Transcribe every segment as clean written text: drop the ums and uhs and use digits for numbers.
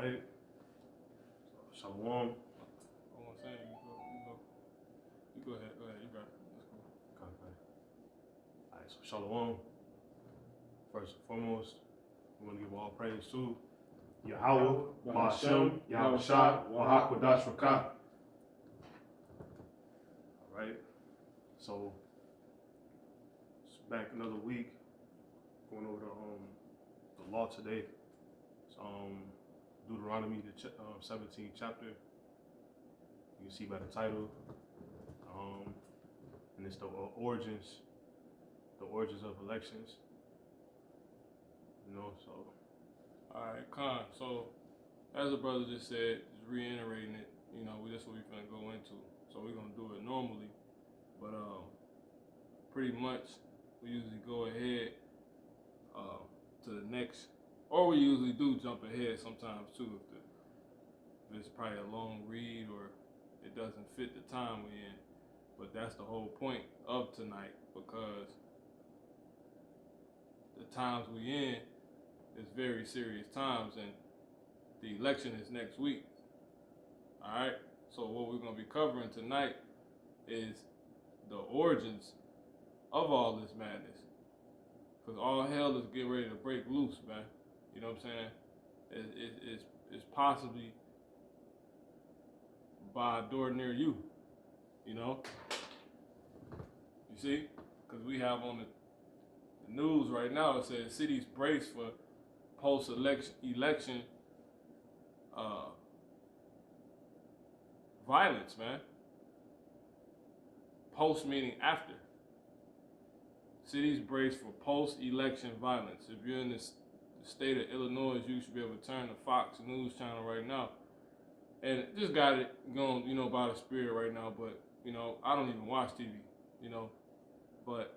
right? Shalom. I want to say, you go ahead, you got it. That's cool. Okay. All right, so shalom. First and foremost, we want to give all praise to Yahweh, Ba'ashem, Yahweh Shah, Wahak Wadash Rakah. All right, so it's back another week, going over the law today. It's Deuteronomy, the 17th chapter. You can see by the title, and it's the origins of elections. You know, so. All right, Khan. So, as the brother just said, just reiterating it. You know, that's what we're gonna go into. So we're gonna do it normally, but pretty much we usually go ahead to the next, or we usually do jump ahead sometimes too if it's probably a long read or it doesn't fit the time we're in. But that's the whole point of tonight, because the times we in is very serious times, and the election is next week. All right. So what we're gonna be covering tonight is the origins of all this madness, because all hell is getting ready to break loose, man. You know what I'm saying? It's possibly by a door near you. You know. You see, because we have on the news right now, it says cities brace for post-election violence, man. Post meaning after. Cities brace for post-election violence. If you're in the state of Illinois, you should be able to turn the Fox News channel right now. And just got it going, you know, by the spirit right now. But, you know, I don't even watch TV, you know. But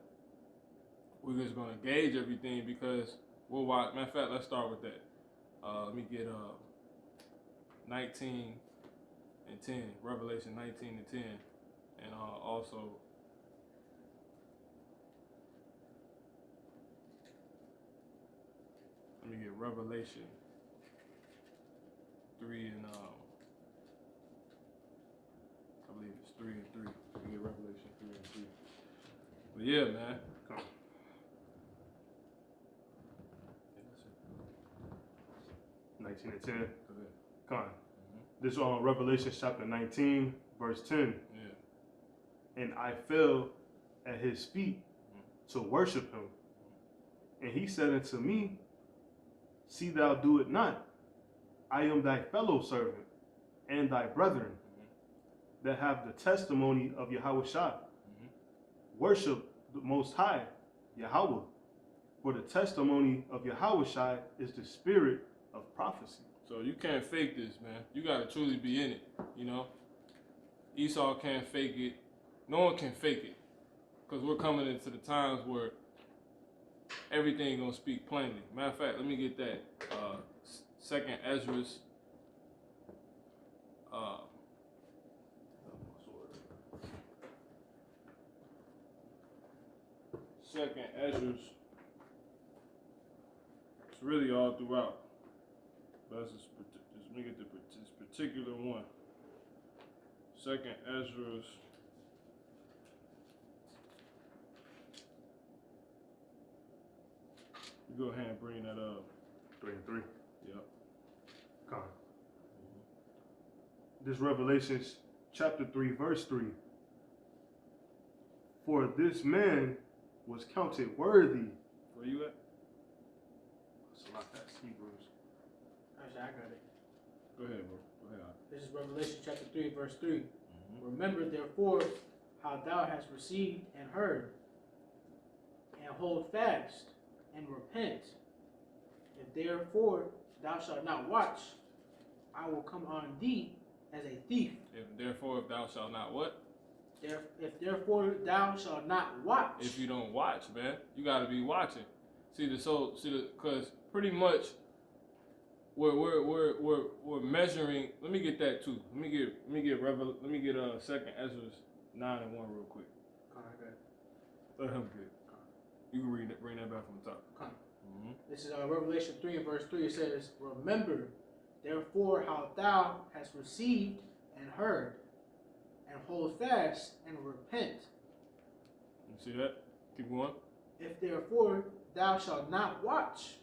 we're just going to gauge everything, because we'll watch. Matter of fact, let's start with that. Let me get 19 and 10, Revelation 19 and 10. And also, let me get Revelation 3 and I believe it's 3 and 3. Let me get Revelation 3 and 3. But yeah, man. Come. 19 and 10. Come on. This is on Revelation chapter 19, verse 10. Yeah. And I fell at his feet to worship him. And he said unto me, see thou do it not. I am thy fellow servant and thy brethren that have the testimony of Yahweh Shah. Worship the Most High, Yahweh. For the testimony of Yahweh Shah is the spirit of prophecy. So you can't fake this, man. You gotta truly be in it, you know. Esau can't fake it. No one can fake it, because we're coming into the times where everything gonna speak plainly. Matter of fact, let me get that. Second Ezra's. Second Ezra's. It's really all throughout. But just let me get this particular one. Second Ezra's. You go ahead and bring that up. 3 and 3. Yep. Come on. This Revelation chapter 3, verse 3. For this man was counted worthy. Where you at? That's Hebrews. Actually, I got it. Go ahead, bro. Go ahead. This is Revelation chapter 3, verse 3. Remember, therefore, how thou hast received and heard, and hold fast, and repent. If therefore thou shalt not watch, I will come on thee as a thief. If thou shalt not what? If therefore thou shalt not watch. If you don't watch, man, you got to be watching. Because pretty much we're measuring. Let me get that too. Let me get Second Ezra 9 and 1 real quick. Let him get. You can bring that back from the top. This is Revelation 3 and verse 3. It says, remember, therefore how thou hast received and heard, and hold fast and repent. You see that? Keep going. If therefore thou shalt not watch,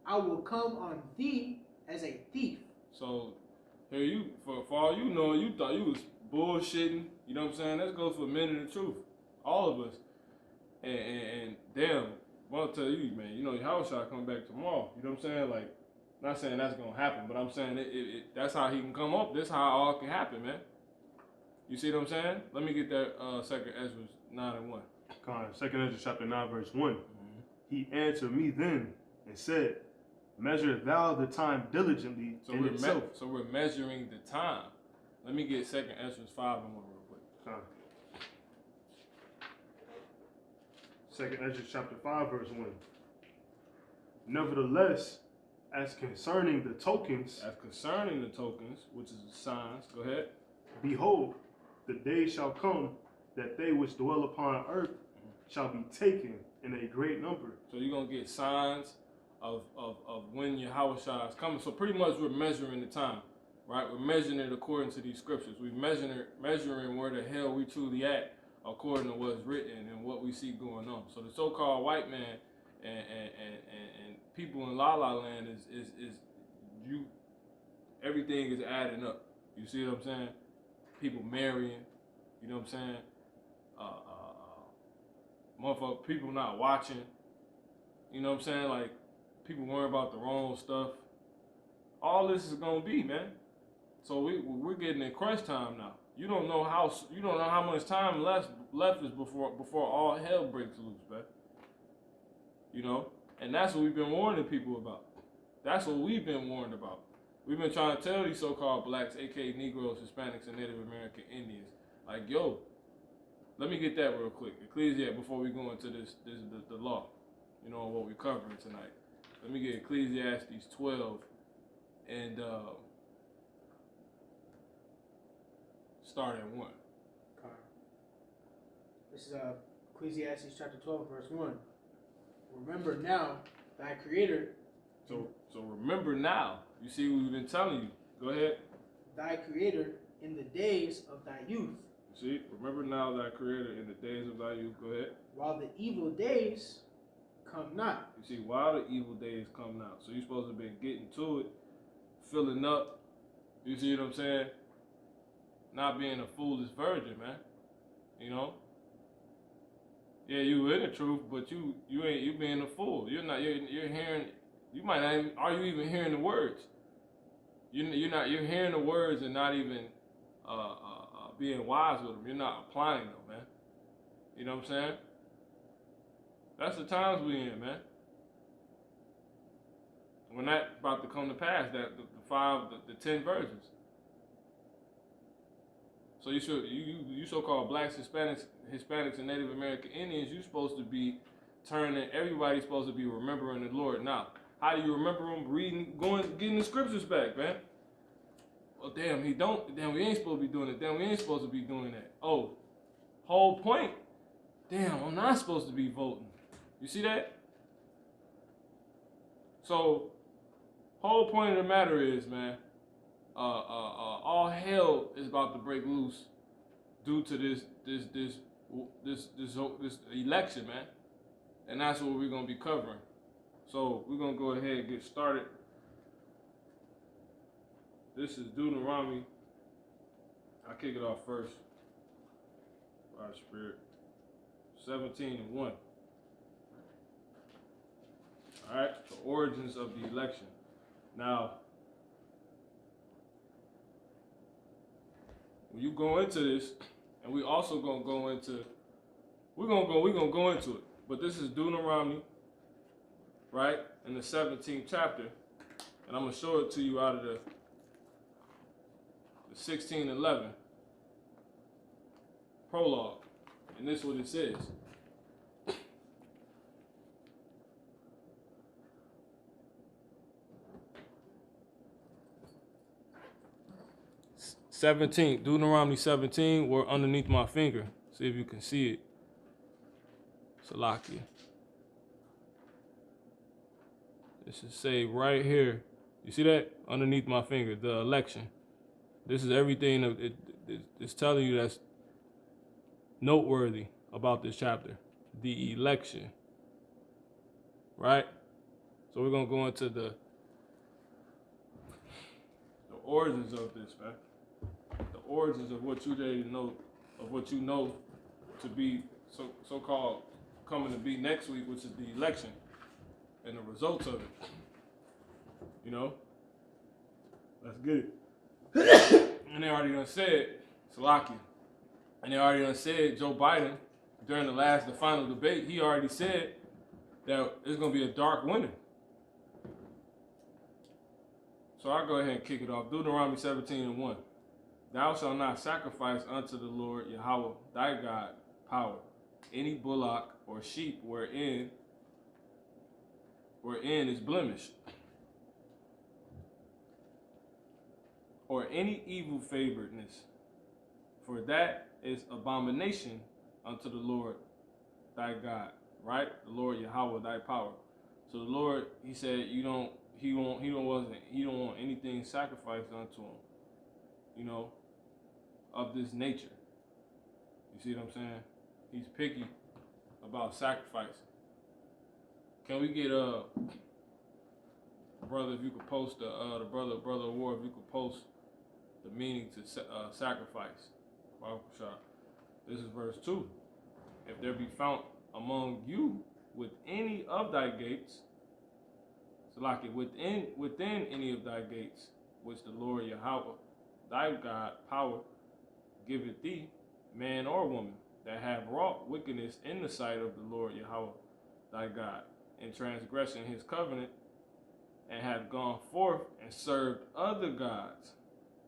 I will come on thee as a thief. So here you, for all you know, you thought you was bullshitting. You know what I'm saying? Let's go for a minute of truth. All of us. And damn, well, I'll tell you, man, you know, your house shot coming back tomorrow. You know what I'm saying? Like, not saying that's gonna happen, but I'm saying that's how he can come up. That's how all can happen, man. You see what I'm saying? Let me get that second Ezra 9:1. Second Ezra chapter 9, verse 1. He answered me then and said, measure thou the time diligently in itself. So we're measuring the time. Let me get second Ezra 5:1 real quick. Second Ezra chapter 5, verse 1. Nevertheless, as concerning the tokens, which is the signs, go ahead. Behold, the day shall come that they which dwell upon earth shall be taken in a great number. So you're going to get signs of when your house is coming. So pretty much we're measuring the time, right? We're measuring it according to these scriptures. We're measuring where the hell we truly at according to what's written and what we see going on. So the so-called white man and people in La La Land is you, everything is adding up. You see what I'm saying? People marrying, you know what I'm saying? Motherfucker, people not watching, you know what I'm saying? Like, people worrying about the wrong stuff. All this is gonna be, man. So we're getting in crunch time now. You don't know how much time left is before all hell breaks loose, man. You know, and that's what we've been warning people about. That's what we've been warned about. We've been trying to tell these so-called blacks, aka Negroes, Hispanics, and Native American Indians, like, yo, let me get that real quick. Ecclesiastes, before we go into the law, you know, what we're covering tonight. Let me get Ecclesiastes 12 and start at 1. This is Ecclesiastes chapter 12, verse 1. Remember now thy Creator. So remember now. You see what we've been telling you. Go ahead. Thy Creator in the days of thy youth. You see, remember now thy Creator in the days of thy youth. Go ahead. While the evil days come not. You see, while the evil days come not. So you're supposed to be getting to it, filling up. You see what I'm saying? Not being a foolish virgin, man. You know? Yeah, you in the truth, but you being a fool. You're hearing, you might not even, are you even hearing the words? You're hearing the words and not even being wise with them. You're not applying them, man. You know what I'm saying? That's the times we in, man. When that about to come to pass, that the 10 virgins. So you so-called blacks, Hispanics, and Native American Indians, you're supposed to be turning. Everybody's supposed to be remembering the Lord. Now, how do you remember them? Reading, getting the scriptures back, man. Well, damn, we ain't supposed to be doing it. Damn, we ain't supposed to be doing that. Oh, whole point. Damn, I'm not supposed to be voting. You see that? So, whole point of the matter is, man, all hell is about to break loose due to this election, man, and that's what we're gonna be covering. So we're gonna go ahead and get started. This is Deuteronomy. I'll kick it off first. By the Spirit. 17:1. All right, the origins of the election. Now, when you go into this, and we also gonna go into, we're gonna go into it. But this is Deuteronomy, right, in the 17th chapter, and I'm gonna show it to you out of the 16:11 prologue, and this is what it says. Deuteronomy 17, we're underneath my finger. See if you can see it. Salakia. This is say right here You see that underneath my finger, the election. This is everything that it's telling you that's noteworthy about this chapter. The election. Right? So we're going to go into the origins of this, man. The origins of what you already know, of what you know to be so-called coming to be next week, which is the election and the results of it. You know? Let's get it. And they already done said, Salakia. And they already done said, Joe Biden, during the final debate, he already said that it's going to be a dark winter. So I'll go ahead and kick it off. Deuteronomy 17:1. Thou shalt not sacrifice unto the Lord Yahweh thy God power any bullock or sheep wherein is blemish, or any evil favoredness, for that is abomination unto the Lord thy God. Right? The Lord Yahweh thy power. So the Lord, he said, he don't want anything sacrificed unto him, you know, of this nature. You see what I'm saying? He's picky about sacrificing. Can we get brother, if you could post the brother War, if you could post the meaning to sacrifice. This is verse 2. If there be found among you with any of thy gates, so like it within any of thy gates, which the Lord Yahweh thy God power giveth thee, man or woman, that have wrought wickedness in the sight of the Lord Yahweh thy God, in transgression his covenant, and have gone forth and served other gods.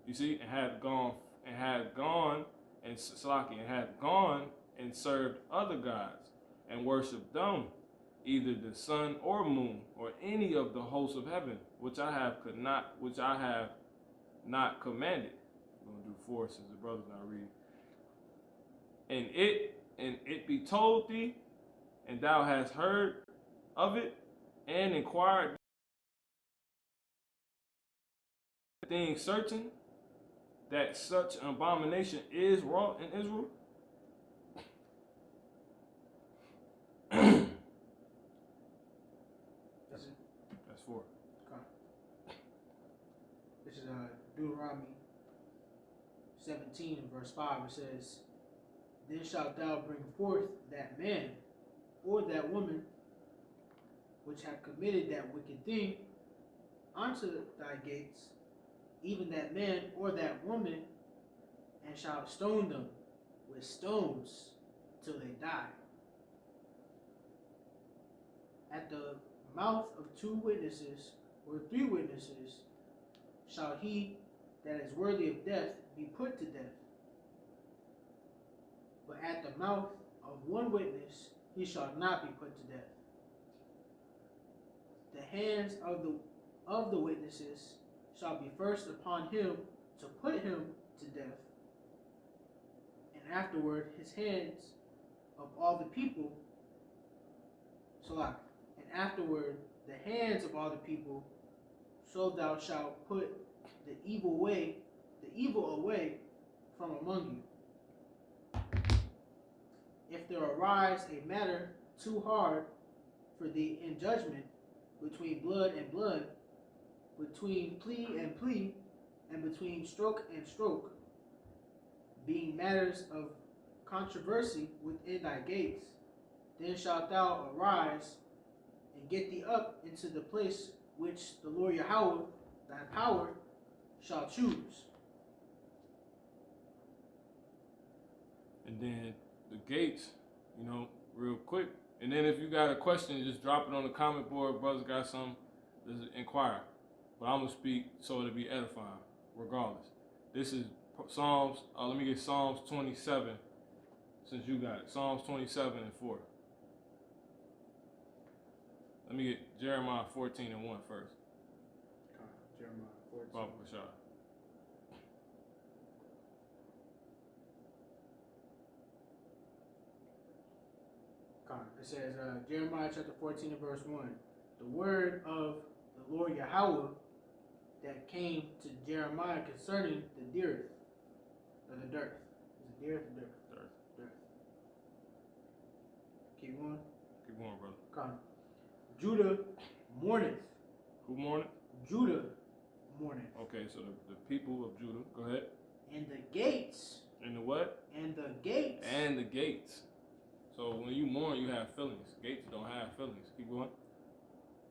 You see, and had gone and served other gods, and worshipped them, either the sun or moon, or any of the hosts of heaven, which I have not commanded. I'm gonna do 4 since the brother's not reading. And it be told thee, and thou hast heard of it, and inquired things certain, that such an abomination is wrought in Israel. That's 4. This is Deuteronomy 17 and verse 5. It says, then shalt thou bring forth that man or that woman which have committed that wicked thing unto thy gates, even that man or that woman, and shalt stone them with stones till they die. At the mouth of 2 witnesses or 3 witnesses shall he that is worthy of death be put to death. But at the mouth of 1 witness he shall not be put to death. The hands of the witnesses shall be first upon him to put him to death, and afterward his hands of all the people, and afterward the hands of all the people, so thou shalt put the evil away from among you. If there arise a matter too hard for thee in judgment, between blood and blood, between plea and plea, and between stroke and stroke, being matters of controversy within thy gates, then shalt thou arise and get thee up into the place which the Lord Yahweh, thy power, shall choose. And then the gates, you know, real quick. And then if you got a question, just drop it on the comment board. Brothers got something, just inquire. But I'm going to speak so it'll be edifying, regardless. This is Psalms, let me get Psalms 27, since you got it. Psalms 27 and 4. Let me get Jeremiah 14 and 1 first. Jeremiah 14. Baba Bashar. It says, Jeremiah chapter 14 and verse 1. The word of the Lord Yahweh that came to Jeremiah concerning the dearth, or the dearth. Is it dearth or dearth? Dearth. Dearth. Keep going. Keep going, brother. Come. Judah mourneth. Who mourned? Judah mourneth. Okay, so the people of Judah. Go ahead. And the gates. And the what? And the gates. And the gates. So when you mourn, you have feelings. Gates don't have feelings. Keep going.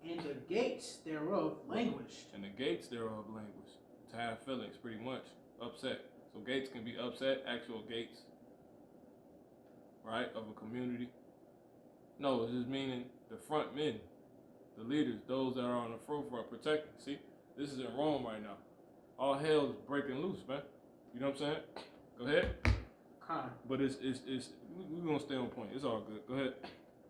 And the gates thereof languished. And the gates thereof languish. To have feelings, pretty much. Upset. So gates can be upset, actual gates. Right? Of a community. No, it's just meaning the front men. The leaders. Those that are on the forefront protecting. See? This is in Rome right now. All hell is breaking loose, man. You know what I'm saying? Go ahead. Con. But we're going to stay on point. It's all good. Go ahead.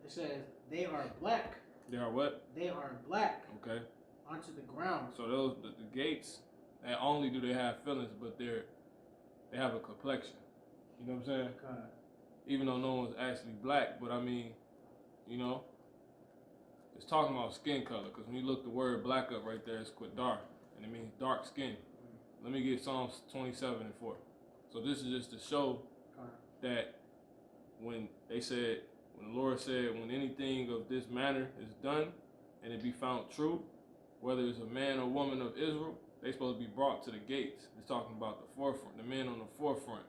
It says, they are black. They are what? They are black. Okay. Onto the ground. So those the gates, not only do they have feelings, but they have a complexion. You know what I'm saying? Con. Even though no one's actually black, but I mean, you know, it's talking about skin color. Because when you look the word black up right there, it's quite dark, and it means dark skin. Let me get Psalms 27 and 4. So this is just to show that when the Lord said, when anything of this manner is done and it be found true, whether it's a man or woman of Israel, they supposed to be brought to the gates. It's talking about the forefront, the men on the forefront,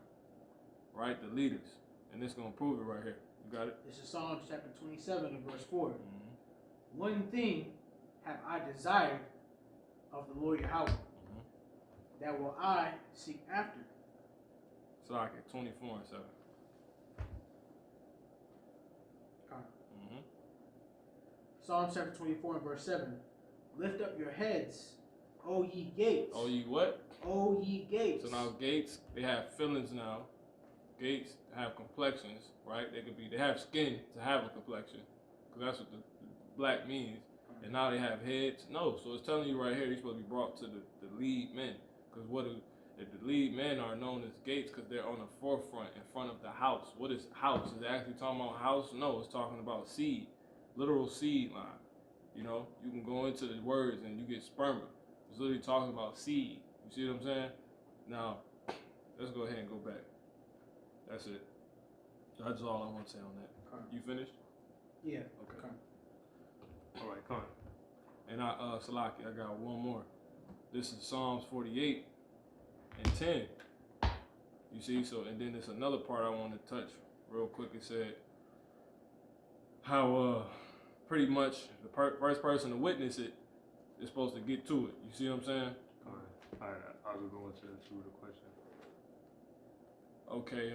right? The leaders. And it's going to prove it right here. You got it? This is Psalms chapter 27 and verse 4. Mm-hmm. One thing have I desired of the Lord Yahweh, that will I seek after. So like at 24 and 7. Psalm chapter 24 and verse 7. Lift up your heads, O ye gates. Oh, ye what? O ye gates. So now gates, they have feelings now. Gates have complexions, right? They have skin to have a complexion. Because that's what the black means. And now they have heads. No, so it's telling you right here, you're supposed to be brought to the lead men. Because if the lead men are known as gates because they're on the forefront in front of the house. What is house? Is it actually talking about house? No, it's talking about seed. Literal seed line. You know, you can go into the words and you get sperma. It's literally talking about seed. You see what I'm saying? Now, let's go ahead and go back. That's it. That's all I want to say on that. You finished? Yeah. Okay. All right, Con. And Salaki, I got one more. This is Psalms 48 and 10. You see, so, and then there's another part I want to touch real quick. It said how pretty much the first person to witness it is supposed to get to it. You see what I'm saying? All right, I'll go into the question. Okay,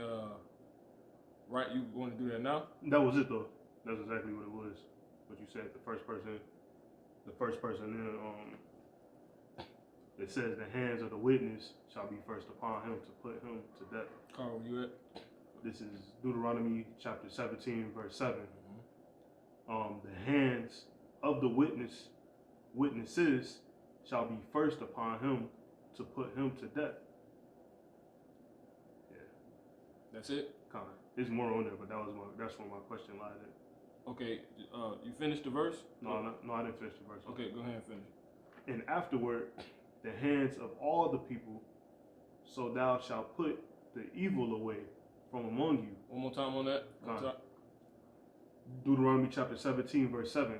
right, you going to do that now? That was it though. That's exactly what it was. What you said, the first person it says the hands of the witness shall be first upon him to put him to death. Carl, where you at? This is Deuteronomy chapter 17, verse 7. The hands of the witnesses shall be first upon him to put him to death. Yeah. That's it? Kind of. There's more on there, but that's where my question lies at. Okay, you finished the verse? No, I didn't finish the verse. Okay, go ahead and finish. And afterward, the hands of all the people, so thou shalt put the evil away from among you. One more time on that. Deuteronomy chapter 17, verse 7.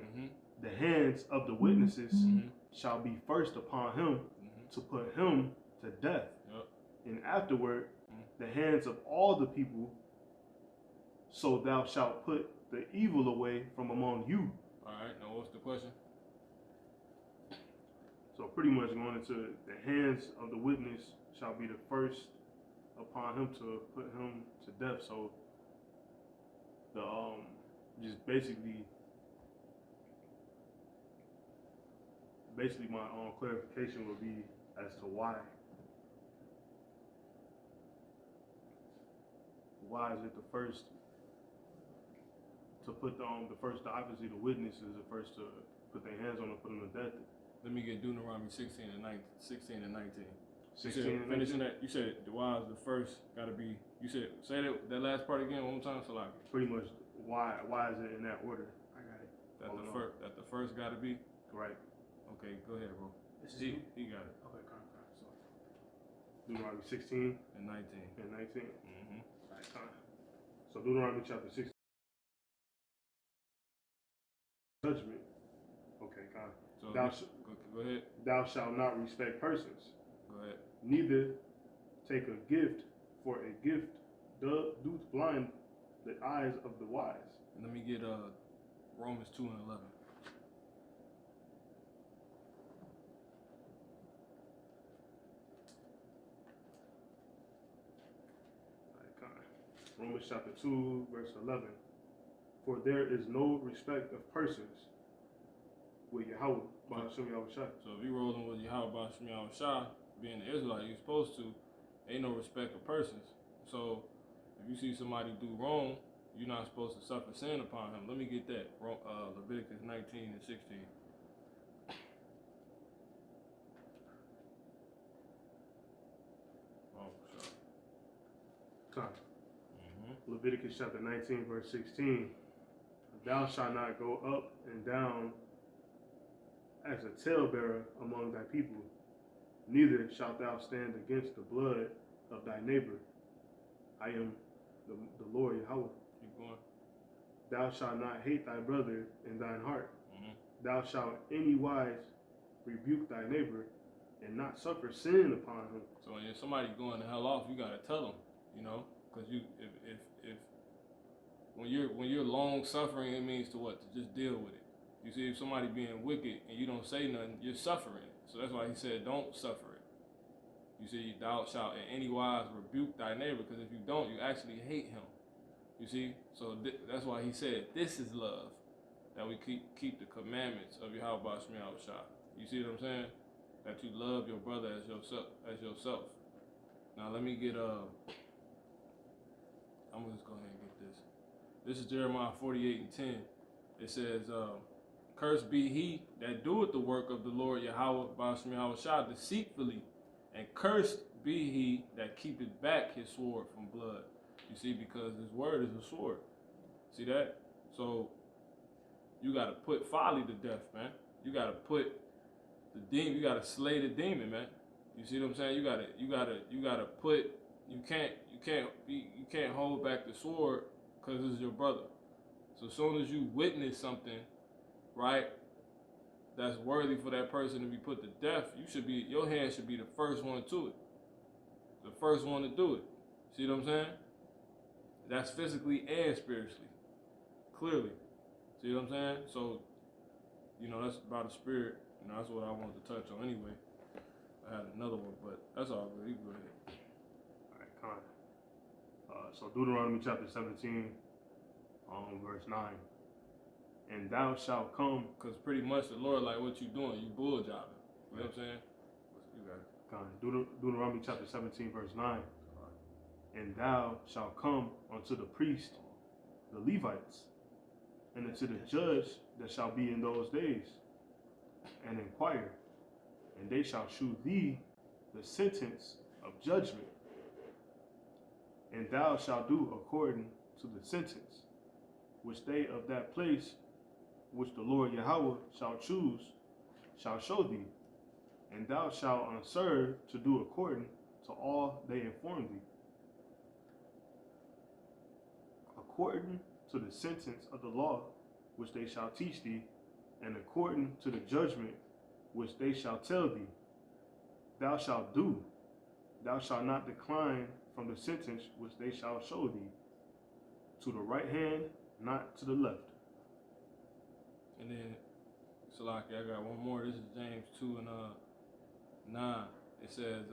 The hands of the witnesses shall be first upon him to put him to death. Yep. And afterward, the hands of all the people, so thou shalt put the evil away from among you. All right, now what's the question? So pretty much going into the hands of the witness shall be the first upon him to put him to death. So the just basically my clarification would be as to why is it the first to put obviously the witness is the first to put their hands on him, put him to death. Let me get Deuteronomy 16 and 19. 16 and 19. 16 you and finishing 19? that? You said the why is the first got to be. You said say that last part again one more time, so like Pretty much why is it in that order? I got it. that the first got to be Right. okay. Go ahead, bro. This is He got it. Okay. Deuteronomy 16 and 19. and 19. Mm-hmm. All right, con. So Deuteronomy chapter 16. Judgment. Okay, con. So Thou, go ahead. thou shalt not respect persons, Go ahead. neither take a gift, for a gift doth blind the eyes of the wise. Let me get Romans 2 and 11. Romans chapter 2, verse 11. For there is no respect of persons with Yahweh, Ba'ashem Yahushua. So if you rolling with Yahweh Ba'ashem Yahushua, being an Israelite, you're supposed to, ain't no respect of persons. So if you see somebody do wrong, you're not supposed to suffer sin upon him. Let me get that. Leviticus 19 and 16. Oh, sorry. Come. Leviticus chapter 19, verse 16. Thou shalt not go up and down as a talebearer among thy people, neither shalt thou stand against the blood of thy neighbor. I am the Lord Yahweh. Keep going. Thou shalt not hate thy brother in thine heart. Thou shalt anywise rebuke thy neighbor and not suffer sin upon him. So when somebody going the hell off, you gotta tell them, you know, because you if when you're long suffering, it means to what? To just deal with it. You see, if somebody being wicked and you don't say nothing, you're suffering it. So that's why he said, don't suffer it. You see, thou shalt in any wise rebuke thy neighbor, because if you don't, you actually hate him. You see, so that's why he said, this is love, that we keep the commandments of Yahweh Ba'ashem Yahushua. You see what I'm saying? That you love your brother as yourself. Now let me get I'm gonna just go ahead and get this. This is Jeremiah 48 and 10. It says, cursed be he that doeth the work of the Lord Yahweh Ba'ashem Yahushua deceitfully, and cursed be he that keepeth back his sword from blood. You see, because his word is a sword. See that? So you gotta put folly to death, man. You gotta put the demon. You gotta slay the demon, man. You see what I'm saying? You gotta put. You can't hold back the sword because it's your brother. So as soon as you witness something, right, that's worthy for that person to be put to death, your hand should be the first one to it. The first one to do it. See what I'm saying? That's physically and spiritually. Clearly. See what I'm saying? So, you know, that's about the spirit. You know, that's what I wanted to touch on anyway. I had another one, but that's all good. You go ahead. All right, con. So Deuteronomy chapter 17, verse 9. And thou shalt come. Because pretty much the Lord, like, what you doing? You bull jobbing. You know what I'm saying? You got it. Con. Deuteronomy chapter 17, verse 9. And thou shalt come unto the priest, the Levites, and unto the judge that shall be in those days, and inquire, and they shall shew thee the sentence of judgment, and thou shalt do according to the sentence which they of that place which the Lord Yahweh shall choose shall show thee, and thou shalt answer to do according to all they inform thee, according to the sentence of the law which they shall teach thee, and according to the judgment which they shall tell thee. Thou shalt do. Thou shalt not decline from the sentence which they shall show thee, to the right hand, not to the left. And then, Salaki, I got one more. This is James 2 and 9. It says,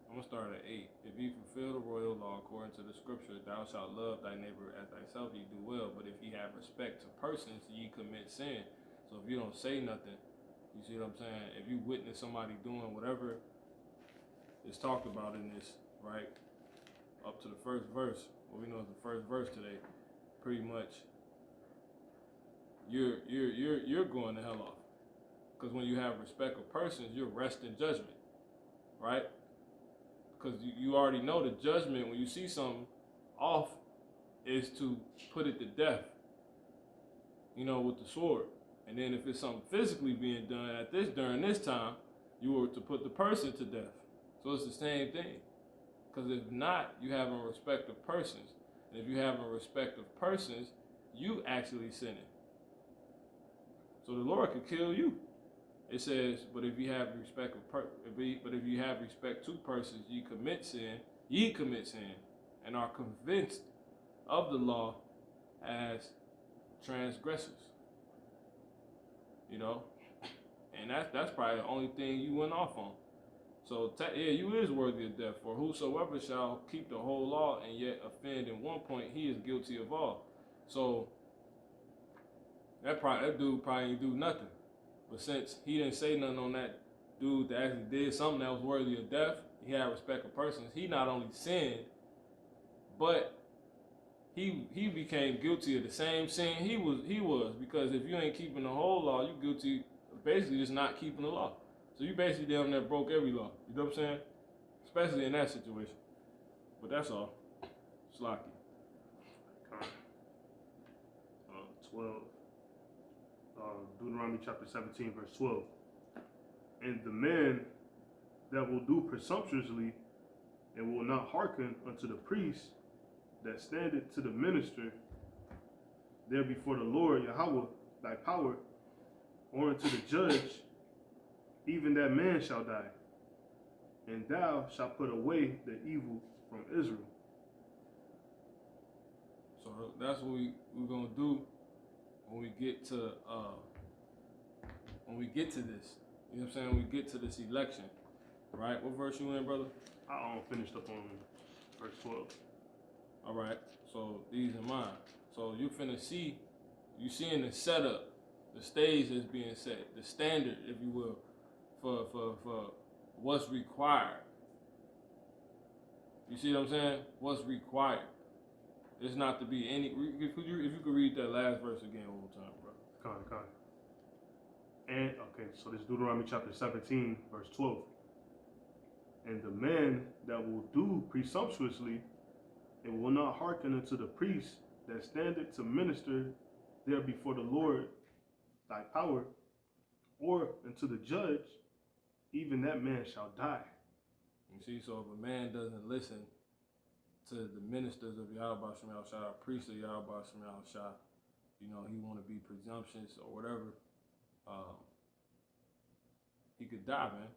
I'm going to start at 8. If ye fulfill the royal law according to the scripture, thou shalt love thy neighbor as thyself, ye do well. But if ye have respect to persons, ye commit sin. So if you don't say nothing, you see what I'm saying? If you witness somebody doing whatever is talked about in this, right, up to the first verse, what we know is the first verse today, pretty much you're going the hell off. Because when you have respect of persons, you're resting judgment, right? Because you already know the judgment when you see something off is to put it to death, you know, with the sword. And then if it's something physically being done during this time, you were to put the person to death. So it's the same thing. Because if not, you have a respect of persons. And if you have a respect of persons, you actually sinning. So the Lord could kill you. It says, but if you have respect to persons, ye commit sin, and are convinced of the law as transgressors. You know, and that's probably the only thing you went off on. So yeah, you is worthy of death. For whosoever shall keep the whole law and yet offend in one point, he is guilty of all. So that dude probably didn't do nothing. But since he didn't say nothing on that dude that actually did something that was worthy of death, he had respect of persons. He not only sinned, but he became guilty of the same sin he was, because if you ain't keeping the whole law, you guilty of basically just not keeping the law. So you basically down there broke every law. You know what I'm saying? Especially in that situation. But that's all. Slocky. 12. Deuteronomy chapter 17, verse 12. And the man that will do presumptuously and will not hearken unto the priest that standeth to the minister there before the Lord Yahweh thy power, or unto the judge, even that man shall die, and thou shalt put away the evil from Israel. So that's what we're gonna do when we get to this. You know what I'm saying? When we get to this election, right? What verse you in, brother? I finished up on verse 12. All right. So these are mine. So you finna see, you seeing the setup, the stage that's being set, the standard, if you will, for what's required. You see what I'm saying? What's required? It's not to be any. If you could read that last verse again one more time, bro. Con. And okay, so this is Deuteronomy chapter 17, verse 12. And the man that will do presumptuously and will not hearken unto the priest that standeth to minister there before the Lord thy power, or unto the judge, even that man shall die. You see, so if a man doesn't listen to the ministers of Yahweh Shem Shah, priests of Yahweh Shem Shah, you know, he want to be presumptuous or whatever, he could die, man.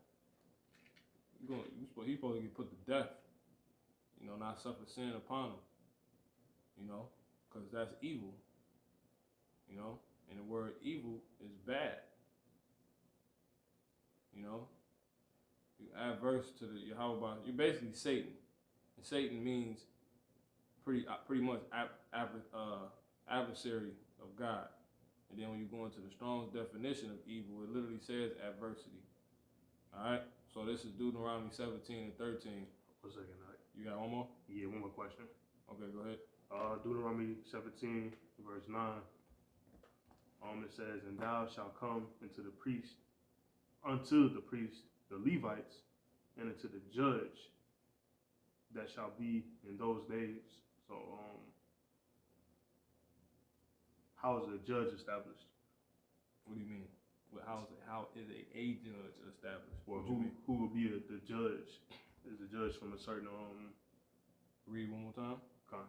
He's supposed to get put to death, you know, not suffer sin upon him, you know, because that's evil, you know, and the word evil is bad, you know. You add verse to the Yahweh, you're basically Satan, and Satan means pretty much adversary of God. And then when you go into the Strong's definition of evil, it literally says adversity. All right. So this is Deuteronomy 17 and 13. 1 second. You got one more? Yeah, one more question. Okay, go ahead. Deuteronomy 17, verse 9. It says, and thou shalt come unto the priest, the Levites, and unto the judge that shall be in those days. So, how is a judge established? What do you mean? How is a judge established? Or who will be the judge? Is the judge from a certain Read one more time. Okay.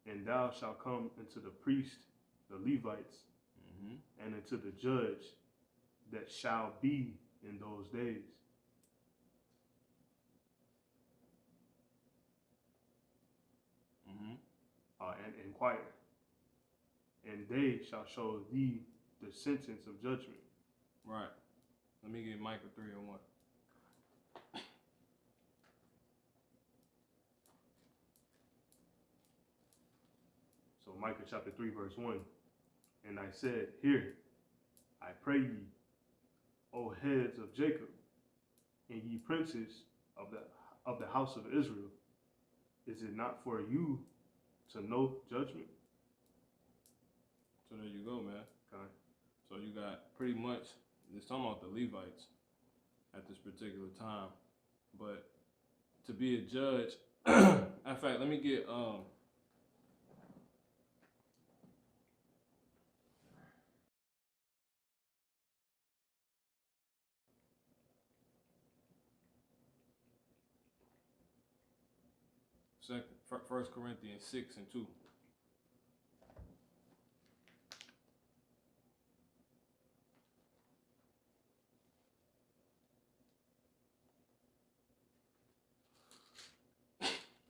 And thou shalt come into the priest, the Levites, and into the judge that shall be in those days. And inquire. And they shall show thee the sentence of judgment. Right. Let me get Micah 3 and 1. So Micah chapter 3, verse 1. And I said, hear, I pray ye, O heads of Jacob, and ye princes of the house of Israel. Is it not for you to know judgment? So there you go, man. Okay. So you got pretty much, it's talking about the Levites at this particular time. But to be a judge, in fact, let me get 1 Corinthians 6 and 2.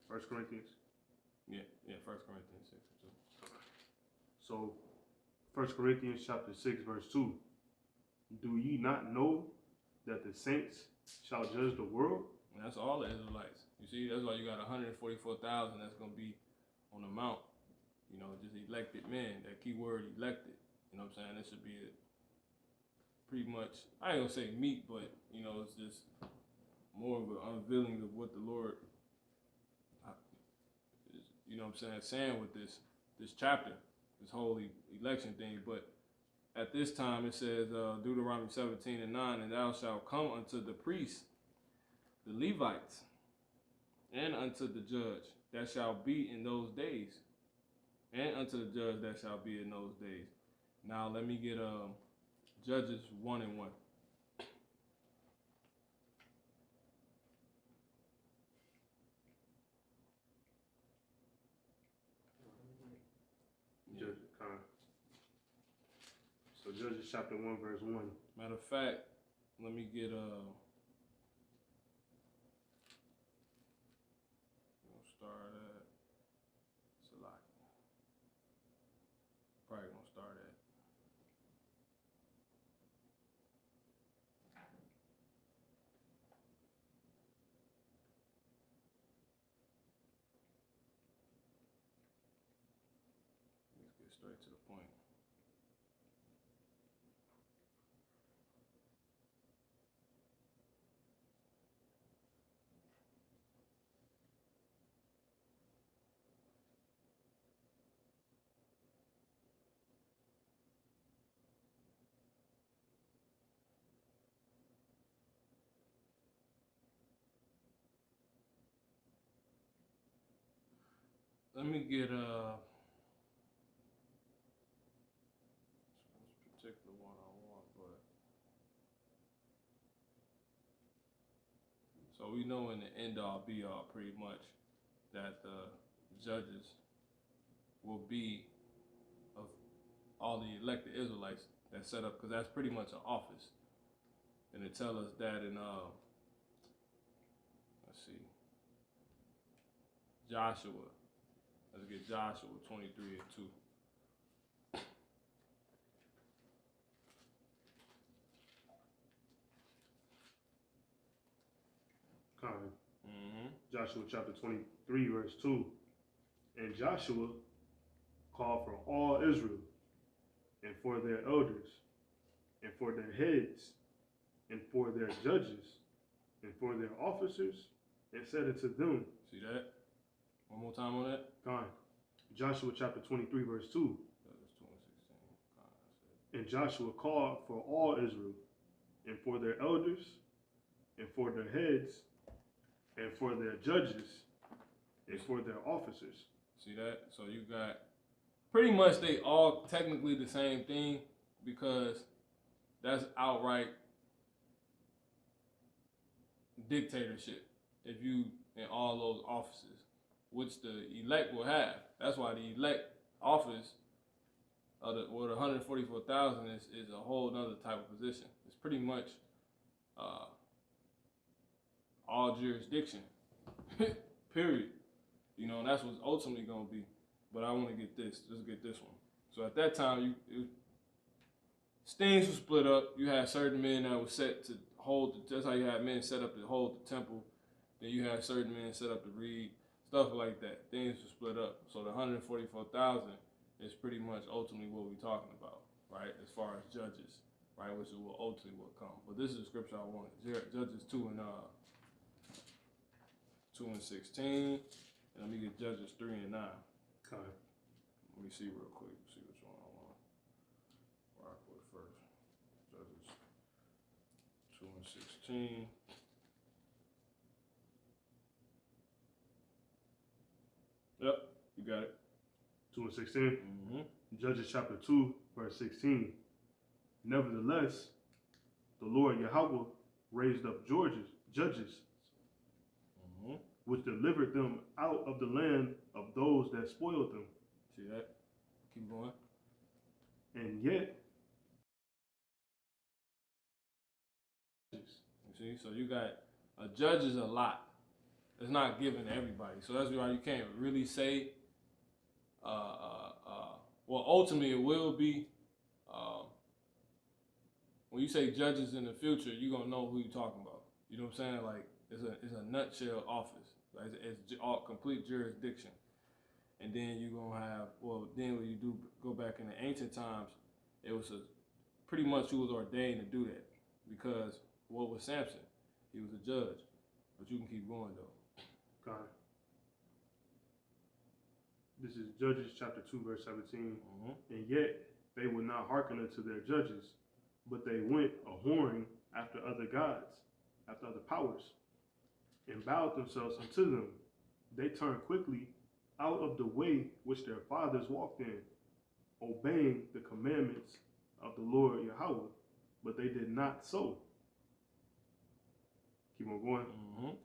First Corinthians. Yeah, 1 Corinthians 6 and 2. So, 1 Corinthians chapter 6, verse 2. Do ye not know that the saints shall judge the world? And that's all the Israelites. You see, that's why you got 144,000 that's going to be on the mount. You know, just elected men. That key word, elected. You know what I'm saying? This should be pretty much, I ain't going to say meat, but, you know, it's just more of an unveiling of what the Lord, you know what I'm saying with this chapter, this whole election thing. But at this time, it says, Deuteronomy 17 and 9, and thou shalt come unto the priests, the Levites, and unto the judge that shall be in those days, and unto the judge that shall be in those days. Now let me get Judges 1 and 1. So Judges chapter 1, verse 1. Matter of fact, let me get start at Salaki. Probably gonna start at let's get straight to the point. Let me get this particular one I want, but so we know in the end all be all pretty much that the judges will be of all the elected Israelites that set up, because that's pretty much an office, and it tells us that in let's see, Joshua. Let's get Joshua 23 and 2. Joshua chapter 23, verse 2. And Joshua called for all Israel, and for their elders, and for their heads, and for their judges, and for their officers, and said unto them. See that? One more time on that. Joshua chapter 23, verse 2. And Joshua called for all Israel, and for their elders, and for their heads, and for their judges, and for their officers. See that? So you got pretty much they all technically the same thing, because that's outright dictatorship if you in all those offices, which the elect will have. That's why the elect office of the 144,000 is a whole other type of position. It's pretty much all jurisdiction, period. You know, and that's what's ultimately going to be. But I want to get this. Let's get this one. So at that time, things were split up. You had certain men that were set to hold. That's how you had men set up to hold the temple. Then you had certain men set up to read, stuff like that. Things were split up. So the 144,000 is pretty much ultimately what we're talking about, right? As far as judges, right? Which is what ultimately will come. But this is the scripture I wanted. Judges 2 and 16. And let me get Judges 3 and 9. Okay. Let me see real quick. See which one I want to rock with first. Judges 2 and 16. Yep, you got it. 2 and 16. Judges chapter 2, verse 16. Nevertheless, the Lord Yahweh raised up judges, which delivered them out of the land of those that spoiled them. See that? Keep going. And yet, you see, so you got a judge is a lot. It's not given to everybody. So that's why you can't really say, well, ultimately it will be, when you say judges in the future, you're going to know who you're talking about. You know what I'm saying? Like, it's a nutshell office. Like, it's all complete jurisdiction. And then you're going to have, well, then when you do go back in the ancient times, it was pretty much who was ordained to do that. Because what was Samson? He was a judge. But you can keep going, though. God. This is Judges chapter 2, verse 17. And yet they would not hearken unto their judges, but they went a-whoring after other gods, after other powers, and bowed themselves unto them. They turned quickly out of the way which their fathers walked in, obeying the commandments of the Lord Yahweh, but they did not so. Keep on going.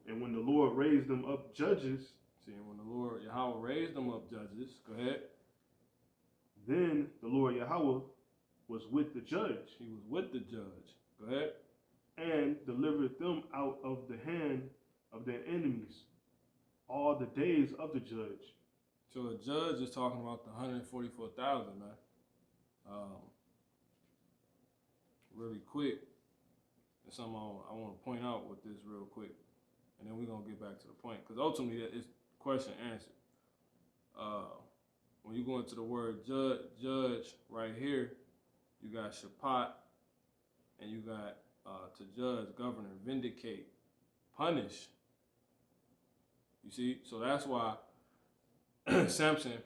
And when the Lord raised them up judges, see, when the Lord Yahweh raised them up judges, go ahead. Then the Lord Yahweh was with the judge. He was with the judge. Go ahead. And delivered them out of the hand of their enemies all the days of the judge. So a judge is talking about the 144,000, man. Really quick, there's something I want to point out with this real quick, and then we're going to get back to the point, because ultimately it's question answered. When you go into the word judge right here, you got shapat, and you got to judge, governor, vindicate, punish. You see? So that's why Samson,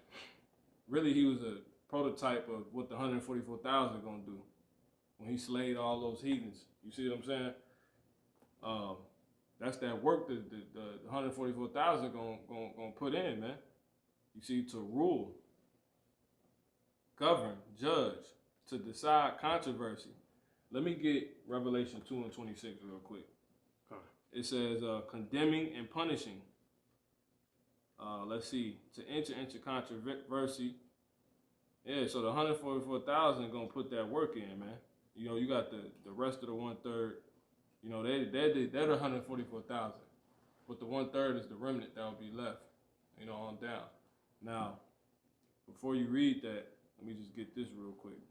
really he was a prototype of what the 144,000 are going to do when he slayed all those heathens. You see what I'm saying? That's that work that the 144,000 gonna put in, man. You see, to rule, govern, judge, to decide controversy. Let me get Revelation 2 and 26 real quick. Okay. It says condemning and punishing. Let's see, to enter into controversy. Yeah, so the 144,000 gonna put that work in, man. You know, you got the rest of the 1/3. You know, they're the 144,000, but the 1/3 is the remnant that will be left. You know, on down. Now, before you read that, let me just get this real quick.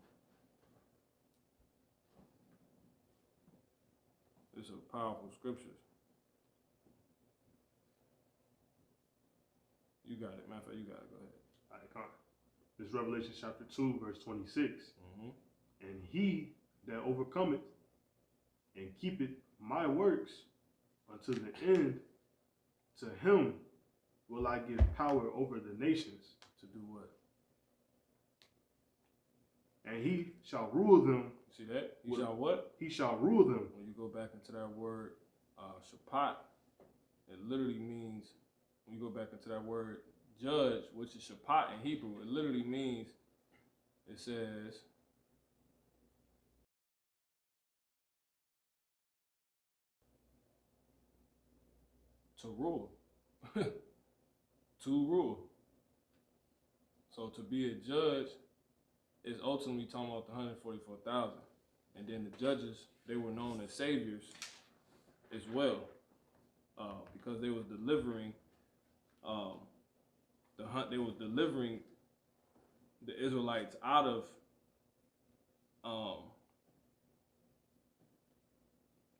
This is a powerful scriptures. You got it, matter of fact, you got it. Go ahead. All right, come on. This is Revelation chapter 2, verse 26. And he that overcometh and keepeth my works unto the end, to him will I give power over the nations. To do what? And he shall rule them. See that? He shall what? He shall rule them. When you go back into that word, shapat, it literally means, when you go back into that word judge, which is shapat in Hebrew, it literally means, it says, to rule. To rule. So to be a judge is ultimately talking about the 144,000. And then the judges, they were known as saviors as well, because they was delivering the Israelites out of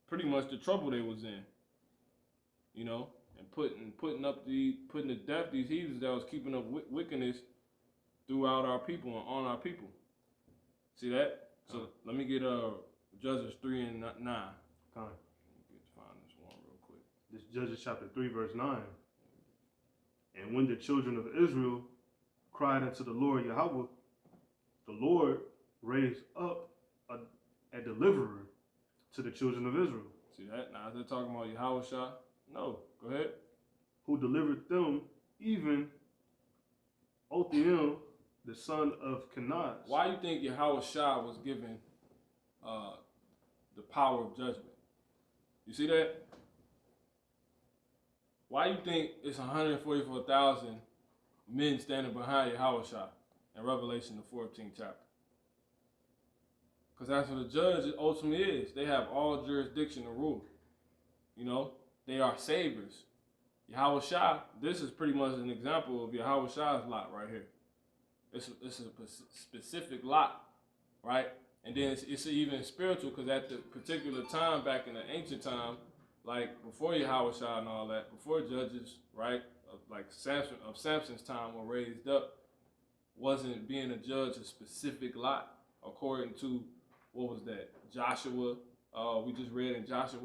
pretty much the trouble they was in, you know, and putting to death these heathens that was keeping up wickedness throughout our people and on our people. See that? So let me get Judges 3 and 9. Time. Get to find this one real quick. This Judges chapter 3, verse 9. And when the children of Israel cried unto the Lord Yahweh, the Lord raised up a deliverer to the children of Israel. See that? Now, is they talking about Yahweh Shah? No. Go ahead. Who delivered them, even Othniel, the son of Kenaz. Why do you think Yahweh Shah was given the power of judgment? You see that? Why you think it's 144,000 men standing behind Yahweh in Revelation the 14th chapter? Because that's what the judge ultimately is. They have all jurisdiction to rule. You know, they are saviors. Yahweh Shah, this is pretty much an example of Yahweh Shah's lot right here. It's a specific lot, right? And then it's even spiritual because at the particular time back in the ancient time, like before Yahweh Shah and all that, before judges, right, like Samson's time were raised up, wasn't being a judge a specific lot according to, what was that, Joshua, we just read in Joshua.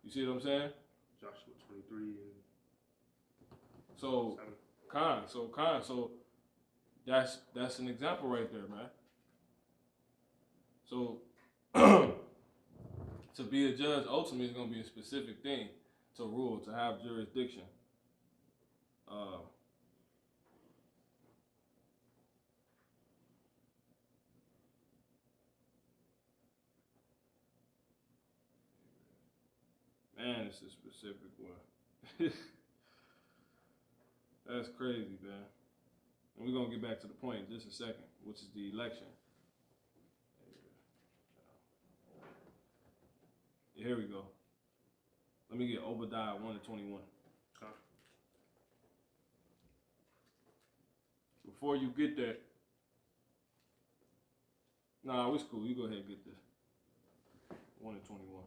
You see what I'm saying? Joshua 23 and so 7. So that's an example right there, man. So to be a judge ultimately is going to be a specific thing to rule, to have jurisdiction. Man, it's a specific one. That's crazy, man. And we're going to get back to the point in just a second, which is the election. Yeah, here we go. Let me get Obadiah 1 to 21. Okay. Before you get that, nah, it's cool. You go ahead and get this. 1 to 21.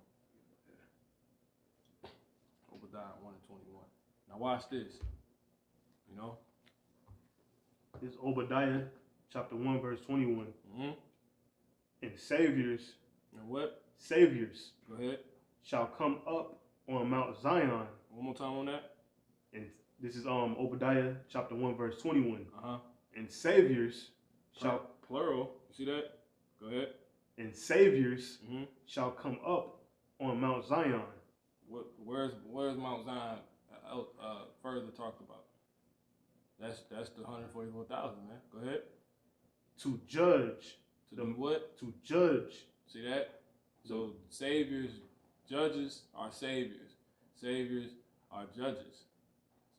Obadiah 1 to 21. Now watch this. You know? It's Obadiah chapter 1 verse 21. Mm-hmm. And saviors, And what? Saviors Go ahead. shall come up on Mount Zion. One more time on that. And this is Obadiah chapter 1 verse 21. Uh-huh. And saviors shall plural. You see that? Go ahead. And saviors Mm-hmm. shall come up on Mount Zion. Where's Mount Zion further talked about? That's the 144,000, man. Go ahead. To judge. To do what? To judge. See that? So saviors, judges are saviors. Saviors are judges.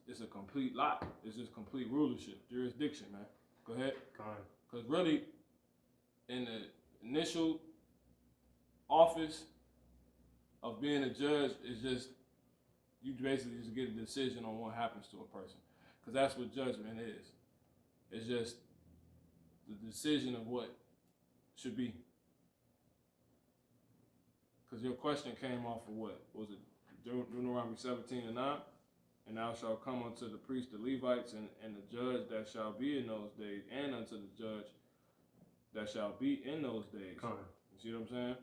It's a complete lot. It's just complete rulership, jurisdiction, man. Go ahead. Because really, in the initial office of being a judge is just, you basically just get a decision on what happens to a person. Because that's what judgment is. It's just the decision of what should be. Because your question came off of what? Was it Deuteronomy 17 and 9? And thou shalt come unto the priests, the Levites, and the judge that shall be in those days, and unto the judge that shall be in those days. You see what I'm saying?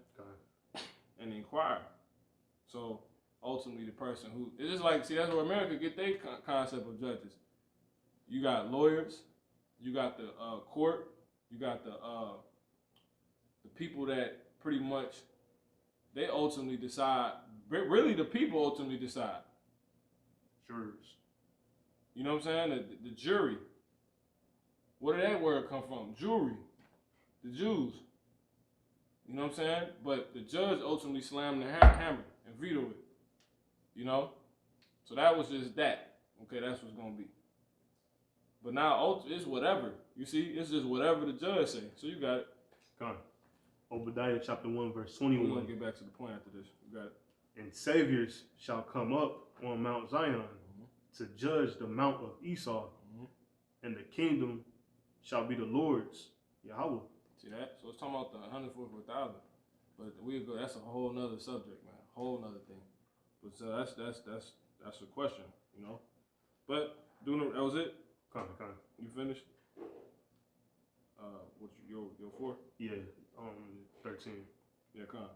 And inquire. So ultimately the person who, it's just like, see, that's where America get their concept of judges. You got lawyers, you got the court, you got the people that pretty much, they ultimately decide, really the people ultimately decide. Jurors. You know what I'm saying? The jury. Where did that word come from? Jury. The Jews. You know what I'm saying? But the judge ultimately slammed the hammer and vetoed it. You know? So that was just that. Okay, that's what's going to be. But now it's whatever. You see? It's just whatever the judge say. So you got it. Obadiah chapter 1 verse 21. We're going to get back to the point after this. You got it. And saviors shall come up on Mount Zion to judge the mount of Esau, and the kingdom shall be the Lord's, Yahweh. See that? So it's talking about the 144,000. But we'll go. That's a whole nother subject, man. Whole nother thing. But so that's a question, you know. But that was it. You finished? What your 4? Yeah, 13. Yeah, come.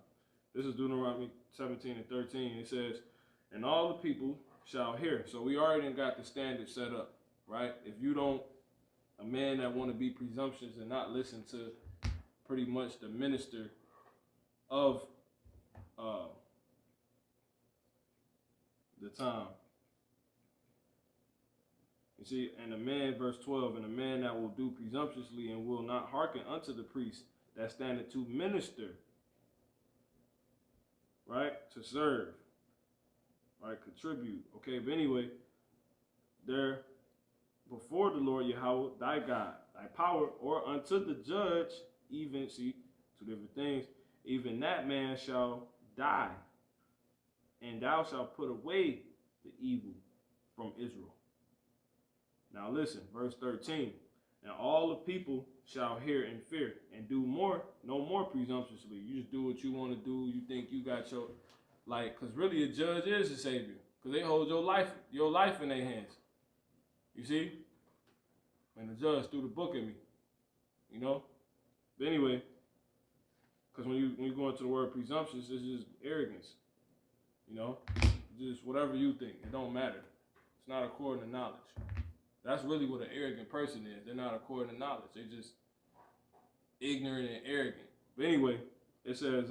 This is Deuteronomy 17 and 13. It says, and all the people shall hear. So we already got the standard set up, right? If you don't, a man that want to be presumptuous and not listen to pretty much the minister of the time. You see, and a man, verse 12, and a man that will do presumptuously and will not hearken unto the priest that standeth to minister, right, to serve. right? Contribute. Okay, but anyway, there before the Lord Yahweh, thy God, thy power, or unto the judge, even, see, two different things, even that man shall die, and thou shalt put away the evil from Israel. Now listen, verse 13. And all the people shall hear and fear, and do no more presumptuously. You just do what you want to do. You think you got your, like, because really a judge is the savior, because they hold your life in their hands. You see? And the judge threw the book at me, you know? But anyway, because when you go into the word presumptuous, it's just arrogance, you know? Just whatever you think, it don't matter. It's not according to knowledge. That's really what an arrogant person is. They're not according to knowledge. They're just ignorant and arrogant. But anyway, it says,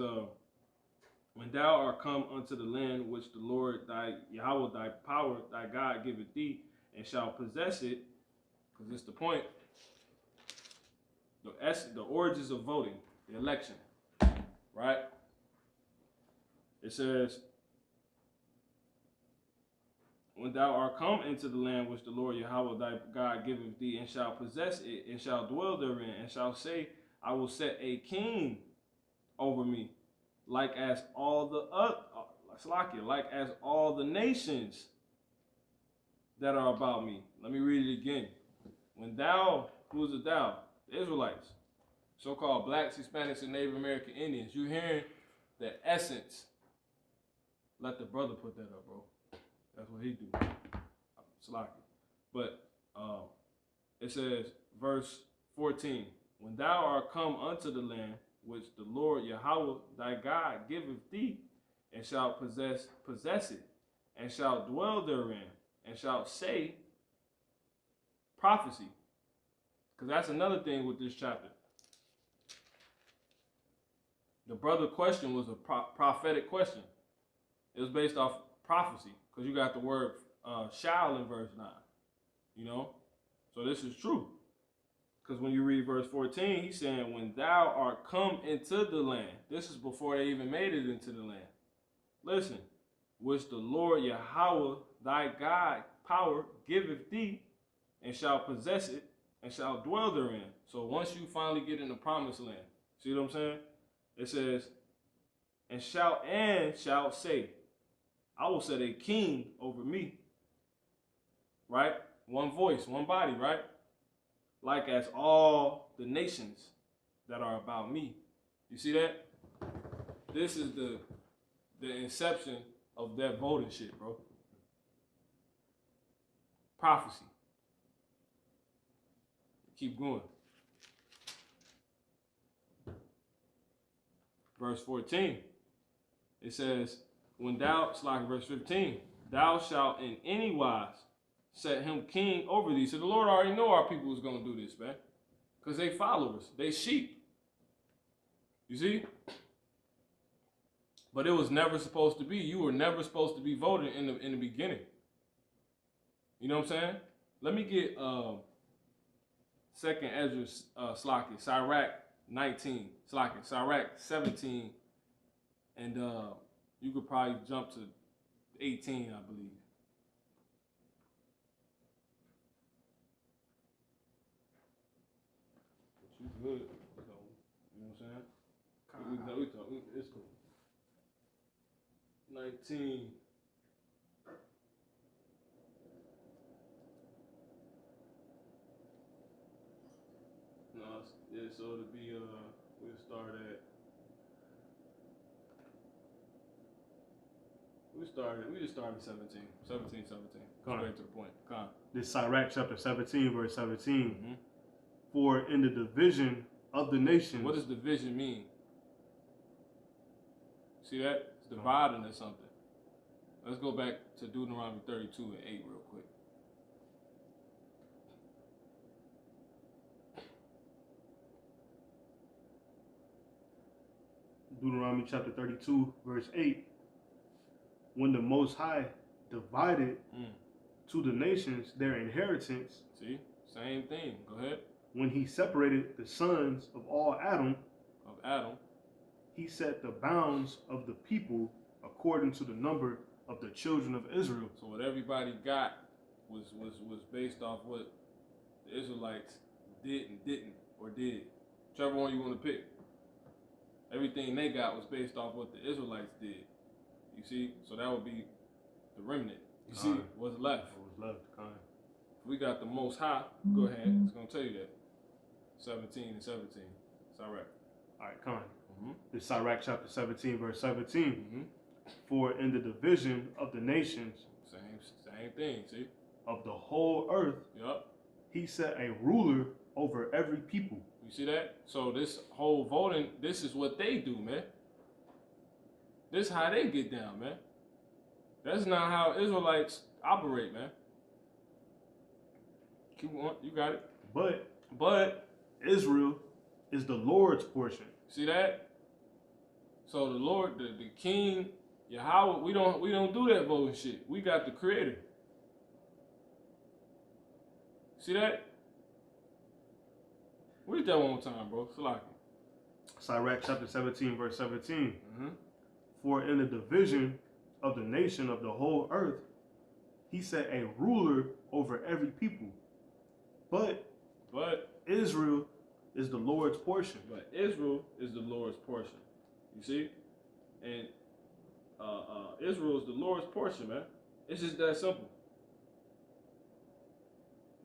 when thou art come unto the land which the Lord thy Yahweh, thy power, thy God giveth thee, and shall possess it, because it's the point, the origins of voting, the election, right? It says, when thou art come into the land which the Lord Yahweh thy God giveth thee, and shall possess it, and shall dwell therein, and shall say, I will set a king over me, like as all the nations that are about me. Let me read it again. When thou, who is the thou? The Israelites, so-called blacks, Hispanics, and Native American Indians. You hearing the essence. Let the brother put that up, bro. That's what he do. Slocky. But it says, verse 14, when thou art come unto the land which the Lord Yahweh thy God giveth thee, and shalt possess it, and shalt dwell therein, and shalt say prophecy. Because that's another thing with this chapter. The brother question was a prophetic question. It was based off prophecy, because you got the word shall in verse 9, you know? So this is true. Because when you read verse 14, he's saying, when thou art come into the land. This is before they even made it into the land. Listen, which the Lord Yahweh thy God power giveth thee, and shall possess it, and shall dwell therein. So once you finally get in the promised land, see what I'm saying? It says, and shall say, I will set a king over me. Right? One voice, one body, right? Like as all the nations that are about me. You see that? This is the inception of that voting shit, bro. Prophecy. Keep going. Verse 14. It says, when thou, verse 15, thou shalt in any wise set him king over thee. So the Lord already know our people was going to do this, man. Because they followers. They sheep. You see? But it was never supposed to be. You were never supposed to be voted in the beginning. You know what I'm saying? Let me get Second Ezra Sirach 19, Sirach 17, and you could probably jump to 18, I believe. But you good, so, you know what I'm saying? It's cool. 19. No, yeah, so it'll be, we'll start at, we just started 17. Straight to the point. This Sirach chapter 17, verse 17. Mm-hmm. For in the division of the nations. What does division mean? See that? It's dividing or something. Let's go back to Deuteronomy 32 and 8 real quick. Deuteronomy chapter 32, verse 8. When the Most High divided to the nations their inheritance. See? Same thing. Go ahead. When he separated the sons of all Adam. Of Adam. He set the bounds of the people according to the number of the children of Israel. So what everybody got was based off what the Israelites didn't or did. Whichever one you want to pick. Everything they got was based off what the Israelites did. You see? So that would be the remnant. You see what's left. What was left, We got the Most High. Go ahead. It's going to tell you that. 17 and 17. It's all right. All right, Khan. This is Sirach chapter 17, verse 17. For in the division of the nations, same thing, see? of the whole earth, he set a ruler over every people. You see that? So this whole voting, this is what they do, man. This is how they get down, man. That's not how Israelites operate, man. Keep on, you got it. But Israel is the Lord's portion. See that? So the Lord, the King, Yahweh, we don't do that voting shit. We got the Creator. See that? Read that one more time, bro. Salaki. Sirach chapter 17, verse 17. For in the division of the nation of the whole earth, he set a ruler over every people. But Israel is the Lord's portion. But Israel is the Lord's portion. You see? And Israel is the Lord's portion, man. It's just that simple.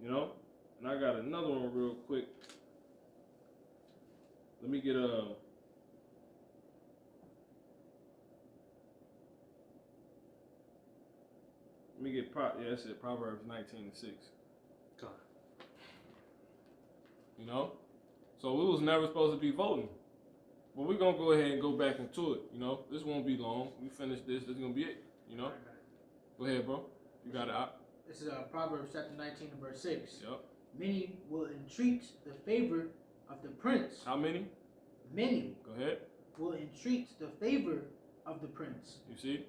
You know? And I got another one real quick. Let me get that's it, Proverbs 19:6. God. You know? So we was never supposed to be voting. But we're gonna go ahead and go back into it, you know. This won't be long. We finish this is gonna be it, you know. Go ahead, bro. You got it out. This is Proverbs chapter 19 and verse 6. Yep. Many will entreat the favor of the prince. How many? Many. Go ahead. Will entreat the favor of the prince. You see?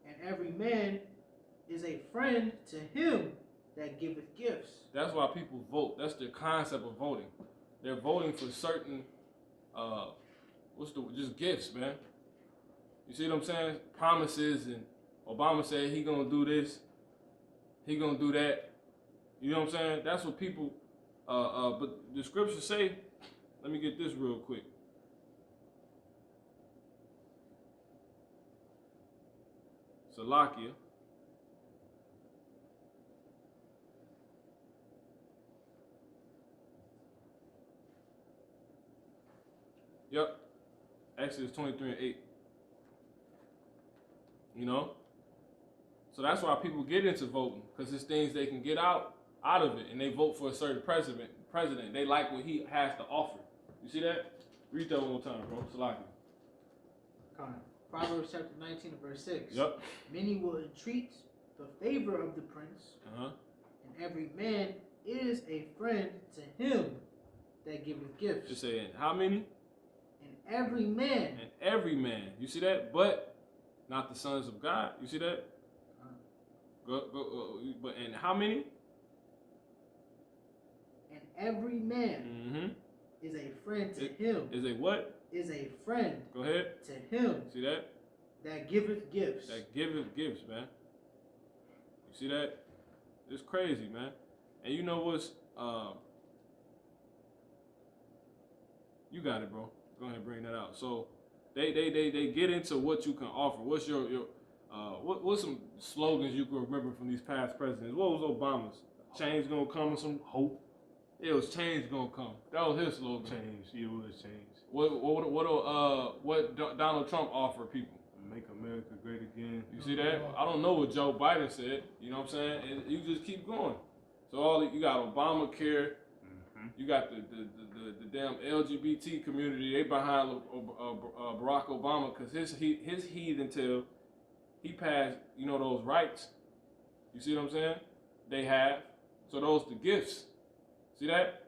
And every man is a friend to him that giveth gifts. That's why people vote. That's the concept of voting. They're voting for certain, just gifts, man. You see what I'm saying? Promises, and Obama said he gonna do this, he gonna do that. You know what I'm saying? That's what people, but the scriptures say, let me get this real quick. Salakia. Yep. Exodus 23 and 8. You know? So that's why people get into voting, because it's things they can get out of it, and they vote for a certain president. They like what he has to offer. You see that? Read that one more time, bro. Salaki. Proverbs chapter 19 and verse 6. Yep. Many will entreat the favor of the prince, and every man is a friend to him that giveth gifts. Just saying, how many? And every man. And every man. You see that? But not the sons of God. You see that? But and how many? And every man is a friend to him. Is a what? Is a friend. Go ahead. To him. See that? That giveth gifts. That giveth gifts, man. You see that? It's crazy, man. And you know what's you got it, bro. Go ahead and bring that out. So they get into what you can offer. What's your what's some slogans you can remember from these past presidents? What was Obama's? Change gonna come and some hope. It was change gonna come. That was his slogan. Change. It was change. What Donald Trump offered people? Make America great again. You see that? I don't know what Joe Biden said. You know what I'm saying? And you just keep going. So you got Obamacare. You got the damn LGBT community. They behind Barack Obama because his heathen until he passed. You know those rights. You see what I'm saying? They have. So those the gifts. See that?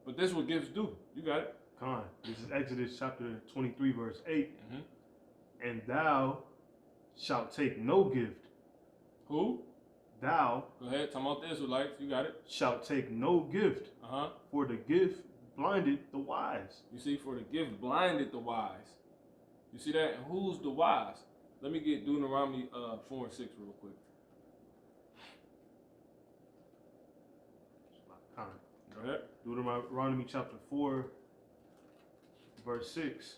But this is what gifts do. You got it. Con. This is Exodus chapter 23, verse 8. And thou shalt take no gift. Who? Thou. Go ahead. Talking about the Israelites. You got it. Shalt take no gift. For the gift blinded the wise. You see, for the gift blinded the wise. You see that? And who's the wise? Let me get Deuteronomy 4 and 6 real quick. Go ahead. Deuteronomy chapter 4, verse 6.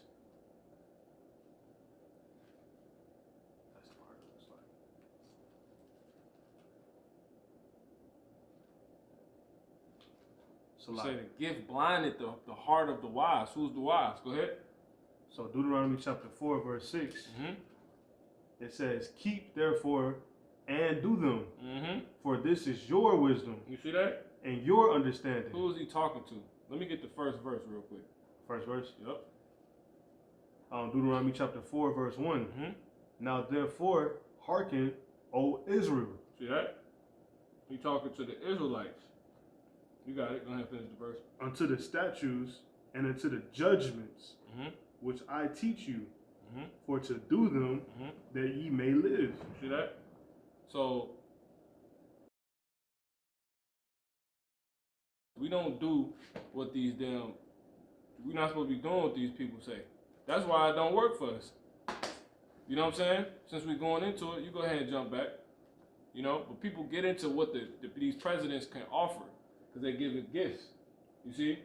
That's the part it looks like. So Say the gift blinded the heart of the wise. Who's the wise? Go ahead. So Deuteronomy chapter 4, verse 6. Mm-hmm. It says, keep therefore and do them, Mm-hmm. for this is your wisdom You see that? and your understanding. Who is he talking to? Let me get the first verse real quick. First verse. Yep. Deuteronomy chapter 4, verse 1. Mm-hmm. Now therefore hearken, O Israel. See that? He talking to the Israelites. You got it. Go ahead and finish the verse. Unto the statutes and unto the judgments Mm-hmm. which I teach you, Mm-hmm. for to do them Mm-hmm. that ye may live. See that? So we don't do what we're not supposed to be doing what these people say. That's why it don't work for us. You know what I'm saying? Since we're going into it, you go ahead and jump back. You know, but people get into what these presidents can offer because they give it gifts. You see?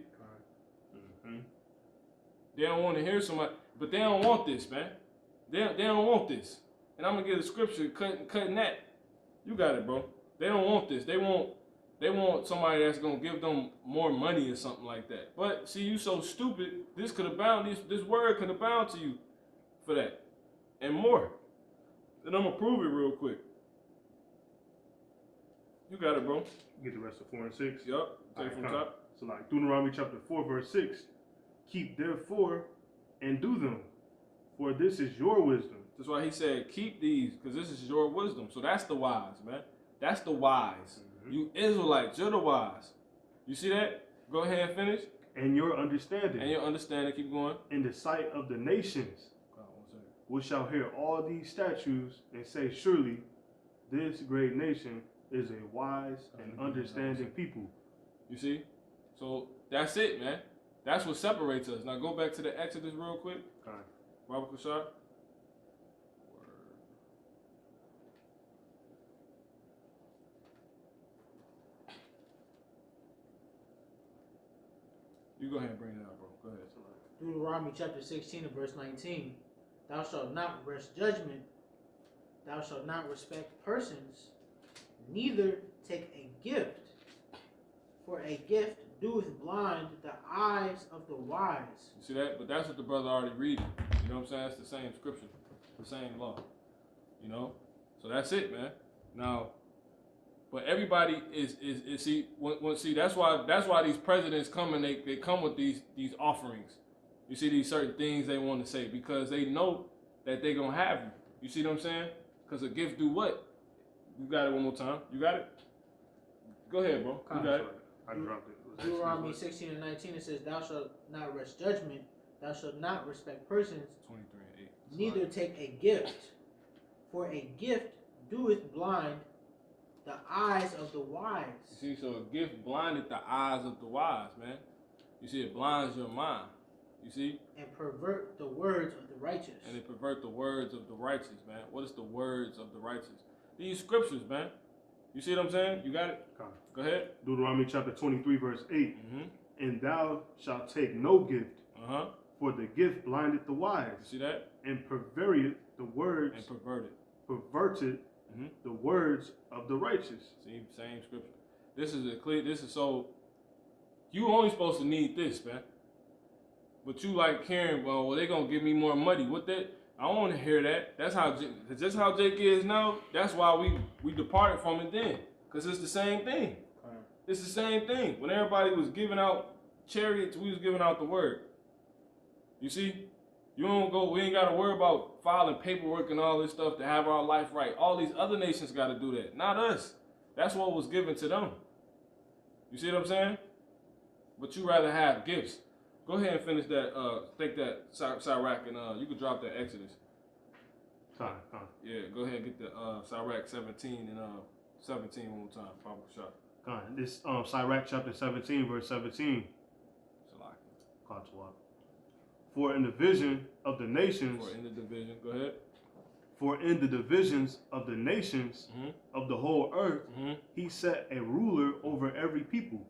Mm-hmm. They don't want to hear somebody, but they don't want this, man. They don't want this. And I'm gonna give the scripture cutting that. You got it, bro. They don't want this. They want somebody that's gonna give them more money or something like that. But see, you so stupid. This could have bound this word could have bound to you for that and more. And I'm gonna prove it real quick. You got it, bro. Get the rest of 4 and 6. Yup. Take it from top. So like Deuteronomy chapter 4, verse 6. Keep therefore and do them, for this is your wisdom. That's why he said, keep these, because this is your wisdom. So that's the wise, man. That's the wise. Mm-hmm. You Israelites, you're the wise. You see that? Go ahead and finish. And your understanding. And your understanding, keep going. In the sight of the nations, which shall hear all these statutes and say, surely this great nation is a wise and understanding people. You see? So that's it, man. That's what separates us. Now go back to the Exodus real quick. Okay. Robert Kushar. You go ahead and bring it out, bro. Go ahead. Deuteronomy chapter 16 and verse 19. Thou shalt not wrest judgment. Thou shalt not respect persons, neither take a gift. For a gift doeth blind the eyes of the wise. You see that? But that's what the brother already reading. You know what I'm saying? That's the same scripture, the same law. You know? So that's it, man. Now, but everybody is see that's why these presidents come and they come with these offerings. You see these certain things they want to say because they know that they're gonna have you. You see what I'm saying? Because a gift do what? You got it one more time. You got it? Go ahead, bro. You got it. I dropped it. Deuteronomy 16 and 19, it says, thou shalt not wrest judgment, thou shalt not respect persons, 23 and 8. neither take a gift. For a gift doeth blind the eyes of the wise. You see, so a gift blinded the eyes of the wise, man. You see, it blinds your mind. You see? And pervert the words of the righteous. And it pervert the words of the righteous, man. What is the words of the righteous? These scriptures, man. You see what I'm saying? You got it? Okay. Go ahead. Deuteronomy chapter 23, verse 8. Mm-hmm. And thou shalt take no gift, Uh-huh. for the gift blinded the wise, You see that? and perverted the words, And perverted. perverted Mm-hmm. the words of the righteous. See, same scripture. This is so, you only supposed to need this, man. But you like hearing, well, they gonna give me more money. What that? I don't want to hear that. That's how Jake is now. That's why we departed from it then, cause it's the same thing. It's the same thing. When everybody was giving out chariots, we was giving out the word. You see, we ain't got to worry about filing paperwork and all this stuff to have our life right. All these other nations got to do that, not us. That's what was given to them. You see what I'm saying? But you rather have gifts. Go ahead and finish that, take that Sirach, and you can drop that Exodus. Time. Yeah, go ahead and get the Sirach 17 and 17 one more time. Papa shot. This Sirach chapter 17, verse 17. For in the vision of the nations, For in the division, go ahead. For in the divisions of the nations of the whole earth, he set a ruler over every people.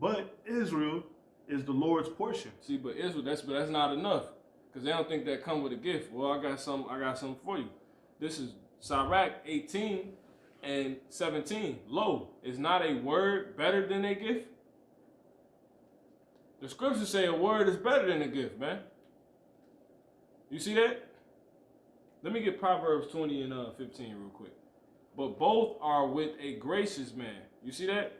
But Israel is the Lord's portion. See, but Israel, that's not enough, because they don't think that come with a gift. Well, I got something for you. This is Sirach 18 and 17. Lo, is not a word better than a gift? The scriptures say a word is better than a gift, man. You see that? Let me get Proverbs 20 and 15 real quick. But both are with a gracious man. You see that?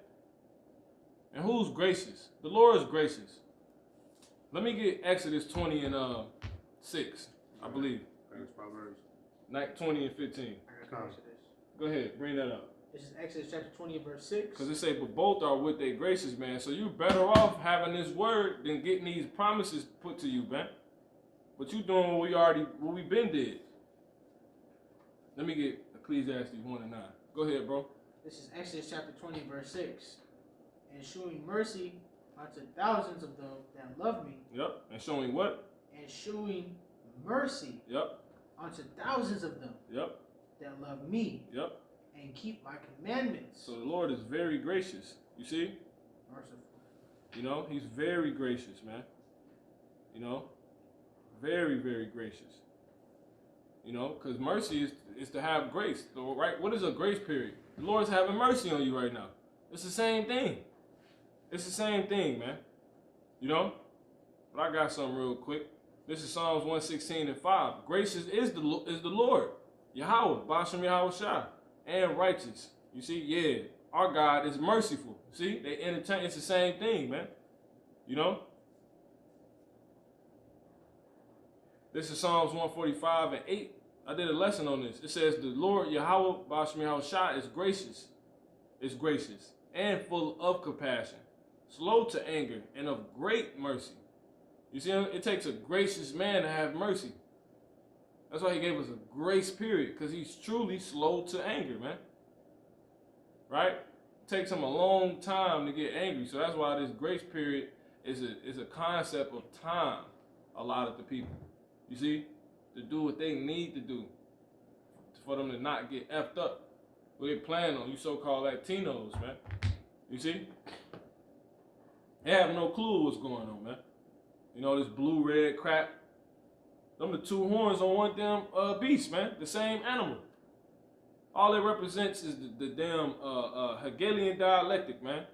And who's gracious? The Lord is gracious. Let me get Exodus 20 and 6, I believe. Thanks, Proverbs. 20 and 15. I got Exodus. Go ahead, bring that up. This is Exodus chapter 20 and verse 6. Because it say, but both are with a gracious man. So you're better off having this word than getting these promises put to you, man. But you doing what we been did. Let me get Ecclesiastes 1 and 9. Go ahead, bro. This is Exodus chapter 20 verse 6. And showing mercy unto thousands of them that love me. Yep. And showing what? And showing mercy. Yep. Unto thousands of them. Yep. That love me. Yep. And keep my commandments. So the Lord is very gracious. You see? Merciful. You know, he's very gracious, man. You know? Very, very gracious. You know, because mercy is to have grace. So, right? What is a grace period? The Lord's having mercy on you right now. It's the same thing. It's the same thing, man. You know? But I got something real quick. This is Psalms 116 and 5. Gracious is the Lord. Yahweh, Bashem Yahweh Shai. And righteous. You see? Yeah. Our God is merciful. See? They entertain. It's the same thing, man. You know? This is Psalms 145 and 8. I did a lesson on this. It says, the Lord Yahweh, Bashem Yahweh Shai, is gracious. Is gracious. And full of compassion. Slow to anger. And of great mercy. You see, it takes a gracious man to have mercy. That's why he gave us a grace period, because he's truly slow to anger, man. Right? It takes him a long time to get angry. So that's why this grace period is a concept of time a lot of the people. You see? To do what they need to do. For them to not get effed up. What they plan on, you so-called Latinos, man. You see? They have no clue what's going on, man. You know, this blue-red crap. Them the two horns on one damn beast, man. The same animal. All it represents is the damn Hegelian dialectic, man.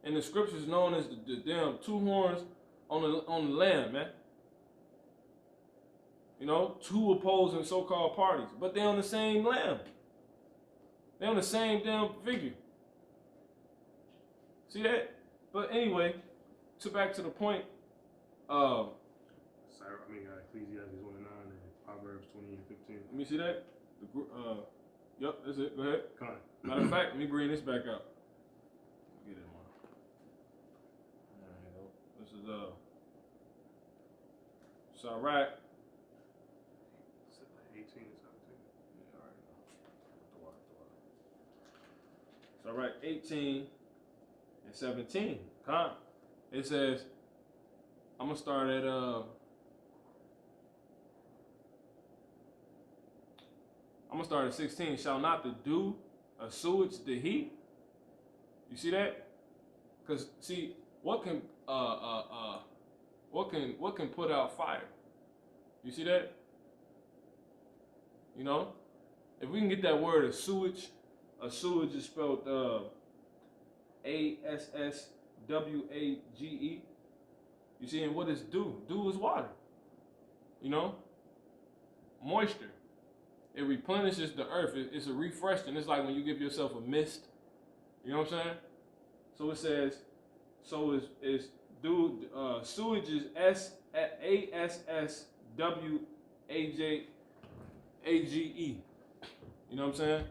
And the scriptures known as the damn two horns on the lamb, man. You know, two opposing so-called parties. But they're on the same lamb. They're on the same damn figure. See that? But anyway, back to the point. Ecclesiastes 1 and 9 and Proverbs 20 and 15. Let me see that. Yep, that's it. Go ahead. Come on. Matter of fact, let me bring this back out. Get it, man. There you go. This is Sirach. 18 and 17. Yeah, all right. Sirach 18 and 17. Come. It says, I'm gonna start at I'm gonna start at 16. Shall not the dew assuage the heat? You see that? Cause see, what can put out fire? You see that? You know, if we can get that word assuage is spelled ASSWAGE. You see, and what is dew? Dew is water. You know, moisture. It replenishes the earth. It's a refreshing. It's like when you give yourself a mist. You know what I'm saying? So it says, so is dew. Sewage is ASSWAGE. You know what I'm saying?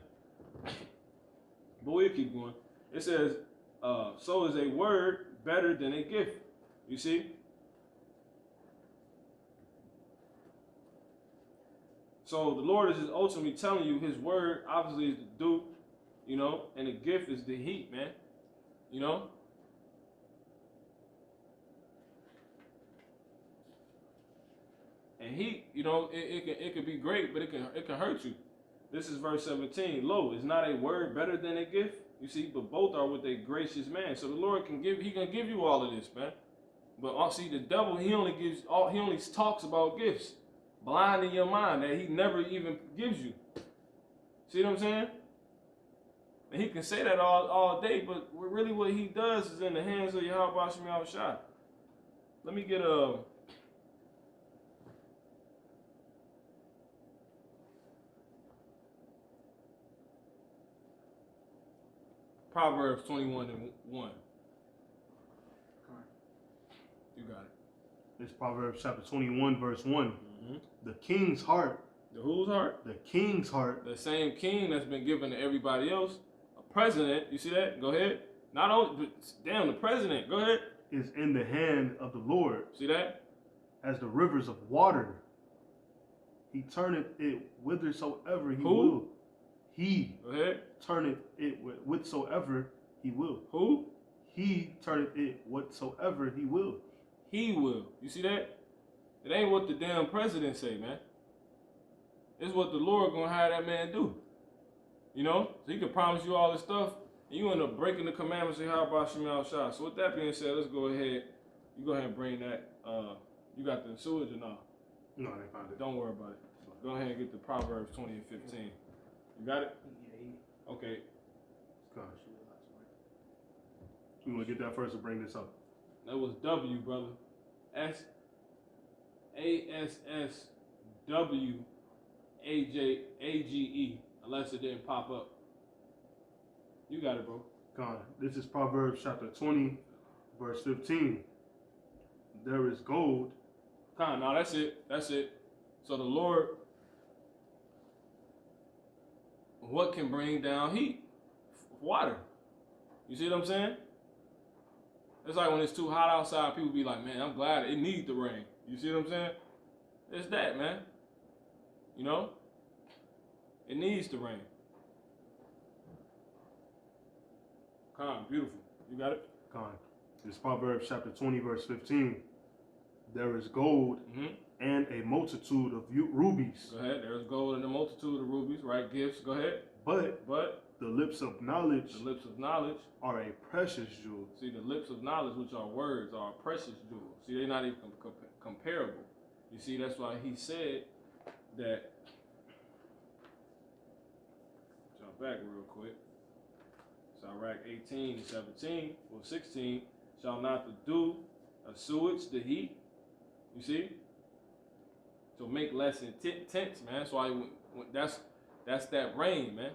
But we'll keep going. It says, so is a word better than a gift. You see? So the Lord is just ultimately telling you his word obviously is the dew, you know, and the gift is the heat, man. You know? And he, it can be great, but it can hurt you. This is verse 17. Lo, is not a word better than a gift? You see, but both are with a gracious man. So the Lord can give you all of this, man. But see, the devil, he only talks about gifts, blinding your mind that he never even gives you. See what I'm saying? And he can say that all day, but really what he does is in the hands of Yahweh Shem Yahushua. Let me get Proverbs 21:1. You got it. It's Proverbs chapter 21, verse 1. Mm-hmm. The king's heart. The whose heart? The king's heart. The same king that's been given to everybody else. A president. You see that? Go ahead. Not only, but damn, the president. Go ahead. Is in the hand of the Lord. See that? As the rivers of water. He turneth it whithersoever he Who? will. He Go ahead. turneth it whatsoever he will. Who? He turneth it whatsoever he will. He will. You see that? It ain't what the damn president say, man. It's what the Lord gonna have that man do. So he can promise you all this stuff, and you end up breaking the commandments of Yahweh Shem Yahushua. So with that being said, let's go ahead. You go ahead and bring that. You got the sewage or not? No, I didn't find it. Don't worry about it. Go ahead and get the Proverbs 20 and 15. You got it? Okay. Gosh. We want to get that first to bring this up. That was W, brother. SASSWAGE, unless it didn't pop up. You got it, bro. God, this is Proverbs chapter 20, verse 15. There is gold. No, that's it. That's it. So the Lord, what can bring down heat? Water. You see what I'm saying? It's like when it's too hot outside, people be like, man, I'm glad it needs the rain. You see what I'm saying? It's that, man. It needs to rain. Beautiful. You got it? This is Proverbs chapter 20, verse 15. There is gold and a multitude of rubies. Go ahead. There's gold and a multitude of rubies, right? Gifts. Go ahead. But the lips of knowledge are a precious jewel. See, the lips of knowledge, which are words, are a precious jewel. See, they're not even comparable. You see, that's why he said that. Jump back real quick. Sirach 18 and 17, or 16, shall not the dew assuage the heat. You see? So make less intense, man. That's why that's that rain, man.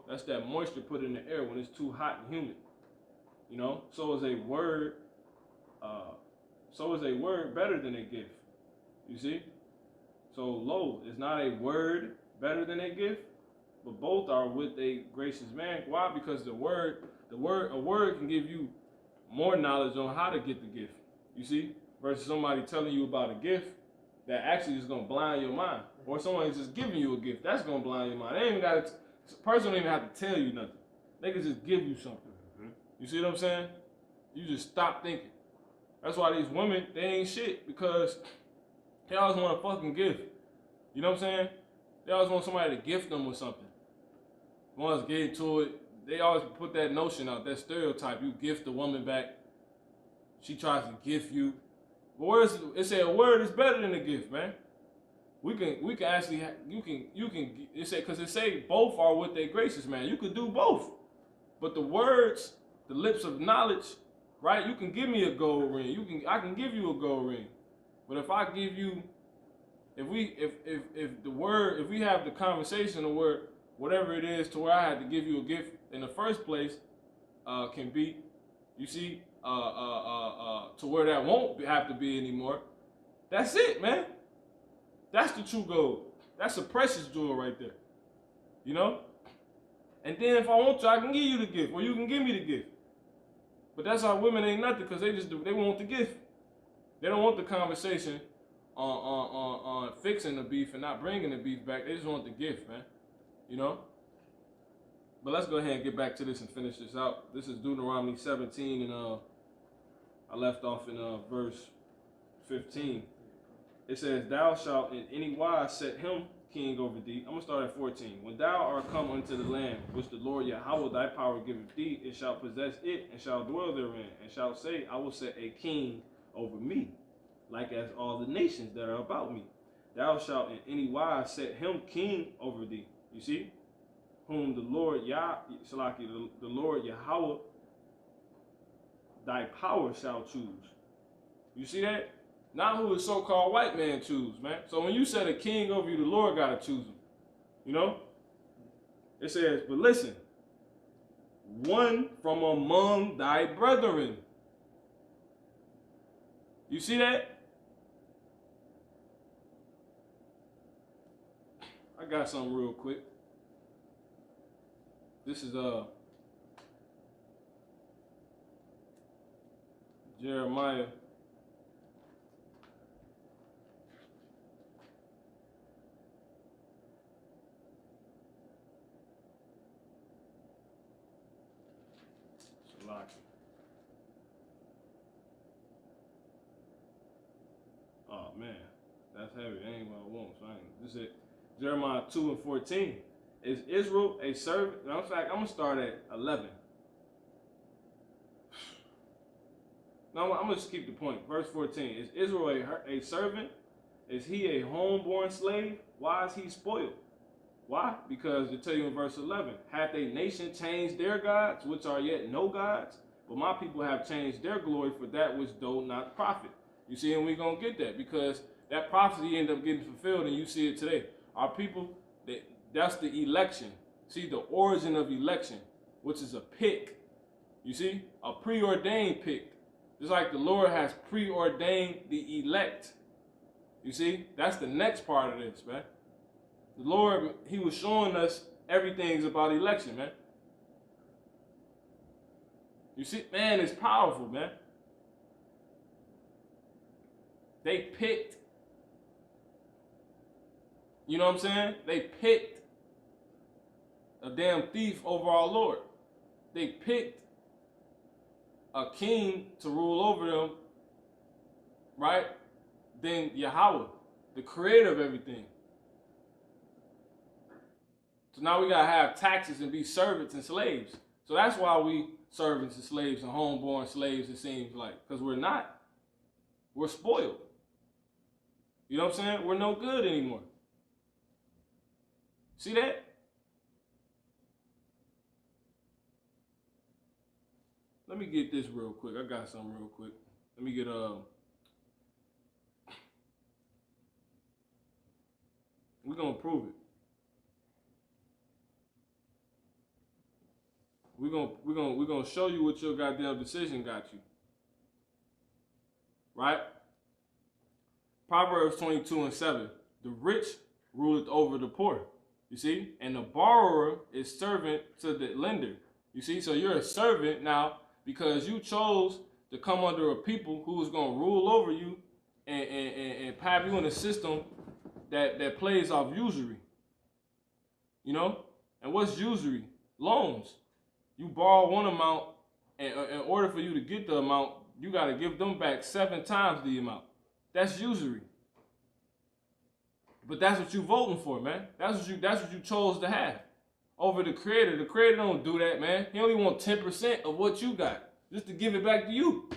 That's that moisture put in the air when it's too hot and humid. So is a word better than a gift. You see? So lo is not a word better than a gift, but both are with a gracious man. Why? Because a word can give you more knowledge on how to get the gift. You see? Versus somebody telling you about a gift that actually is gonna blind your mind. Or somebody's just giving you a gift, that's gonna blind your mind. They ain't even got a person don't even have to tell you nothing. They can just give you something. You see what I'm saying? You just stop thinking. That's why these women, they ain't shit, because they always want a fucking gift. You know what I'm saying? They always want somebody to gift them with something. Once get into it, they always put that notion out, that stereotype. You gift the woman back, she tries to gift you. But it say a word is better than a gift, man. We can actually you can it say, because it say both are with their gracious man. You could do both, but the words, the lips of knowledge, right? You can give me a gold ring. I can give you a gold ring, but if I give you, if we have the conversation of where whatever it is to where I had to give you a gift in the first place, can be, you see, to where that won't have to be anymore. That's it, man. That's the true gold. That's a precious jewel right there. And then if I want to, I can give you the gift, or you can give me the gift. But that's how women ain't nothing, because they want the gift. They don't want the conversation on fixing the beef and not bringing the beef back. They just want the gift, man. But let's go ahead and get back to this and finish this out. This is Deuteronomy 17, and I left off in verse 15. it says, thou shalt in any wise set him king over thee. I'm going to start at 14. When thou art come unto the land which the Lord Yahweh thy power giveth thee, and shalt possess it, and shalt dwell therein, and shalt say, I will set a king over me, like as all the nations that are about me. Thou shalt in any wise set him king over thee. You see? Whom the Lord the Lord Yahweh thy power shall choose. You see that? Not who the so-called white man choose, man. So when you set a king over you, the Lord got to choose him. You know? It says, but listen, one from among thy brethren. You see that? I got something real quick. This is Jeremiah. Oh man, that's heavy. That ain't what I want. So this is Jeremiah 2:14. Is Israel a servant? In fact, I'm gonna start at 11. No, I'm gonna just keep the point. Verse 14. Is Israel a servant? Is he a homeborn slave? Why is he spoiled? Why? Because they tell you in verse 11, hath a nation changed their gods, which are yet no gods? But my people have changed their glory for that which do not profit. You see, and we're going to get that because that prophecy ended up getting fulfilled, and you see it today. Our people, that's the election. See, the origin of election, which is a pick. You see, a preordained pick. Just like the Lord has preordained the elect. You see, that's the next part of this, man. The Lord, he was showing us everything's about election, man. You see, man, it's powerful, man. They picked, you know what I'm saying? They picked a damn thief over our Lord. They picked a king to rule over them, right? Then Yahweh, the creator of everything. So now we gotta have taxes and be servants and slaves. So that's why we servants and slaves and homeborn slaves, it seems like, because we're not. We're spoiled. You know what I'm saying? We're no good anymore. See that? Let me get this real quick. I got something real quick. Let me get we're gonna prove it. We're gonna show you what your goddamn decision got you. Right? Proverbs 22:7. The rich ruleth over the poor. You see? And the borrower is servant to the lender. You see? So you're a servant now because you chose to come under a people who's gonna rule over you and have you in a system that plays off usury. You know? And what's usury? Loans. You borrow one amount, and in order for you to get the amount, you got to give them back 7 times the amount. That's usury. But that's what you voting for, man. That's what you chose to have over the Creator. The Creator don't do that, man. He only want 10% of what you got just to give it back to you.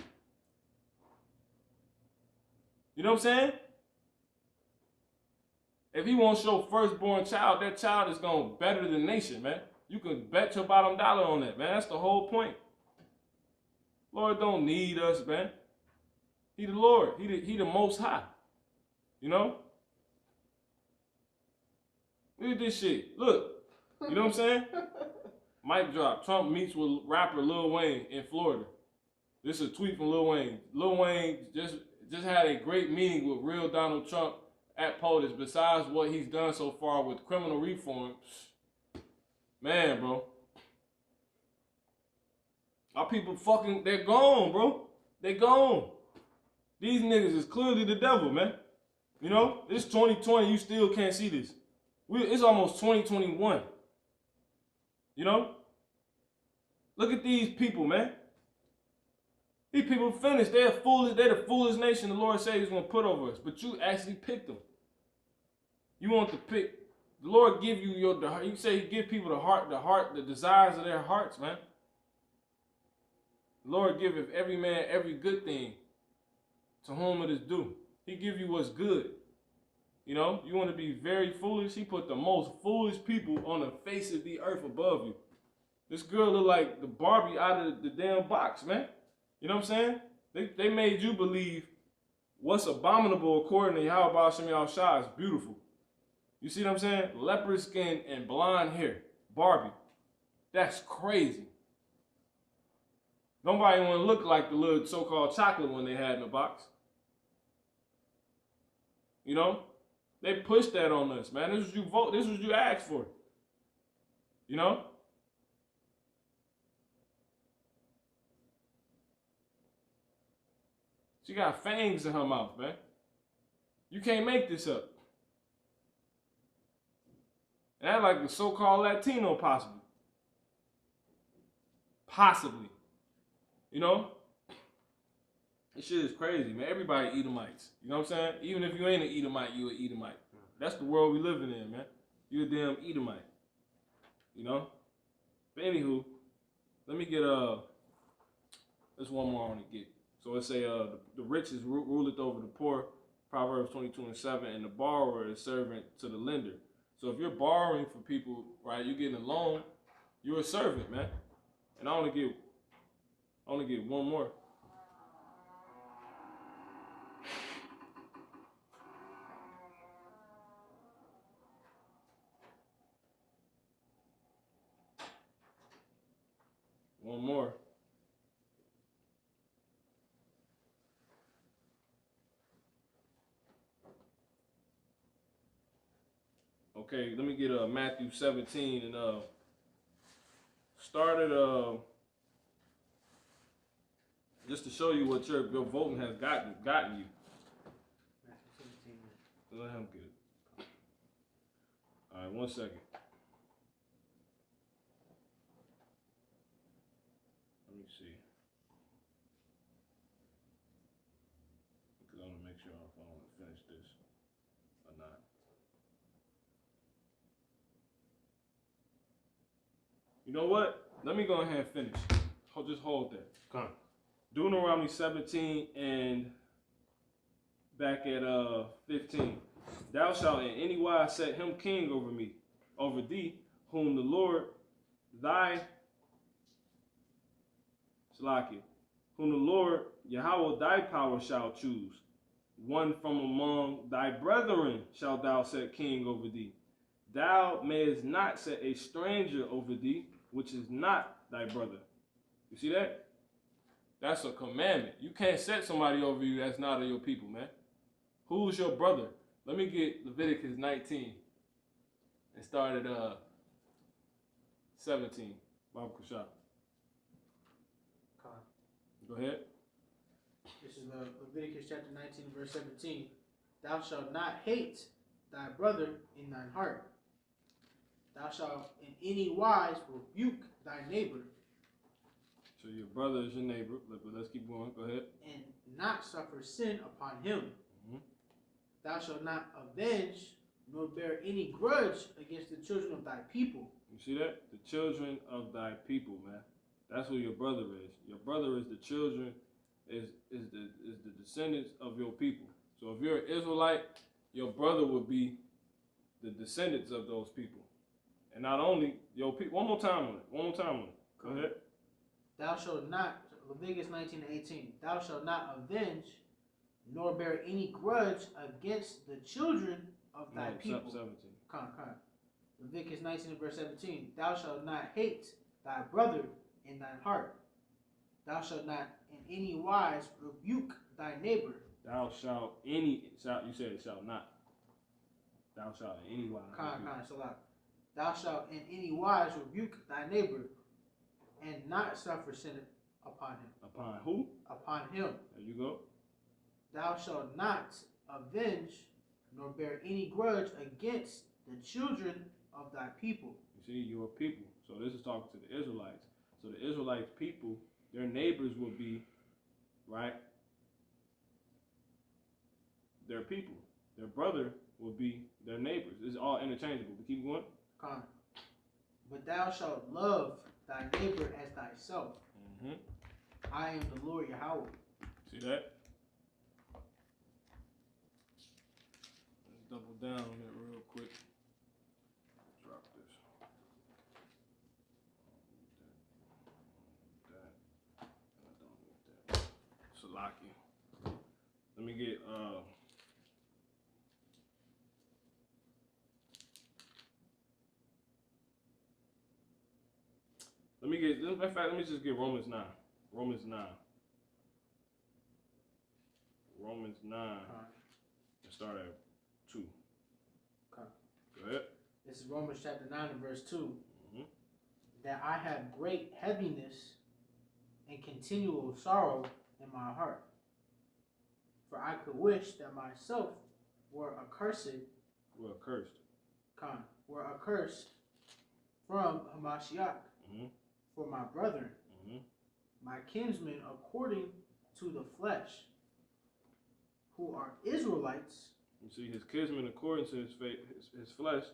You know what I'm saying? If he wants your firstborn child, that child is going to better the nation, man. You can bet your bottom dollar on that, man. That's the whole point. Lord don't need us, man. He the Lord. He the Most High. You know? Look at this shit. Look. You know what I'm saying? Mic drop. Trump meets with rapper Lil Wayne in Florida. This is a tweet from Lil Wayne. Lil Wayne just had a great meeting with real Donald Trump at POTUS. Besides what he's done so far with criminal reform, man, bro. Our people fucking, they're gone, bro. They gone. These niggas is clearly the devil, man. You know, it's 2020, you still can't see this. It's almost 2021. You know? Look at these people, man. These people finished. They're foolish. They're the foolish nation the Lord said He's going to put over us. But you actually picked them. You want to pick. The Lord give you you say He give people the desires of their hearts, man. The Lord giveth every man every good thing to whom it is due. He give you what's good. You know, you want to be very foolish. He put the most foolish people on the face of the earth above you. This girl look like the Barbie out of the damn box, man. You know what I'm saying? They made you believe what's abominable according to Yahweh Shem Yahushua is beautiful. You see what I'm saying? Leopard skin and blonde hair. Barbie. That's crazy. Nobody want to look like the little so-called chocolate one they had in the box. You know? They pushed that on us, man. This was you vote. This was you asked for. You know? She got fangs in her mouth, man. You can't make this up. And that's like the so-called Latino possibly. Possibly. You know? This shit is crazy, man. Everybody Edomites. You know what I'm saying? Even if you ain't an Edomite, you an Edomite. That's the world we living in, man. You a damn Edomite. You know? But anywho, let me get there's one more I want to get. So it say the rich is ruleth over the poor, Proverbs 22:7, and the borrower is servant to the lender. So if you're borrowing from people, right, you're getting a loan, you're a servant, man. And I want to get one more. One more. Okay, let me get Matthew 17 and started just to show you what your voting has gotten you. Matthew 17. Let him get it. All right, 1 second. Let me see. Because I want to make sure if I want to finish this or not. You know what? Let me go ahead and finish. Just hold that. Come on. Deuteronomy 17 and back at 15. Thou shalt in any wise set him king over me, over thee, whom the Lord thy Salakia, whom the Lord Yahweh thy power shall choose. One from among thy brethren shalt thou set king over thee. Thou mayest not set a stranger over thee, which is not thy brother. You see that? That's a commandment. You can't set somebody over you that's not of your people, man. Who's your brother? Let me get Leviticus 19 and start at 17. Bob Kushab. Go ahead. This is Leviticus chapter 19, verse 17. Thou shalt not hate thy brother in thine heart. Thou shalt in any wise rebuke thy neighbor. So your brother is your neighbor. Let's keep going. Go ahead. And not suffer sin upon him. Mm-hmm. Thou shalt not avenge nor bear any grudge against the children of thy people. You see that? The children of thy people, man. That's who your brother is. Your brother is the children, is the descendants of your people. So if you're an Israelite, your brother would be the descendants of those people. And not only your people. One more time on it. Go ahead. Thou shalt not, Leviticus 19 and 18, thou shalt not avenge nor bear any grudge against the children of thy people. 17. Come. Leviticus 19 and verse 17, thou shalt not hate thy brother in thine heart. Thou shalt not in any wise rebuke thy neighbor. You said it shall not. Thou shalt in any wise. Thou shalt in any wise rebuke thy neighbor, and not suffer sin upon him. Upon who? Upon him. There you go. Thou shalt not avenge nor bear any grudge against the children of thy people. You see, your people. So this is talking to the Israelites. So the Israelites people, their neighbors will be right, their people. Their brother will be their neighbors. It's all interchangeable. But keep going. Con. But thou shalt love thy neighbor as thyself. Mm-hmm. I am the Lord Yahweh. See that? Let's double down on it real quick. Drop this. That. I don't need that. Salaki. Let me get in fact, let me just get Romans 9. Romans 9. Romans 9. Let's start at 2. Okay. Go ahead. This is Romans chapter 9 and verse 2. Mm-hmm. That I have great heaviness and continual sorrow in my heart. For I could wish that myself were accursed. Were accursed. Were accursed from Hamashiach. Mm-hmm. For my brethren, mm-hmm. my kinsmen according to the flesh, who are Israelites. You see, his kinsmen according to his flesh,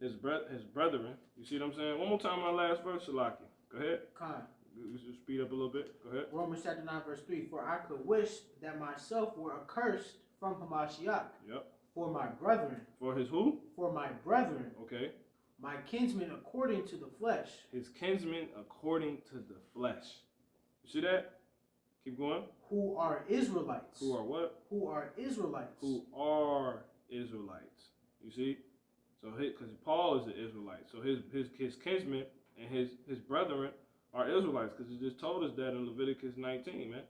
his brethren. You see what I'm saying? One more time on that last verse, Salaki. Go ahead. We should speed up a little bit. Go ahead. Romans chapter 9, verse 3. For I could wish that myself were accursed from Hamashiach. Yep. For my brethren. For his who? For my brethren. Okay. My kinsmen according to the flesh. His kinsmen according to the flesh. You see that? Keep going. Who are Israelites. Who are what? Who are Israelites. Who are Israelites. You see? So because Paul is an Israelite. So his kinsmen and his brethren are Israelites, because it just told us that in Leviticus 19, man.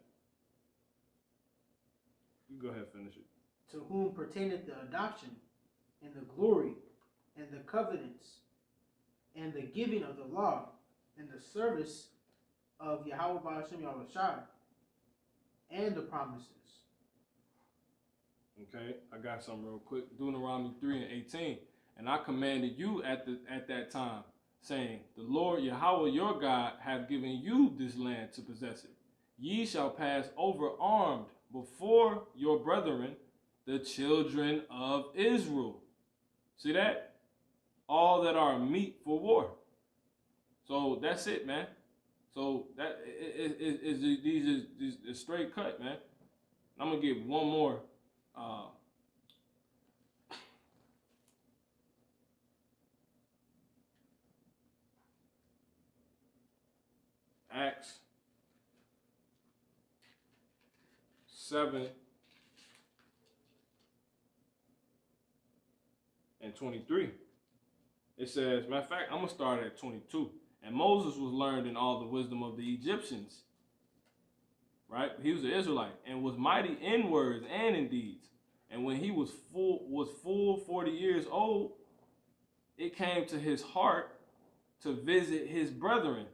You go ahead and finish it. To whom pertaineth the adoption and the glory and the covenants and the giving of the law and the service of Yahweh Ba'ashem Yahushai and the promises. Okay, I got something real quick. Deuteronomy 3 and 18. And I commanded you at that time, saying, the Lord Yahweh your God hath given you this land to possess it. Ye shall pass over armed before your brethren, the children of Israel. See that? All that are meet for war. So that's it, man. So that is these straight cut, man. I'm gonna give one more. Acts 7 and 23. It says, matter of fact, I'm going to start at 22. And Moses was learned in all the wisdom of the Egyptians. Right? He was an Israelite and was mighty in words and in deeds. And when he was full 40 years old, it came to his heart to visit his brethren,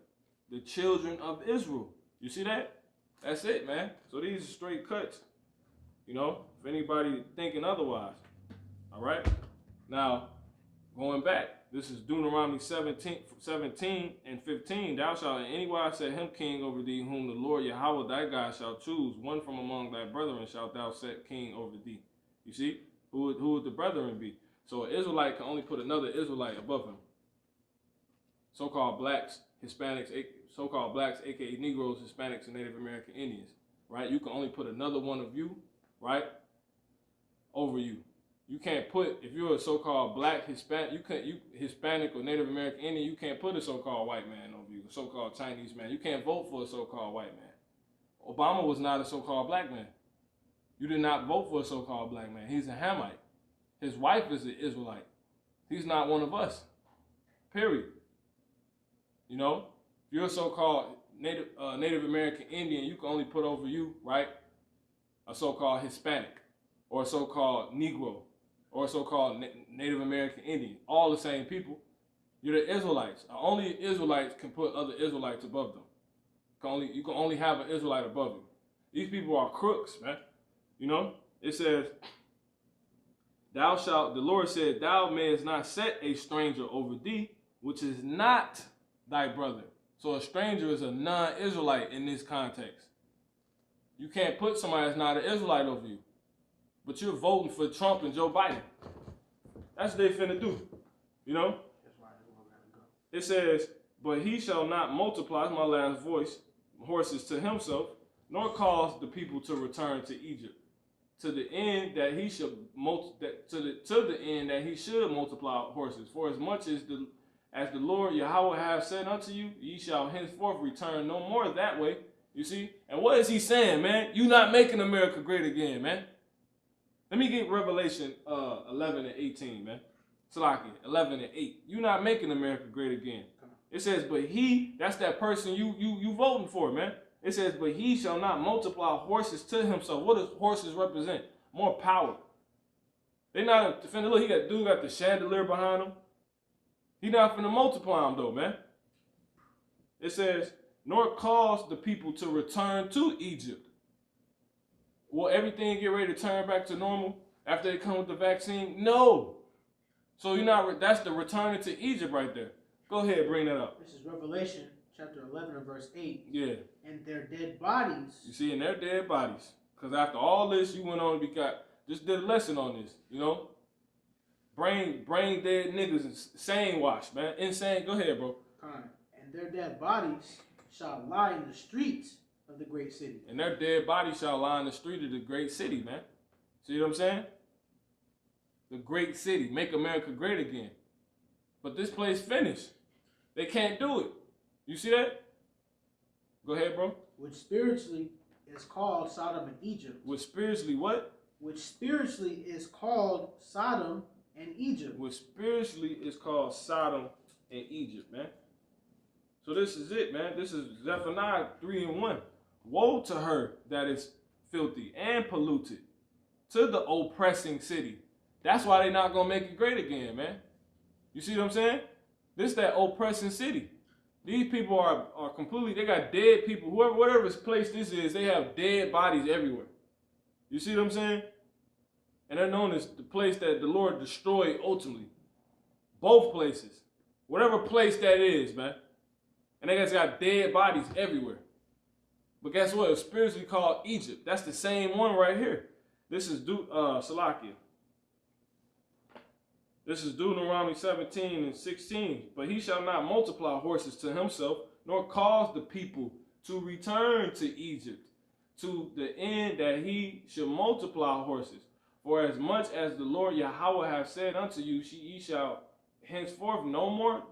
the children of Israel. You see that? That's it, man. So these are straight cuts. You know, if anybody thinking otherwise. All right? Now, going back, this is Deuteronomy 17 and 15. Thou shalt in any wise set him king over thee, whom the Lord Yahweh thy God shall choose. One from among thy brethren shalt thou set king over thee. You see? Who would the brethren be? So an Israelite can only put another Israelite above him. So-called blacks, Hispanics, so-called blacks, aka Negroes, Hispanics, and Native American Indians. Right? You can only put another one of you, right, over you. You can't put, if you're a so-called black Hispanic, Hispanic or Native American Indian, you can't put a so-called white man over you, a so-called Chinese man. You can't vote for a so-called white man. Obama was not a so-called black man. You did not vote for a so-called black man. He's a Hamite. His wife is an Israelite. He's not one of us. Period. You know, if you're a so-called Native American Indian, you can only put over you, right, a so-called Hispanic or a so-called Negro or a so-called Native American Indian. All the same people. You're the Israelites. Only Israelites can put other Israelites above them. You can only have an Israelite above you. These people are crooks, man. You know, it says, the Lord said, thou mayest not set a stranger over thee, which is not thy brother. So a stranger is a non-Israelite in this context. You can't put somebody that's not an Israelite over you. But you're voting for Trump and Joe Biden. That's what they finna do. You know? That's why we're gonna go. It says, but he shall not multiply, that's my last voice, horses to himself, nor cause the people to return to Egypt, to the end that he should to the end that he should multiply horses. For as much as the Lord Yahweh have said unto you, ye shall henceforth return no more that way. You see? And what is he saying, man? You not making America great again, man. Let me get Revelation 11 and 18, man. Salaki, 11 and 8. You not making America great again. It says, but he, that's that person you voting for, man. It says, but he shall not multiply horses to himself. What does horses represent? More power. They not defending. Look, dude got the chandelier behind him. He not finna multiply them though, man. It says, nor cause the people to return to Egypt. Will everything get ready to turn back to normal after they come with the vaccine? No. So you're not. That's the returning to Egypt right there. Go ahead, bring that up. This is Revelation chapter 11 and verse 8. Yeah. And their dead bodies. You see, in their dead bodies. Because after all this, you went on and just did a lesson on this, you know? Brain dead niggas, insane wash, man. Insane. Go ahead, bro. And their dead bodies shall lie in the streets of the great city. And their dead bodies shall lie in the street of the great city, man. See what I'm saying? The great city. Make America great again. But this place finished. They can't do it. You see that? Go ahead, bro. Which spiritually is called Sodom and Egypt. Which spiritually what? Which spiritually is called Sodom and Egypt. Which spiritually is called Sodom and Egypt, man. So this is it, man. This is Zephaniah 3 and 1. Woe to her that is filthy and polluted, to the oppressing city. That's why they're not going to make it great again, man. You see what I'm saying? This is that oppressing city. These people are completely, they got dead people. Whatever place this is, they have dead bodies everywhere. You see what I'm saying? And they're known as the place that the Lord destroyed ultimately. Both places. Whatever place that is, man. And they got dead bodies everywhere. But guess what? It's spiritually called Egypt. That's the same one right here. This is Salakia. This is Deuteronomy 17 and 16. But he shall not multiply horses to himself, nor cause the people to return to Egypt, to the end that he should multiply horses. For as much as the Lord Yahweh have said unto you, ye shall henceforth no more,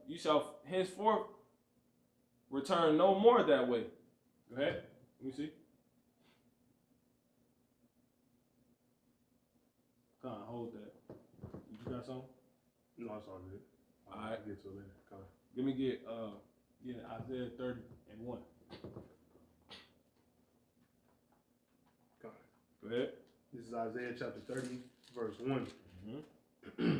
you shall henceforth return no more that way. Go ahead. Let me see. Come on, hold that. You got something? No, it's all good. All right. I'll get to it later. Come on. Let me get Isaiah 30 and 1. Come on. Go ahead. This is Isaiah chapter 30, verse 1. Mm-hmm.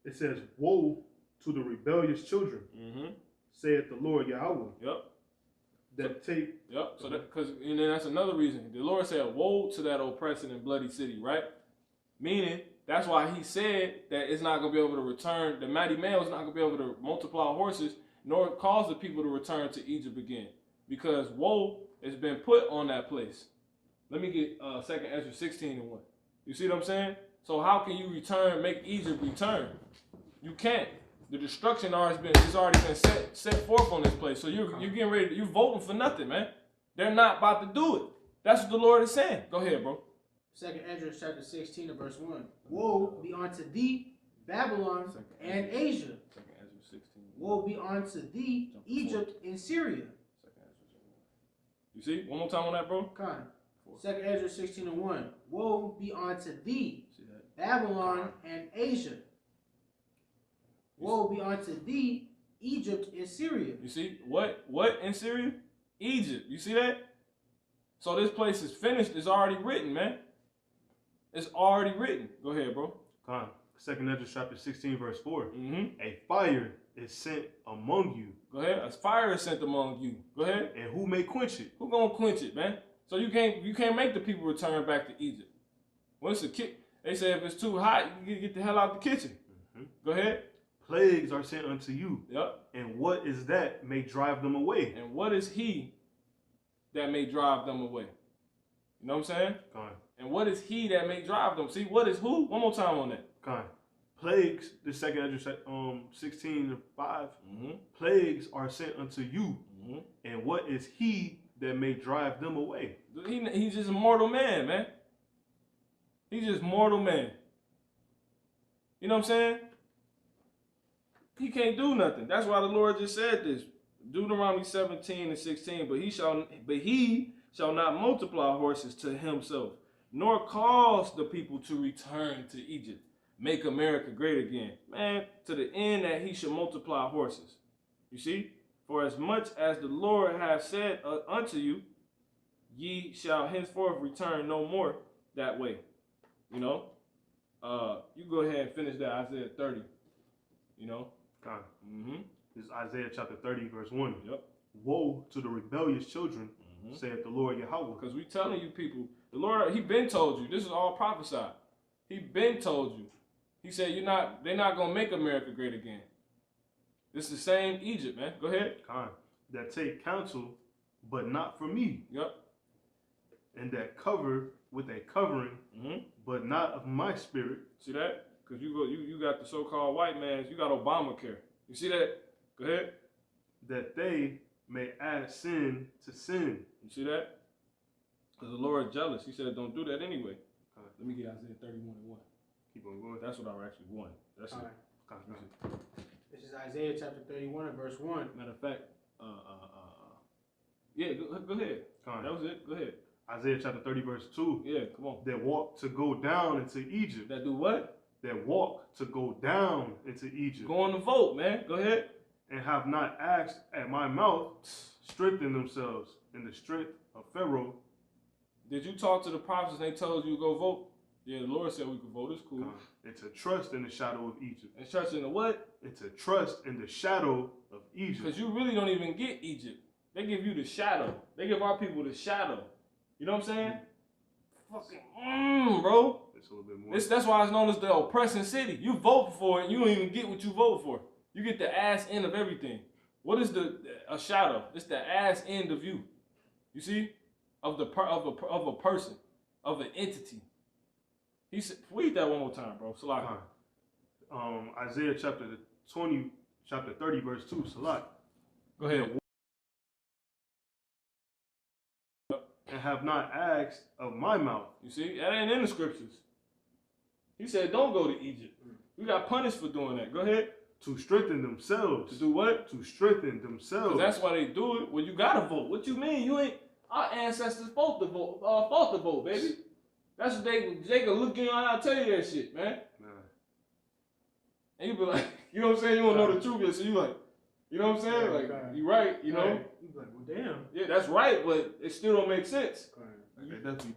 It says, woe to the rebellious children, saith the Lord Yahweh. Yep. That take. Yep. So that, because, and then that's another reason. The Lord said, woe to that oppressing and bloody city, right? Meaning, that's why he said that it's not going to be able to return, the mighty male is not going to be able to multiply horses, nor cause the people to return to Egypt again. Because woe has been put on that place. Let me get 2 Ezra 16 and 1. You see what I'm saying? So how can you make Egypt return? You can't. The destruction has already been set forth on this place. So you're getting ready, you're voting for nothing, man. They're not about to do it. That's what the Lord is saying. Go ahead, bro. 2 Ezra chapter 16 and verse 1. Woe be unto thee, Babylon and Asia. 2 Ezra 16. Woe be unto thee, Egypt and Syria. You see? One more time on that, bro. Con. 2 Ezra 16 and 1. Woe be unto thee, Babylon and Asia. Woe be unto thee, Egypt and Syria. You see? What in Syria? Egypt. You see that? So this place is finished. It's already written, man. It's already written. Go ahead, bro. Come on. 2 Ezra chapter 16, verse 4. Mm-hmm. A fire is sent among you. Go ahead. A fire is sent among you. Go ahead. And who may quench it? Who gonna quench it, man? So you can't make the people return back to Egypt. Once they say if it's too hot, you get the hell out the kitchen. Mm-hmm. Go ahead. Plagues are sent unto you. Yep. And what is that may drive them away? And what is he that may drive them away. You know what I'm saying? Kind. And what is he that may drive them? See, what is who? One more time on that. Kind. Plagues, the second Ezra 16:5. Mm-hmm. Plagues are sent unto you, Mm-hmm. and what is he that may drive them away? He's just a mortal man, man. He's just mortal man. You know what I'm saying? He can't do nothing. That's why the Lord just said this. Deuteronomy 17:16. But he shall not multiply horses to himself, nor cause the people to return to Egypt. Make America great again. Man, to the end that he should multiply horses. You see? For as much as the Lord hath said unto you, ye shall henceforth return no more that way. You know? You go ahead and finish that Isaiah 30. You know? Kind. Mm-hmm. This is Isaiah chapter 30, verse 1. Yep. Woe to the rebellious children, saith the Lord Yahweh. Because we telling you people, the Lord, he been told you. This is all prophesied. He been told you. He said they're not gonna make America great again. This is the same Egypt, man. Go ahead. Kind. That take counsel, but not for me. Yep. And that cover with a covering, but not of my spirit. See that? Because you got the so-called white man. You got Obamacare. You see that? Go ahead. That they may add sin to sin. You see that? Because the Lord is jealous. He said, don't do that anyway. Let me get Isaiah 31:1. Keep on going. That's what I actually want. That's it. Kind. This is Isaiah chapter 31 and verse 1. Matter of fact, yeah, go ahead. Kind. That was it. Go ahead. Isaiah chapter 30, verse 2. Yeah, come on. That walk to go down into Egypt. That do what? That walk to go down into Egypt. Go on the vote, man. Go ahead. And have not asked at my mouth, strengthen themselves in the strength of Pharaoh. Did you talk to the prophets and they told you to go vote? Yeah, the Lord said we could vote. It's cool. And to trust in the shadow of Egypt. And trust in the what? And to trust in the shadow of Egypt. Because you really don't even get Egypt. They give you the shadow. They give our people the shadow. You know what I'm saying? Fucking, bro. It's a little bit more. That's why it's known as the oppressing city. You vote for it, and you don't even get what you vote for. You get the ass end of everything. What is a shadow? It's the ass end of you. You see, of a person, of an entity. He said, read that one more time, bro. Salak. Isaiah chapter 30, verse 2. Salak. Go ahead. And have not asked of my mouth. You see, that ain't in the scriptures. He said, don't go to Egypt. We got punished for doing that. Go ahead. To strengthen themselves. To do what? To strengthen themselves. That's why they do it. Well, you gotta vote. What you mean? You ain't. Our ancestors fought to vote, baby. That's what they could look in your eye and tell you that shit, man. Nah. And you be like, you know what I'm saying? You don't know the truth yet, so you like, you know what I'm saying? Like, you right, you know? You be like, well, damn. Yeah, that's right, but it still don't make sense. They definitely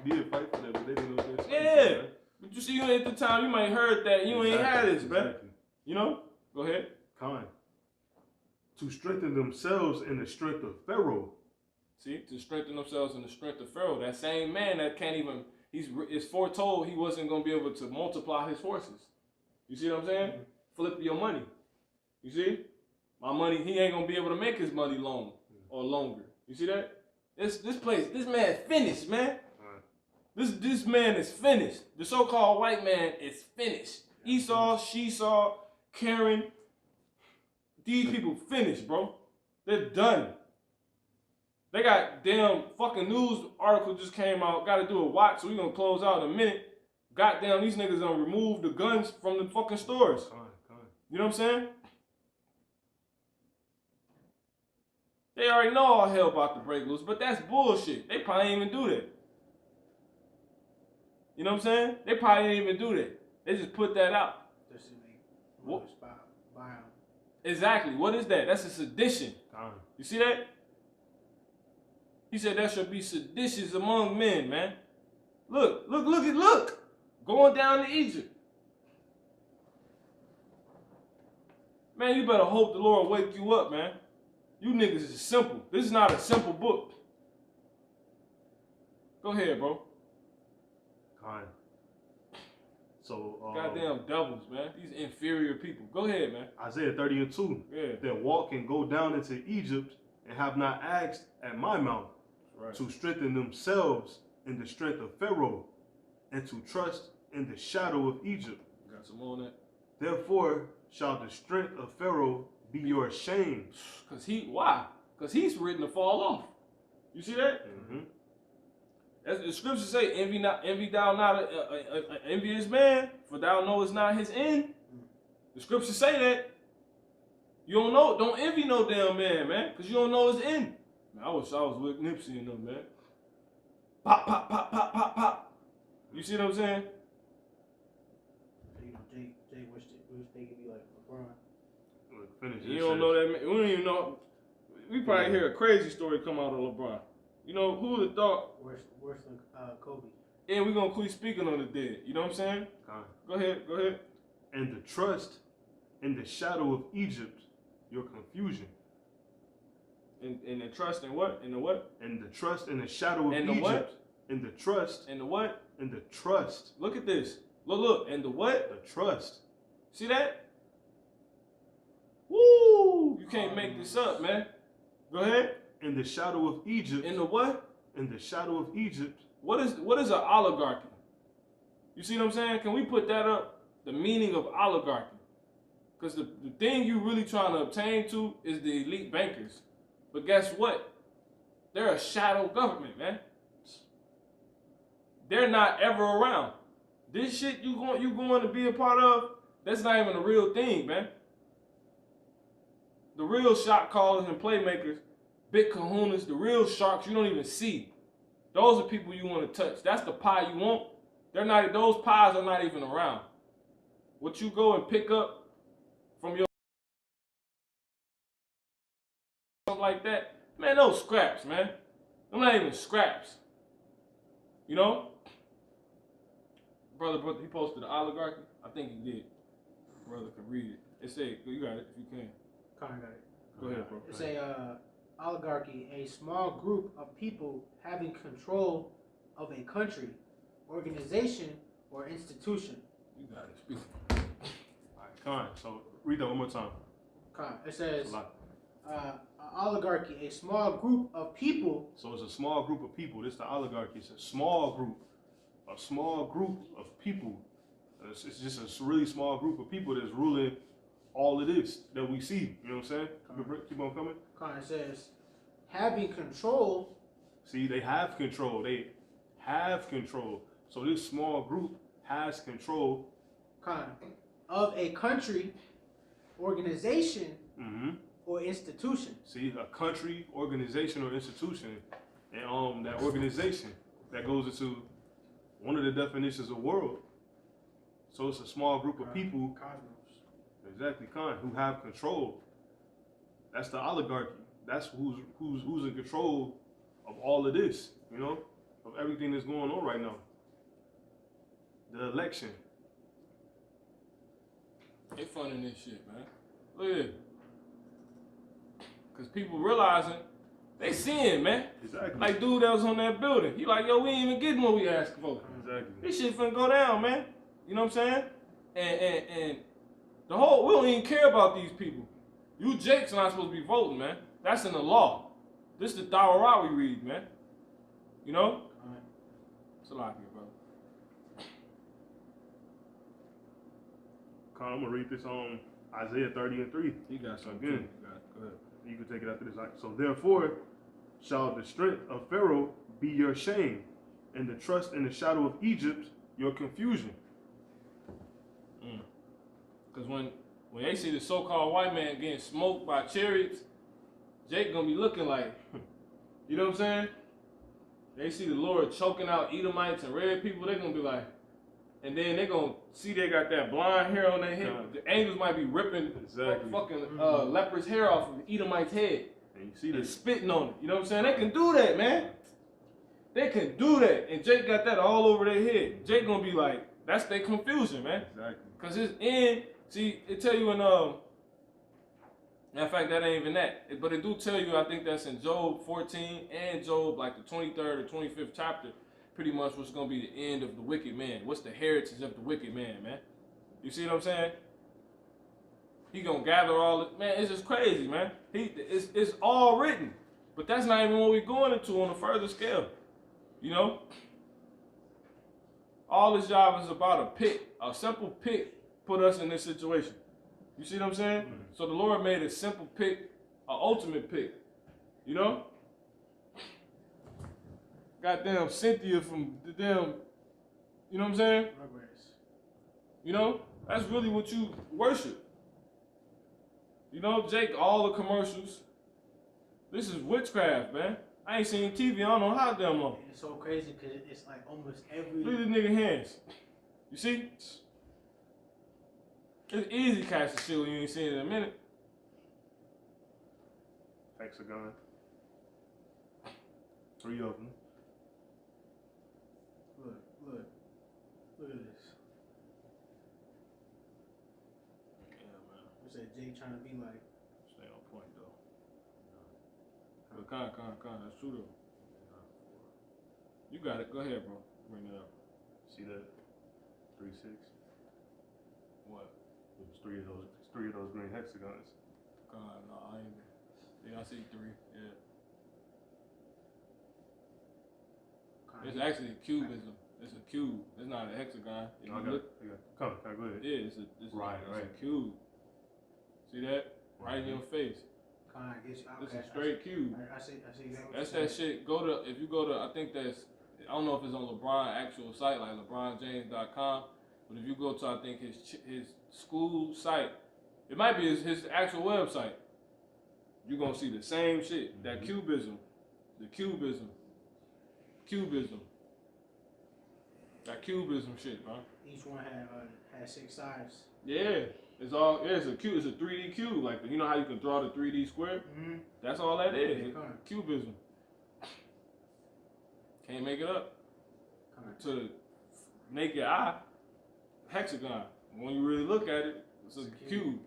did fight for that, but they didn't know that. Yeah. But you see, you at the time, you might heard that. You ain't had this, man. Exactly. You know? Go ahead. Kind. To strengthen themselves in the strength of Pharaoh. See, to strengthen themselves in the strength of Pharaoh. That same man that can't even, it's foretold he wasn't going to be able to multiply his horses. You see what I'm saying? Flip your money. You see? My money, he ain't going to be able to make his money long or longer. You see that? This man finished, man. This man is finished. The so-called white man is finished. Esau, Shesaw, Karen, these people finished, bro. They're done. They got damn fucking news article just came out. Got to do a watch, so we're going to close out in a minute. Goddamn, these niggas done remove the guns from the fucking stores. You know what I'm saying? They already know all hell about to break loose, but that's bullshit. They probably ain't even do that. You know what I'm saying? They probably didn't even do that. They just put that out. Just to make what? Buy them. Exactly. What is that? That's a sedition. You see that? He said there should be seditions among men, man. Look. Going down to Egypt. Man, you better hope the Lord wake you up, man. You niggas is simple. This is not a simple book. Go ahead, bro. So, goddamn devils, man. These inferior people. Go ahead, man. Isaiah 30:2. Yeah. That walk and go down into Egypt and have not asked at my mouth, to strengthen themselves in the strength of Pharaoh, and to trust in the shadow of Egypt. Got some more on that? Therefore shall the strength of Pharaoh be your shame. Why? Because he's written to fall off. You see that? Mm-hmm. As the scriptures say, envy thou not an envious man, for thou knowest not his end. The scriptures say that. You don't know, don't envy no damn man, because you don't know his end. Man, I wish I was with Nipsey and them, man. Pop, pop, pop, pop, pop, pop. You see what I'm saying? So, you know, Jay wish they could be like LeBron. Finish You don't know that man. We don't even know. We probably hear a crazy story come out of LeBron. You know, who would have thought? Worse than Kobe. And we're going to quit speaking on the dead. You know what I'm saying? Go ahead. And the trust in the shadow of Egypt, your confusion. And the trust in what? In the what? And the trust in the shadow of Egypt. And the what? In the trust. And the what? In the trust. Look at this. Look. And the what? The trust. See that? Woo! You can't make this up, man. Go ahead. In the shadow of Egypt. In the what? In the shadow of Egypt. What is an oligarchy? You see what I'm saying? Can we put that up? The meaning of oligarchy. Because the thing you really trying to obtain to is the elite bankers. But guess what? They're a shadow government, man. They're not ever around. This shit you going to be a part of, that's not even a real thing, man. The real shot callers and playmakers, big kahunas, the real sharks you don't even see. Those are people you want to touch. That's the pie you want. Those pies are not even around. What you go and pick up from your something like that, man, those scraps, man. They're not even scraps. You know? Brother, he posted the oligarchy. I think he did. Brother can read it. It said, you got it if you can. Connor got it. Go ahead, bro. It's a oligarchy, a small group of people having control of a country, organization, or institution. You got it. Speak. All right, Con. So read that one more time. Con. It says, oligarchy, a small group of people. So it's a small group of people. This is the oligarchy. It's a small group of people. It's just a really small group of people that's ruling all of this that we see. You know what I'm saying? Keep on coming. It says, having control. See, they have control. They have control. So this small group has control. Of a country, organization, Mm-hmm. or institution. See, a country, organization, or institution, and that organization that goes into one of the definitions of world. So it's a small group of people. Cosmos. Exactly, who have control. That's the oligarchy. That's who's in control of all of this, you know, of everything that's going on right now. The election. They funding this shit, man. Look at it. Because people realizing, they seeing, man. Exactly. Like dude that was on that building. He like, yo, we ain't even getting what we asking for. Exactly. This shit finna go down, man. You know what I'm saying? And the whole, we don't even care about these people. You Jakes not supposed to be voting, man. That's in the law. This is the Dawara we read, man. You know? It's a lot here, brother. Con, I'm gonna read this on Isaiah 30:3. You got something. Again. Go ahead. You can take it after this. So therefore shall the strength of Pharaoh be your shame, and the trust in the shadow of Egypt your confusion. Because when they see the so-called white man getting smoked by chariots, Jake gonna be looking like, you know what I'm saying? They see the Lord choking out Edomites and red people, they gonna be like, and then they gonna see they got that blonde hair on their head. The angels might be ripping fucking leper's hair off of Edomite's head. And you see They this. spitting on it. You know what I'm saying? They can do that, man. They can do that. And Jake got that all over their head. Jake gonna be like, that's their confusion, man. Exactly. Because it's in, see, it tell you in, in fact, that ain't even that. But it do tell you, I think that's in Job 14 and Job, like the 23rd or 25th chapter, pretty much what's going to be the end of the wicked man. What's the heritage of the wicked man, man? You see what I'm saying? He going to gather all, man, it's just crazy, man. It's all written. But that's not even what we're going into on a further scale. You know? All this job is about a pick. A simple pick put us in this situation. You see what I'm saying? Mm-hmm. So the Lord made a simple pick, an ultimate pick. You know? Goddamn Cynthia from the damn, you know what I'm saying? You know? That's really what you worship. You know, Jake, all the commercials. This is witchcraft, man. I ain't seen TV, I don't know how damn long. It's so crazy because it's like almost every... Look at this nigga hands. You see? It's easy to catch the shit when you ain't seen it in a minute. Hexagon. 3 of them. Look at this. Yeah, man. What's that Jake trying to be like? Stay on point, though. But con, that's true, though. You got it. Go ahead, bro. Bring it up. See that? 3-6. What? It was three of those green hexagons. God, no, I ain't. Yeah, I see 3. Yeah. It's actually cubism. It's a cube. It's not a hexagon. No, I got it. Come, go ahead. Yeah, it's a cube. See that? Right in your face. It's a straight cube. I see that. That's that shit. If you go to, I think I don't know if it's on LeBron actual site, like LeBronJames.com, but if you go to, I think his school site, it might be his actual website, you're going to see the same shit. That cubism. That cubism shit, man. Each one had 6 sides. Yeah. It's a cube. It's a 3D cube. Like, you know how you can draw the 3D square? Mm-hmm. That's all that is. Cubism. Can't make it up. To the naked eye, hexagon. When you really look at it, it's a cube.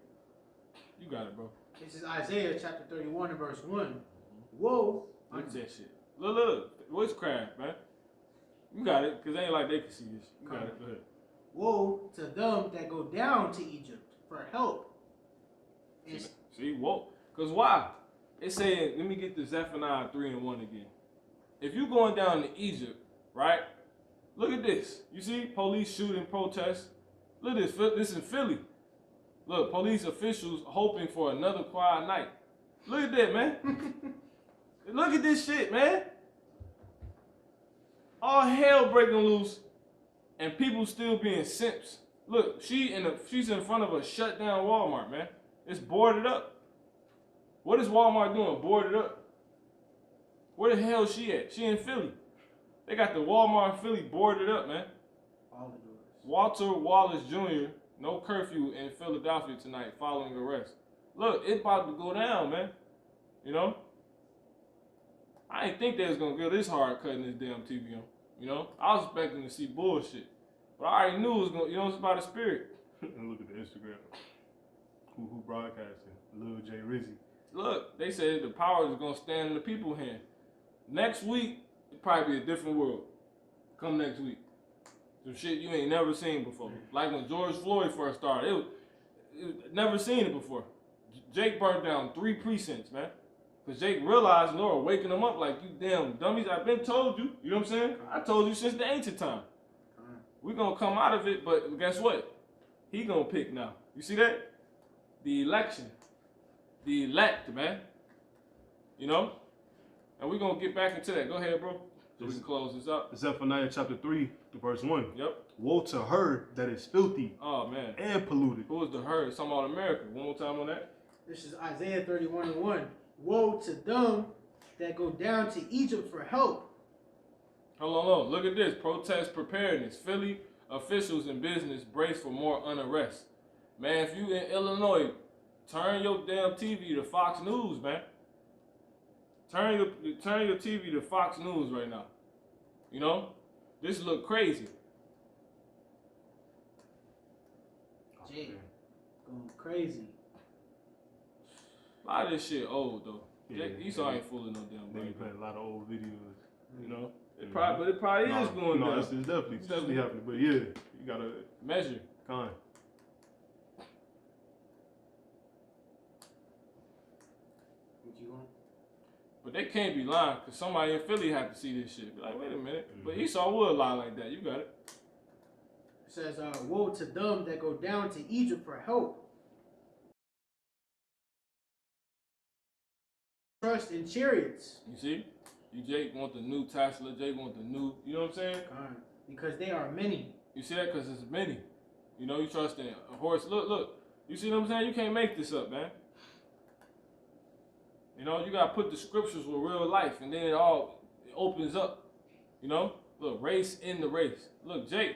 You got it, bro. This is Isaiah chapter 31 and verse 1. Whoa. Look at that shit. Look. Witchcraft, man. You got it, because it ain't like they can see this. You got it. Go ahead. Woe to them that go down to Egypt for help. See, whoa. Because why? It's saying, let me get the Zephaniah 3:1 again. If you going down to Egypt, right? Look at this. You see police shooting protests. Look at this. This is Philly. Look, police officials hoping for another quiet night. Look at that, man. Look at this shit, man. All hell breaking loose and people still being simps. Look, she's in front of a shut down Walmart, man. It's boarded up. What is Walmart doing? Boarded up. Where the hell is she at? She in Philly. They got the Walmart in Philly boarded up, man. All the doors. Walter Wallace Jr., no curfew in Philadelphia tonight following arrest. Look, it's about to go down, man. You know? I didn't think they was going to go this hard cutting this damn TV on. You know? I was expecting to see bullshit. But I already knew it was going to, you know, it's about the spirit. And look at the Instagram. Who broadcasting? Lil J Rizzy. Look, they said the power is going to stand in the people's hand. Next week, it'll probably be a different world. Come next week. Some shit you ain't never seen before. Like when George Floyd first started. It never seen it before. Jake burned down 3 precincts, man. Because Jake realized Laura waking him up like, you damn dummies, I've been told you. You know what I'm saying? I told you since the ancient time. We're going to come out of it, but guess what? He going to pick now. You see that? The election. The elect, man. You know? And we're going to get back into that. Go ahead, bro. So we can close this up. Zephaniah chapter 3, verse 1. Yep. Woe to her that is filthy and polluted. Who is the her? It's talking about America. One more time on that. This is Isaiah 31 and 1. Woe to them that go down to Egypt for help. Hold on. Look at this. Protest preparedness. Philly officials and business brace for more unrest. Man, if you in Illinois, turn your damn TV to Fox News, man. Turn your TV to Fox News right now. You know? This look crazy. Jake, going crazy. A lot of this shit old, though. Yeah, Esau ain't fooling no damn They brain. be playing a lot of old videos. You know? But it probably is going down. It's definitely happening. But yeah, you gotta measure. What you want? But they can't be lying because somebody in Philly had to see this shit. Be like, wait a minute. But Esau would lie like that. You got it. It says, woe to them that go down to Egypt for help. Trust in chariots. You see? You, Jake, want the new Tesla. Jake want the new, you know what I'm saying? Because they are many. You see that? Because it's many. You know, you trust in a horse. Look. You see what I'm saying? You can't make this up, man. You know, you got to put the scriptures with real life, and then it opens up. You know? Look, race in the race. Look, Jake.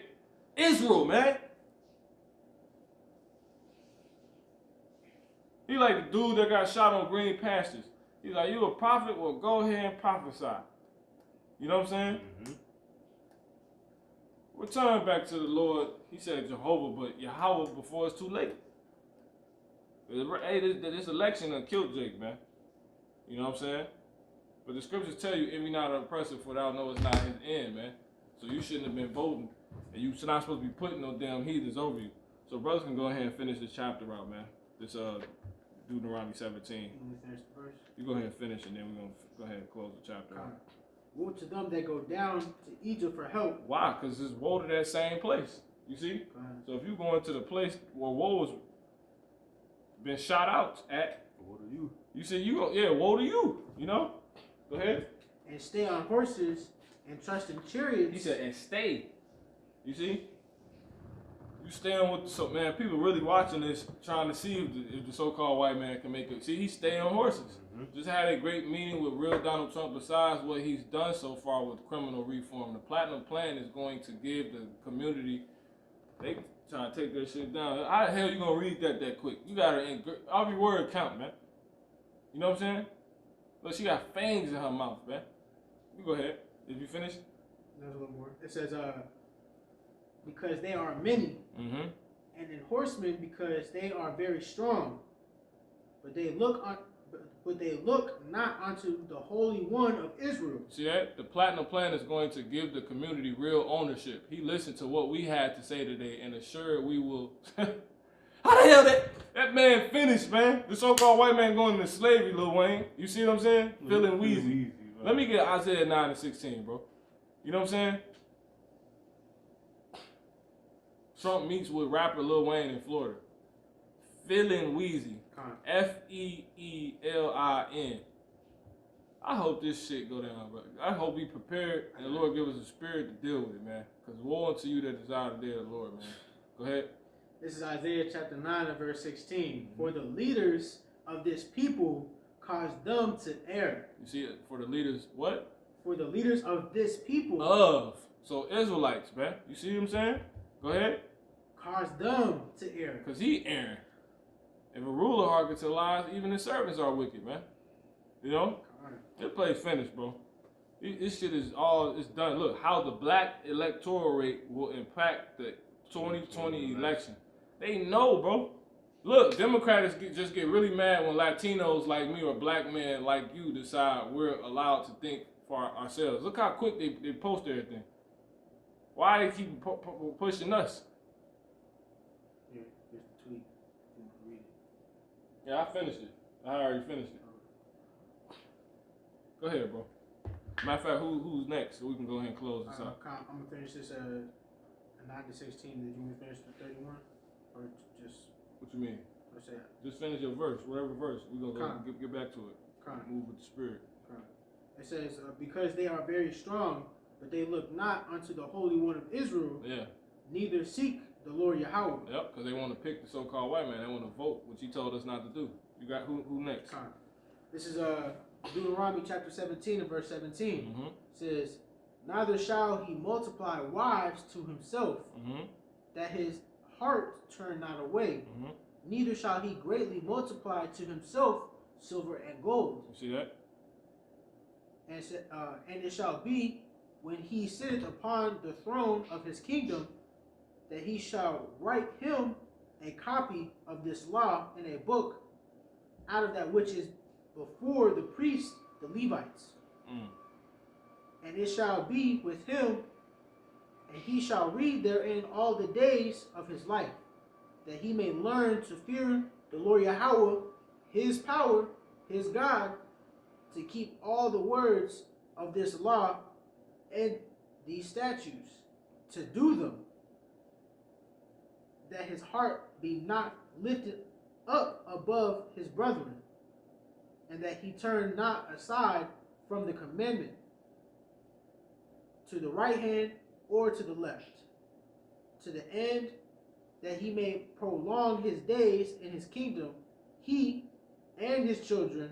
Israel, man. He like the dude that got shot on green pastures. He's like, you a prophet? Well, go ahead and prophesy. You know what I'm saying? Return back to the Lord. He said Jehovah, but Yahweh before it's too late. Hey, this election done killed Jake, man. You know what I'm saying? But the scriptures tell you, if you're not an oppressor, for thou know it's not his end, man. So you shouldn't have been voting. And you're not supposed to be putting no damn heathens over you. So brothers can go ahead and finish this chapter out, man. This Deuteronomy 17. You go ahead and finish, and then we're going to go ahead and close the chapter out. Woe to them that go down to Egypt for help. Why? Because it's woe to that same place. You see? So if you go into the place where woe has been shot out at, woe to you. You say woe to you. You know? Go ahead. And stay on horses and trust in chariots. He said, and stay. You see? You staying with so man, people really watching this, trying to see if the so-called white man can make it. See, he's staying on horses. Just had a great meeting with real Donald Trump. Besides what he's done so far with criminal reform, the Platinum Plan is going to give the community. They trying to take that shit down. How the hell you gonna read that quick? You gotta every word count, man. You know what I'm saying? Look, she got fangs in her mouth, man. You go ahead. Did you finish? There's a little more. It says, because they are many, and in horsemen because they are very strong, but they look not unto the Holy One of Israel. See that? The Platinum Plan is going to give the community real ownership. He listened to what we had to say today and assured we will. How the hell that man finished, man? The so-called white man going into slavery, Lil Wayne. You see what I'm saying? Feeling wheezy. Let me get Isaiah 9 and 16, bro. You know what I'm saying? Trump meets with rapper Lil Wayne in Florida. Feeling wheezy. Feelin. I hope this shit go down, bro. I hope we prepared and the Lord give us a spirit to deal with it, man. Because woe unto you that desire the day of the Lord, man. Go ahead. This is Isaiah chapter 9 and verse 16. For the leaders of this people caused them to err. You see it? For the leaders, what? For the leaders of this people. So Israelites, man. You see what I'm saying? Go ahead. Caused them to err. Because he erring. If a ruler hearkens to lies, even his servants are wicked, man. You know? This place finished, bro. This shit is it's done. Look, how the black electoral rate will impact the 2020 election. They know, bro. Look, Democrats just get really mad when Latinos like me or black men like you decide we're allowed to think for ourselves. Look how quick they post everything. Why they keep pushing us? Yeah, here's the tweet. You want to read it? Yeah, I finished it. I already finished it. Go ahead, bro. Matter of fact, who's next? So we can go ahead and close this out. I'm going to finish this 9 to 16. Did you want to finish the 31? Or just... What you mean? Or say just finish your verse, whatever verse. We're going to get back to it. Move with the spirit. It says, because they are very strong, but they look not unto the Holy One of Israel. Yeah. Neither seek the Lord Yahweh. Yep, because they want to pick the so-called white man. They want to vote, which he told us not to do. You got who next? This is Deuteronomy chapter 17 and verse 17. It says, neither shall he multiply wives to himself, that his heart turn not away. Neither shall he greatly multiply to himself silver and gold. You see that? And it shall be, when he sitteth upon the throne of his kingdom, that he shall write him a copy of this law in a book, out of that which is before the priests, the Levites. And it shall be with him, and he shall read therein all the days of his life, that he may learn to fear the Lord Yahweh, his power, his God, to keep all the words of this law and these statutes, to do them, that his heart be not lifted up above his brethren, and that he turn not aside from the commandment to the right hand or to the left, to the end that he may prolong his days in his kingdom, he and his children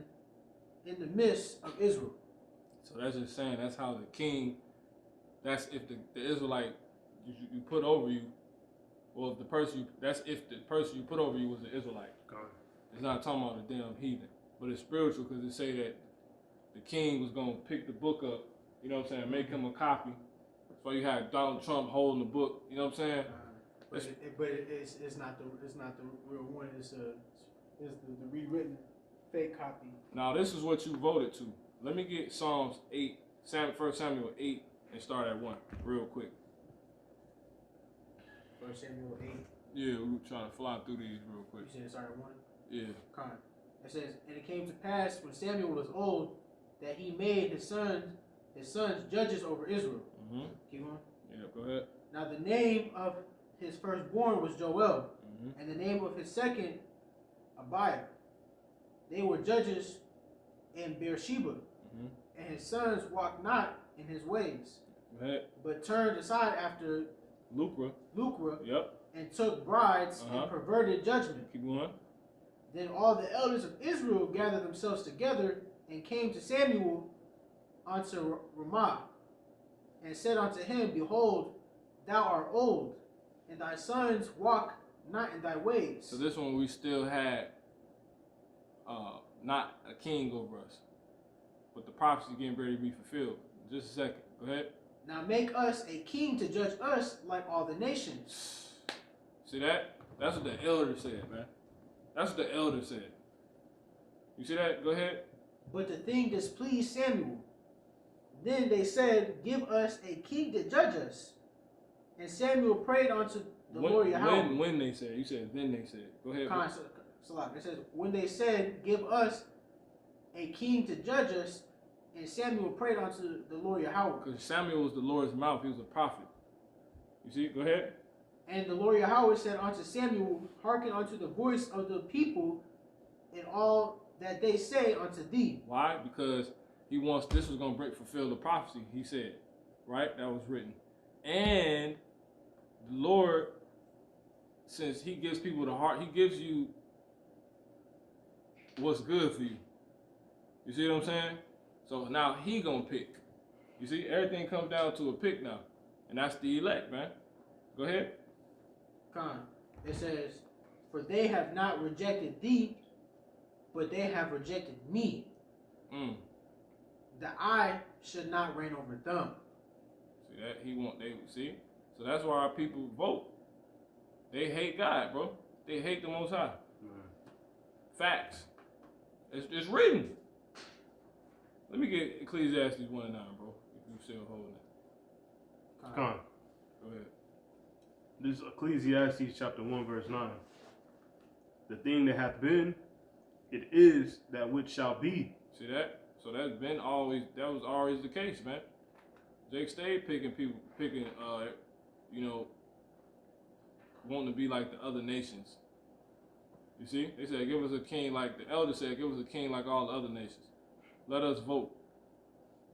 in the midst of Israel. So that's just saying that's how the king, that's if the Israelite you put over you, or if the person that's if the person you put over you was an Israelite. It's not talking about the damn heathen, but it's spiritual because it say that the king was gonna pick the book up, you know what I'm saying, make him a copy. So you had Donald Trump holding the book, you know what I'm saying? But it's not the real one. It's the rewritten fake copy. Now this is what you voted to. Let me get Psalms 8, 1 Samuel 8, and start at 1 real quick. 1 Samuel 8. Yeah, we were trying to fly through these real quick. You said start at 1? Yeah. Con. It says, and it came to pass when Samuel was old that he made his sons judges over Israel. Mm-hmm. Keep going. Yeah, go ahead. Now the name of his firstborn was Joel, Mm-hmm. and the name of his second Abiah. They were judges in Beersheba, Mm-hmm. and his sons walked not in his ways, Go ahead. but turned aside after Lucra. Yep. And took brides and perverted judgment. Keep going. Then all the elders of Israel gathered themselves together and came to Samuel unto Ramah, and said unto him, Behold, thou art old, and thy sons walk not in thy ways. So this one we still had not a king over us, but the prophecy getting ready to be fulfilled. Just a second. Go ahead. Now make us a king to judge us like all the nations. See that? That's what the elder said, man. That's what the elder said. You see that? Go ahead. But the thing displeased Samuel. Then they said, Give us a king to judge us. And Samuel prayed unto the Lord Yahweh. When they said, you said then they said. Go ahead. It says, when they said, Give us a king to judge us, and Samuel prayed unto the Lord Yahweh. Because Samuel was the Lord's mouth. He was a prophet. You see? Go ahead. And the Lord Yahweh said unto Samuel, Hearken unto the voice of the people in all that they say unto thee. Why? Because he wants, this was going to fulfill the prophecy he said, right? That was written. And the Lord, since he gives people the heart, he gives you what's good for you. You see what I'm saying? So now he going to pick. You see, everything comes down to a pick now. And that's the elect, man. Go ahead. It says, For they have not rejected thee, but they have rejected me. That I should not reign over them. See that? See? So that's why our people vote. They hate God, bro. They hate the Most High. Facts. It's written. Let me get Ecclesiastes 1:9, bro. If you still holding it. Go ahead. This is Ecclesiastes chapter 1, verse 9. The thing that hath been, it is that which shall be. See that? So that was always the case, man. Jake stayed picking, wanting to be like the other nations. You see? They said, give us a king like, the elder said, give us a king like all the other nations. Let us vote.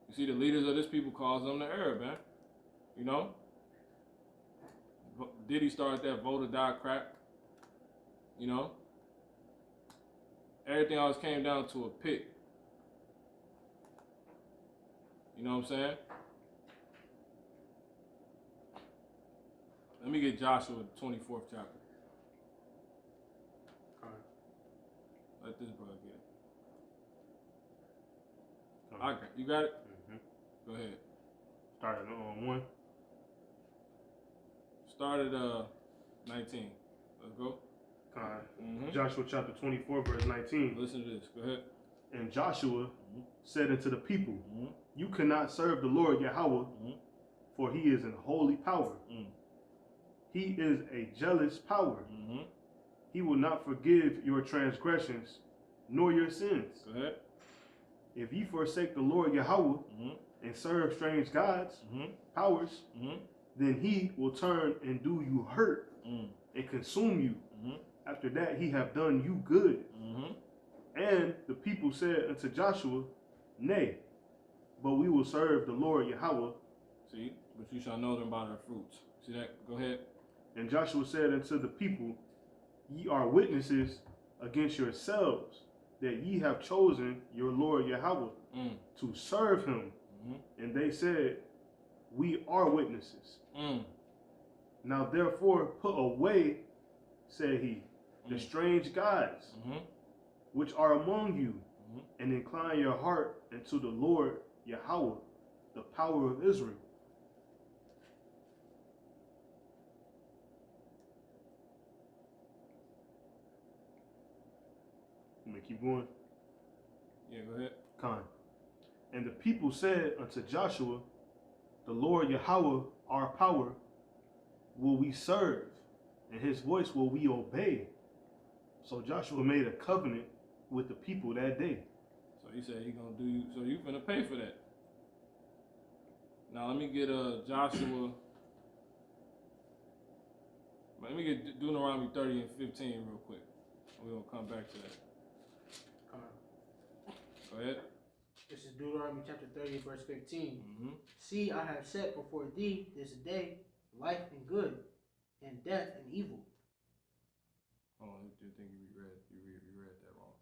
You see, the leaders of this people calls them the Arab, man. You know? Diddy started that vote or die crap. You know? Everything always came down to a pick. You know what I'm saying? Let me get Joshua 24th chapter. Let this brother get it. Okay, you got it? Go ahead. Started on 1. Started 19. Let's go. Joshua chapter 24, verse 19. Listen to this. Go ahead. And Joshua said unto the people, You cannot serve the Lord Yahweh, for he is in holy power. He is a jealous power. He will not forgive your transgressions nor your sins. Go ahead. if ye forsake the Lord Yahweh and serve strange gods, powers, then he will turn and do you hurt and consume you. After that he have done you good. And the people said unto Joshua, Nay, but we will serve the Lord Yahweh. See, but you shall know them by their fruits. See that? Go ahead. And Joshua said unto the people, Ye are witnesses against yourselves that ye have chosen your Lord Yahweh to serve him. And they said, We are witnesses. Now therefore put away, said he, the strange gods which are among you, and incline your heart unto the Lord Yahweh, the power of Israel. Let me keep going. Yeah, go ahead. Con. And the people said unto Joshua, The Lord Yahweh, our power, will we serve, and his voice will we obey. So Joshua made a covenant with the people that day. So he said he gonna do you. So you finna pay for that. Now let me get Joshua. Let me get Deuteronomy 30 and 15 real quick. We're gonna come back to that. Go ahead. This is Deuteronomy chapter 30, verse 15. See, I have set before thee this day life and good, and death and evil. Oh, I think you read that wrong.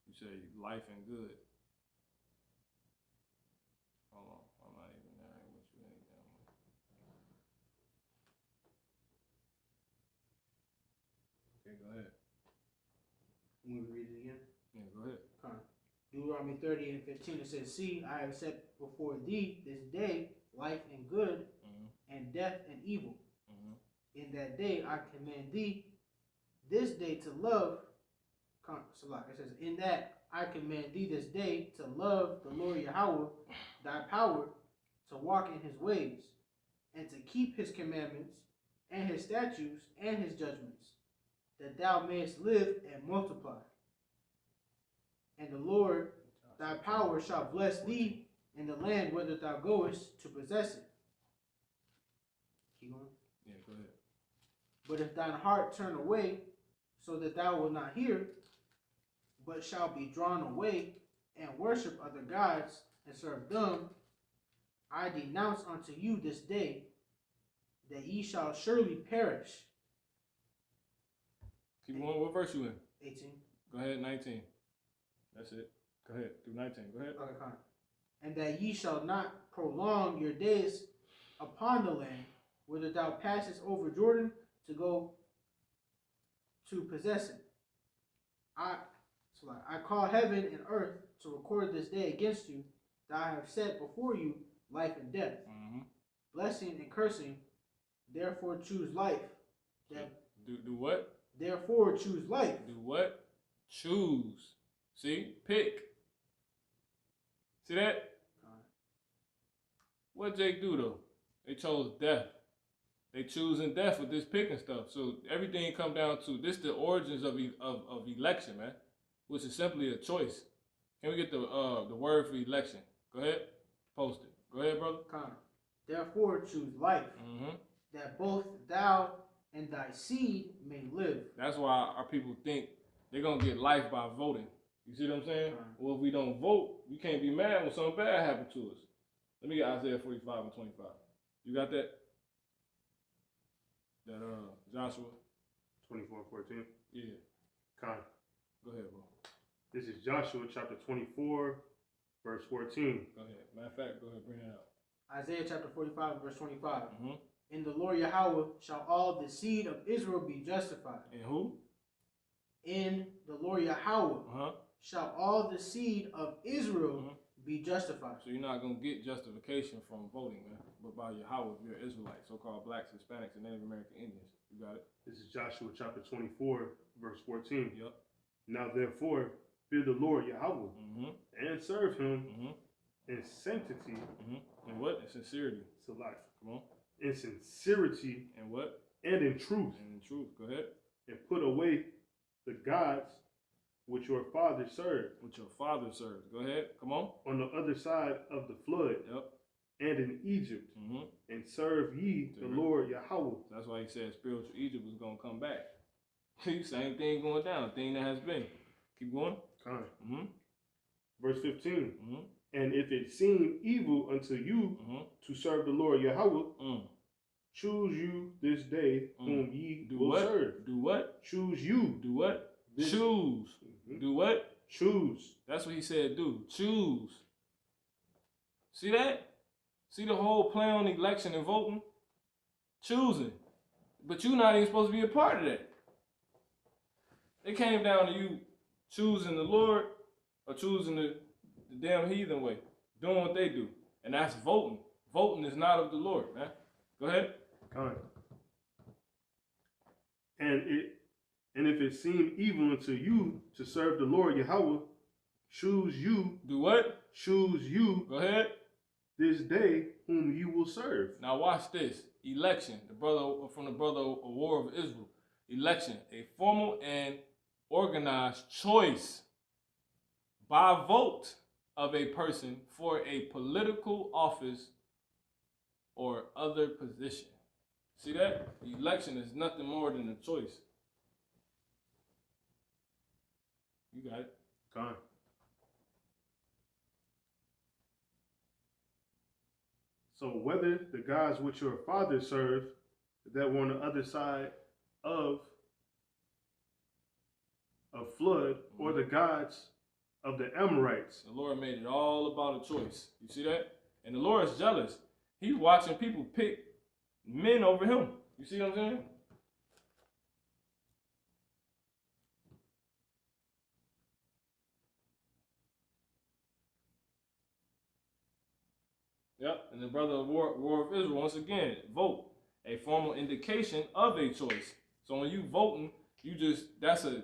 You say life and good. Hold on, I'm not even there with you anything. Okay, go ahead. You want me to read it again? Yeah, go ahead. Deuteronomy 30 and 15, it says, See, I have set before thee this day life and good, and death and evil. In that day I command thee this day to love, it says, in that I command thee this day to love the Lord Yahweh, thy power, to walk in his ways, and to keep his commandments, and his statutes, and his judgments, that thou mayest live and multiply. And the Lord thy power shall bless thee in the land whither thou goest to possess it. Keep going. Yeah, go ahead. But if thine heart turn away, so that thou wilt not hear, but shall be drawn away, and worship other gods, and serve them, I denounce unto you this day, that ye shall surely perish. Keep going. What verse you in? 18. Go ahead, 19. That's it. Go ahead, through 19. Go ahead. Okay, fine. And that ye shall not prolong your days upon the land, whither thou passest over Jordan to go to possess it. I call heaven and earth to record this day against you, that I have set before you life and death, blessing and cursing. Therefore choose life. Do what? Therefore choose life. Do what? Choose. See? Pick. See that? What Jake do though? They chose death. They choosing death with this picking stuff. So everything come down to this: the origins of election, man, which is simply a choice. Can we get the word for election? Go ahead, post it. Go ahead, brother. Therefore choose life, that both thou and thy seed may live. That's why our people think they're gonna get life by voting. You see what I'm saying? Well, if we don't vote, you can't be mad when something bad happened to us. Let me get Isaiah 45 and 25. You got that? That Joshua 24:14. Yeah. Con. Go ahead, bro. This is Joshua chapter 24, verse 14. Go ahead. Matter of fact, go ahead, bring it out. Isaiah chapter 45, verse 25. In the Lord Yahweh shall all the seed of Israel be justified. In who? In the Lord Yahweh shall all the seed of Israel be justified. So you're not going to get justification from voting, man, but by Yahweh if you're an Israelite, so-called blacks, Hispanics, and Native American Indians. You got it? This is Joshua chapter 24, verse 14. Yep. Now therefore, fear the Lord Yahweh and serve him in sanctity. And what? In sincerity. It's a life. Come on. In sincerity. And what? And in truth. And in truth. Go ahead. And put away the gods which your father served. Which your father served. Go ahead. Come on. On the other side of the flood. Yep. And in Egypt. Mm-hmm. And serve ye the Lord Yahweh. That's why he said spiritual Egypt was going to come back. Same thing going down. Thing that has been. Keep going. Mm-hmm. Verse 15. Mm-hmm. And if it seem evil unto you to serve the Lord Yahweh, choose you this day whom ye will serve. Do what? Choose you. Do what? Choose. Do what? Choose. That's what he said do. Choose. See that? See the whole play on election and voting? Choosing. But you're not even supposed to be a part of that. It came down to you choosing the Lord or choosing the damn heathen way, doing what they do. And that's voting. Voting is not of the Lord, man. Go ahead. All right. And if it seem evil unto you to serve the Lord Yahweh, choose you. Do what? Choose you. Go ahead. This day whom you will serve. Now watch this. Election. The brother from the brother of War of Israel. Election. A formal and organized choice by vote of a person for a political office or other position. See that? The election is nothing more than a choice. You got it. Fine. So whether the gods which your father served that were on the other side of flood, or the gods of the Amorites. The Lord made it all about a choice. You see that? And the Lord is jealous. He's watching people pick men over him. You see what I'm saying? Yep. And the brother of War of Israel, once again, vote. A formal indication of a choice. So when you voting, that's a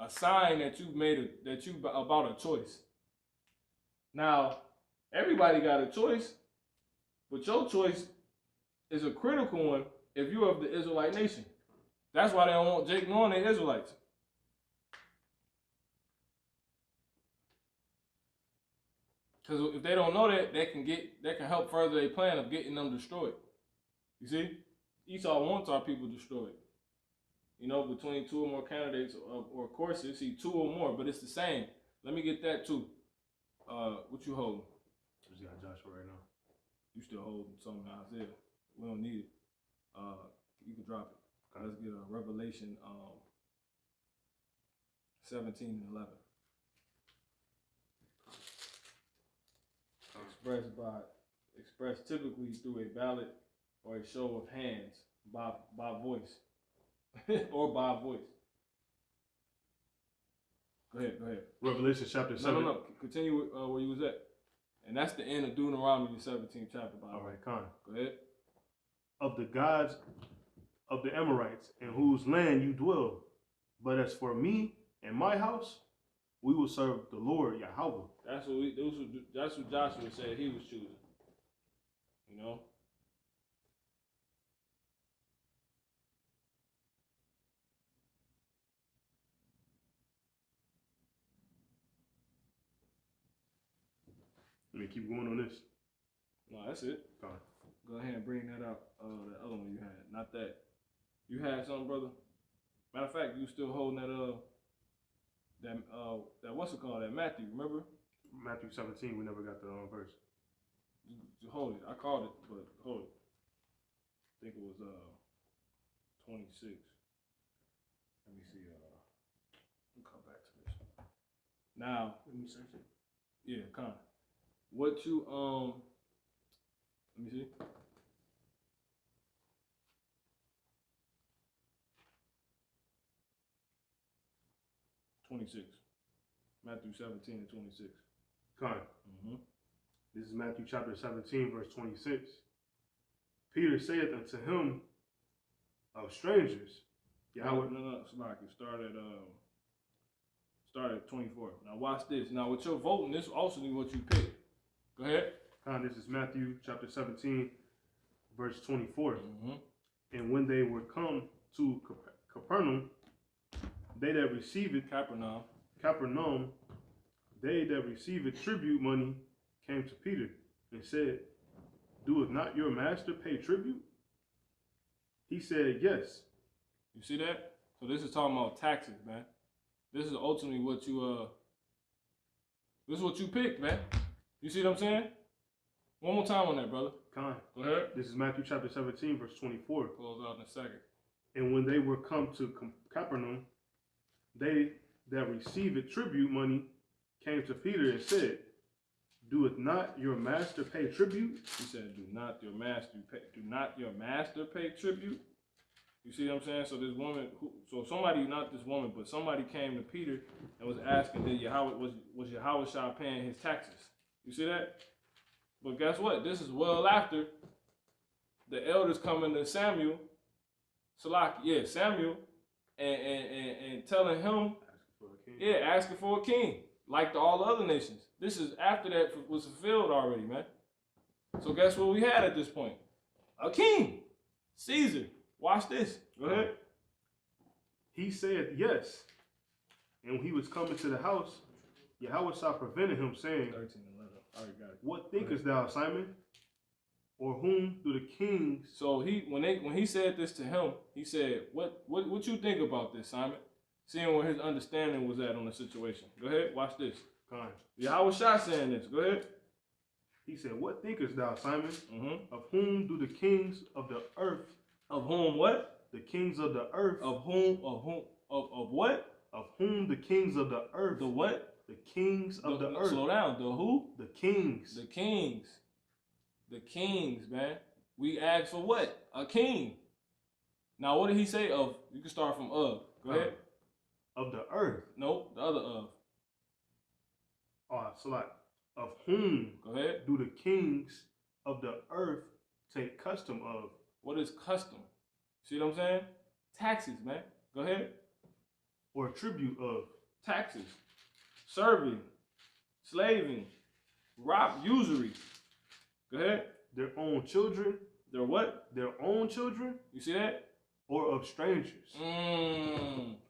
sign that you've made about a choice. Now, everybody got a choice, but your choice is a critical one if you're of the Israelite nation. That's why they don't want Jake knowing they're Israelites. Because if they don't know that, that can help further their plan of getting them destroyed. You see, Esau wants our people destroyed. You know, between two or more candidates or courses, see, two or more, but it's the same. Let me get that too. What you holding? I just got Joshua right now. You still holding something in Isaiah. We don't need it. You can drop it. Okay. Let's get a Revelation 17 and 11. Expressed typically through a ballot or a show of hands by voice. Or by voice. Go ahead. Revelation chapter 7. No. Continue where you was at. And that's the end of Deuteronomy, the 17th chapter, by the way. All right, Con. Go ahead. Of the gods of the Amorites, in whose land you dwell. But as for me and my house, we will serve the Lord Yahweh. That's what Joshua said he was choosing. You know? Let me keep going on this. No, that's it. Fine. Go ahead and bring that out. The other one you had. Not that. You had something, brother? Matter of fact, you still holding that what's it called? That Matthew, remember? Matthew 17, we never got the verse. Hold it. I called it, but hold it. I think it was 26. Let me see. We'll come back to this. Now, Let me search it. Yeah, kind of. What you let me see. Matthew 17 and 26. Con. This is Matthew chapter 17, verse 26. Peter saith unto him, of strangers. No, Slocky. Start at 24. Now watch this. Now with your voting, this also need what you pick. Go ahead. This is Matthew chapter 17, verse 24. And when they were come to Capernaum, they that received it, Capernaum, Capernaum, they that received tribute money came to Peter and said, doeth not your master pay tribute? He said, yes. You see that? So this is talking about taxes, man. This is ultimately what you this is what you picked, man. You see what I'm saying? One more time on that, brother. Con. Go ahead. This is Matthew chapter 17, verse 24. Close out in a second. And when they were come to Capernaum, they that received tribute money came to Peter and said, doeth not your master pay tribute? He said, do not your master pay tribute? You see what I'm saying? So this woman, so somebody, not this woman, but somebody came to Peter and was asking, was Yahweh paying his taxes? You see that? But guess what? This is well after the elders coming to Samuel, Samuel, and telling him, asking for a king, like all the other nations. This is after that was fulfilled already, man. So guess what we had at this point? A king, Caesar. Watch this. Go ahead. He said yes. And when he was coming to the house, Yahweh prevented him, saying, 13:11. Already got it. What thinkest thou, Simon? Or whom do the kings? So when he said this to him, he said, What you think about this, Simon? Seeing where his understanding was at on the situation. Go ahead, watch this. Yahweh saying this. Go ahead. He said, what thinkest thou, Simon? Of whom do the kings of the earth? Of whom what? The kings of the earth. Of what? Of whom the kings of the earth. The what? The kings of the earth. Slow down. The who? The kings. The kings. The kings, man. We asked for what? A king. Now, what did he say of? You can start from of. Go ahead. Of the earth. Nope, the other of. So like, of whom Go ahead. do the kings of the earth take custom of? What is custom? See what I'm saying? Taxes, man. Go ahead. Or tribute of? Taxes. Serving. Slaving. Usury. Go ahead. Their own children. Their what? Their own children. You see that? Or of strangers.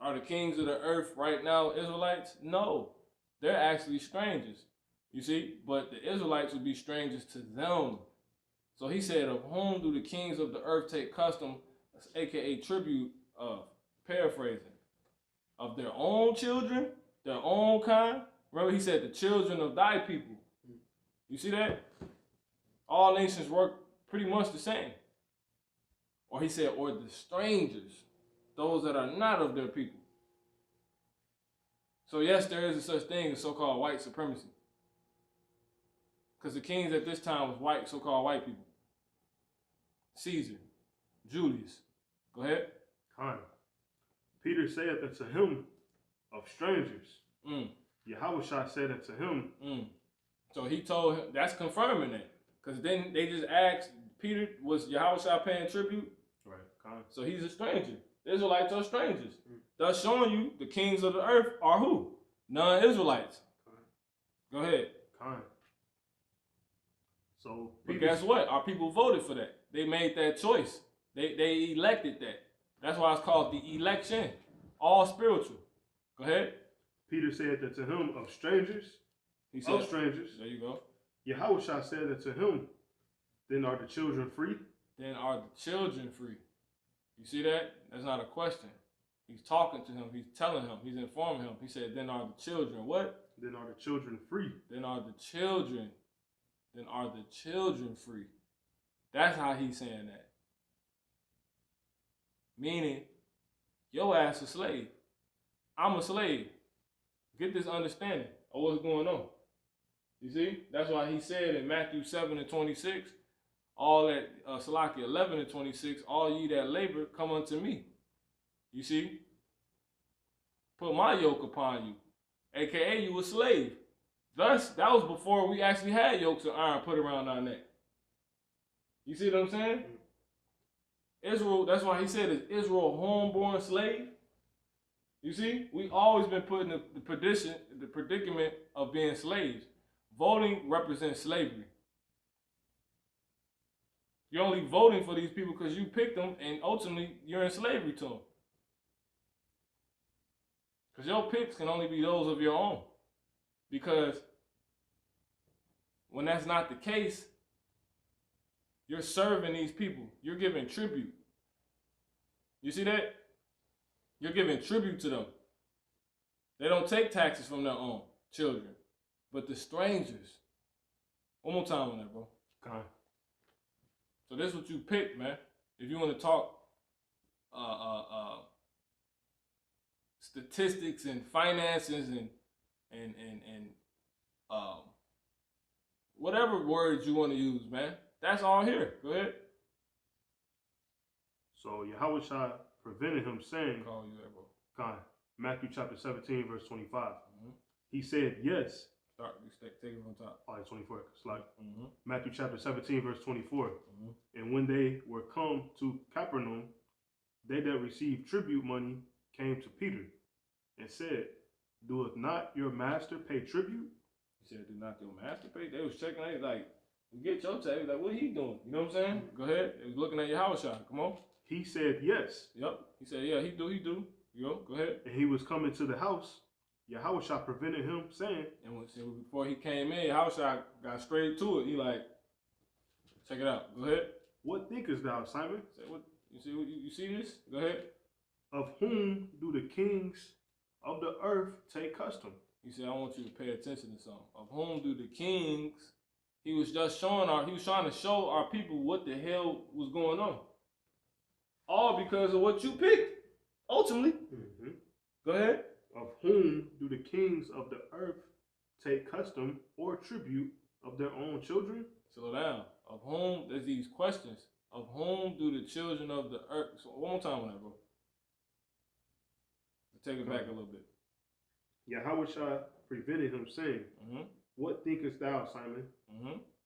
Are the kings of the earth right now Israelites? No. They're actually strangers. You see? But the Israelites would be strangers to them. So he said, of whom do the kings of the earth take custom, aka tribute of, paraphrasing, of their own children, their own kind? Remember he said the children of thy people. You see that? All nations work pretty much the same. Or he said, or the strangers, those that are not of their people. So yes, there is a such thing as so-called white supremacy. Because the kings at this time was white, so-called white people. Caesar, Julius. Go ahead. Peter said unto him, of strangers. Yahweh said unto him. So he told him, that's confirming that. Because then they just asked Peter, was Yahweh paying tribute? Right. So he's a stranger. The Israelites are strangers. Thus showing you the kings of the earth are who? Non-Israelites. Go ahead. So, but guess what? Our people voted for that. They made that choice. They elected that. That's why it's called the election. All spiritual. Go ahead. Peter said that to him, of strangers. He said, of strangers. There you go. Yahweh said that to him, then are the children free? Then are the children free. You see that? That's not a question. He's talking to him. He's telling him. He's informing him. He said, then are the children what? Then are the children free. Then are the children. Then are the children free. That's how he's saying that. Meaning, your ass a slave. I'm a slave. Get this understanding of what's going on. You see? That's why he said in Matthew 7:26, all that, Salaki 11:26, all ye that labor, come unto me. You see? Put my yoke upon you. AKA you a slave. Thus, that was before we actually had yokes of iron put around our neck. You see what I'm saying? Israel, that's why he said, is Israel a homeborn slave? You see? We always been put in the predicament of being slaves. Voting represents slavery. You're only voting for these people because you picked them, and ultimately you're in slavery to them. Because your picks can only be those of your own. Because when that's not the case, you're serving these people. You're giving tribute. You see that? You're giving tribute to them. They don't take taxes from their own children, but the strangers. One more time on that, bro. Con. So this is what you pick, man. If you want to talk statistics and finances and whatever words you want to use, man. That's all here. Go ahead. So Yahushua prevented him saying, Call you that, bro. Con, Matthew chapter 17, verse 25. He said, yes. Take it from top. All right, 24. It's like Matthew chapter 17, verse 24. And when they were come to Capernaum, they that received tribute money came to Peter and said, doeth not your master pay tribute? He said, do not your master pay? They was checking, they was like, get your tax. Like, what he doing? You know what I'm saying? Go ahead. They was looking at your house shot. Come on. He said, yes. Yep. He said, yeah, he do. Go ahead. And he was coming to the house. Yahushua prevented him, saying, and before he came in, Yahushua got straight to it. He like, check it out. Go ahead. what thinkest thou, Simon? Say what you see this? Go ahead. Of whom do the kings of the earth take custom? He said, I want you to pay attention to something. Of whom do the kings? He was just he was trying to show our people what the hell was going on. All because of what you picked, ultimately. Go ahead. Of whom do the kings of the earth take custom or tribute of their own children? Slow down. Of whom, there's these questions. Of whom do the children of the earth, so one more time on that, bro. Take it back a little bit. Yahushua prevented him, saying, what thinkest thou, Simon?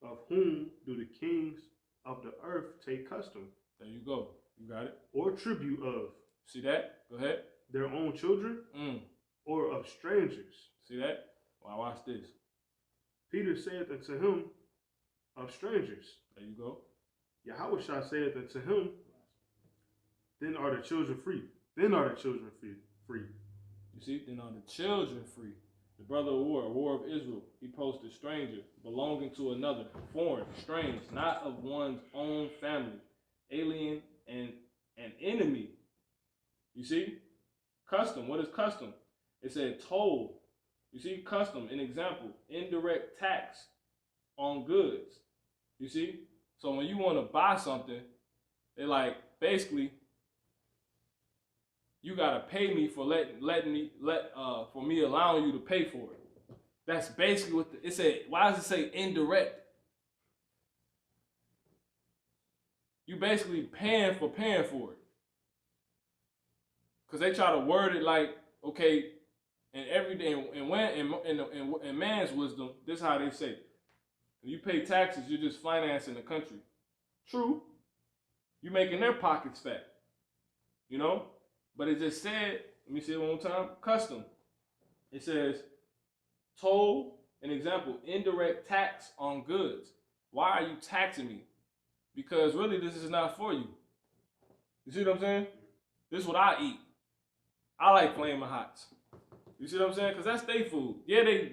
Of whom do the kings of the earth take custom? There you go. You got it. Or tribute of? See that? Go ahead. Their own children? Or of strangers? See that? Well, watch this. Peter said unto him, of strangers. There you go. Yahushua said unto him, then are the children free. Then are the children free. You see, then are the children free. The brother of war of Israel, he posted stranger, belonging to another, foreign, strange, not of one's own family, alien and an enemy. You see? Custom. What is custom? It said toll. You see? Custom, an example, indirect tax on goods. You see? So when you want to buy something, they like, basically, you gotta pay me for for me allowing you to pay for it. That's basically what it said. Why does it say indirect? You basically paying for it. Cause they try to word it like, okay, and every day, and when in man's wisdom, this is how they say. When you pay taxes, you're just financing the country. True. You're making their pockets fat. You know? But it just said, let me see it one more time, custom. It says, toll, an example, indirect tax on goods. Why are you taxing me? Because really this is not for you. You see what I'm saying? This is what I eat. I like Flamin' Hots. You see what I'm saying? Because that's their food. Yeah, to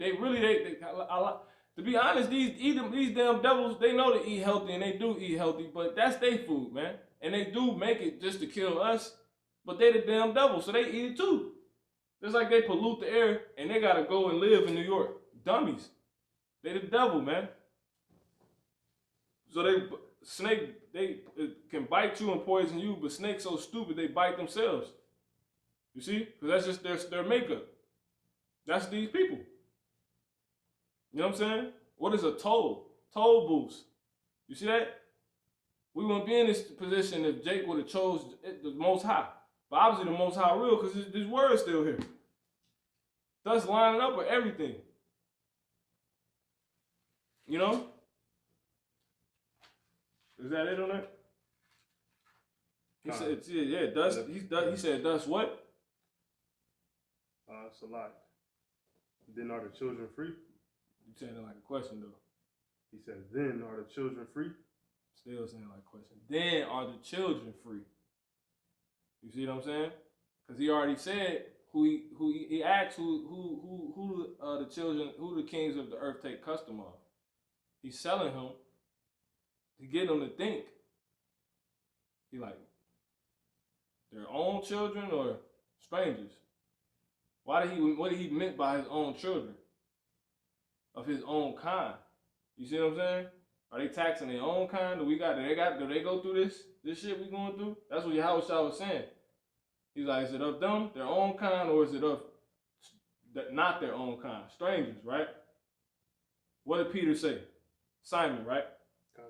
be honest, these damn devils, they know to eat healthy and they do eat healthy, but that's their food, man. And they do make it just to kill us. But they the damn devil, so they eat it too. Just like they pollute the air and they gotta go and live in New York. Dummies. They the devil, man. So they can bite you and poison you, but snakes so stupid they bite themselves. You see? Because that's just their makeup. That's these people. You know what I'm saying? What is a toll? Toll booths. You see that? We wouldn't be in this position if Jake would have chose the Most High. But obviously the Most High real because this word is still here. Thus lining up with everything. You know? Is that it on that? He said, yeah, thus, he said, thus what? It's a lot. Then are the children free? You saying it like a question though. He said, then are the children free? Still saying like a question. Then are the children free? You see what I'm saying? Because he already said, he asks who the children, who the kings of the earth take custom of. He's selling him to get them to think. He like, their own children or strangers? What did he meant by his own children? Of his own kind. You see what I'm saying? Are they taxing their own kind? Do they go through this shit we going through? That's what Yahweh was saying. He's like, is it of them, their own kind, or is it of not their own kind? Strangers, right? What did Peter say? Simon, right? Okay.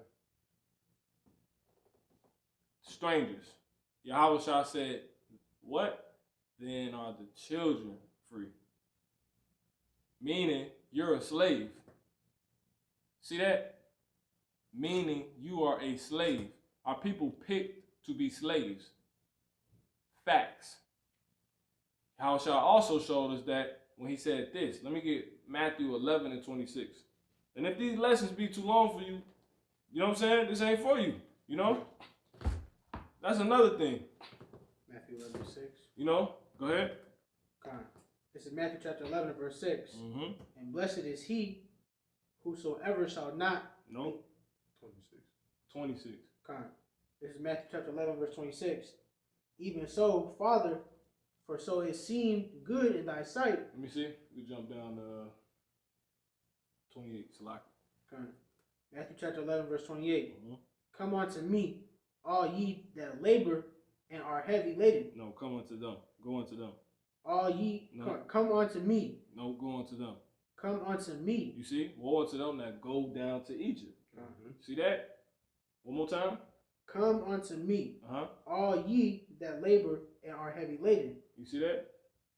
Strangers. Yahweh said, what? Then are the children free? Meaning, you're a slave. See that? Meaning, you are a slave. Are people picked to be slaves? Facts. Yahweh also showed us that when he said this. Let me get Matthew 11 and 26. And if these lessons be too long for you, you know what I'm saying? This ain't for you. You know? That's another thing. Matthew 11, 6. You know? Go ahead. Come on. This is Matthew chapter 11, verse 6. Mm-hmm. And blessed is he whosoever shall not. No. 26. Come on. This is Matthew chapter 11, verse 26. Even so, Father, for so it seemed good in thy sight. Let me see. We jump down to 28. Salaki. Come on. Matthew chapter 11, verse 28. Mm-hmm. Come unto me, all ye that labor and are heavy laden. No, come unto them. Go unto them. All ye, No. come unto me. No, go unto them. Come unto me. You see? Woe unto them that go down to Egypt. Mm-hmm. See that? One more time. Come unto me, Uh-huh. all ye that labor and are heavy laden, You see that?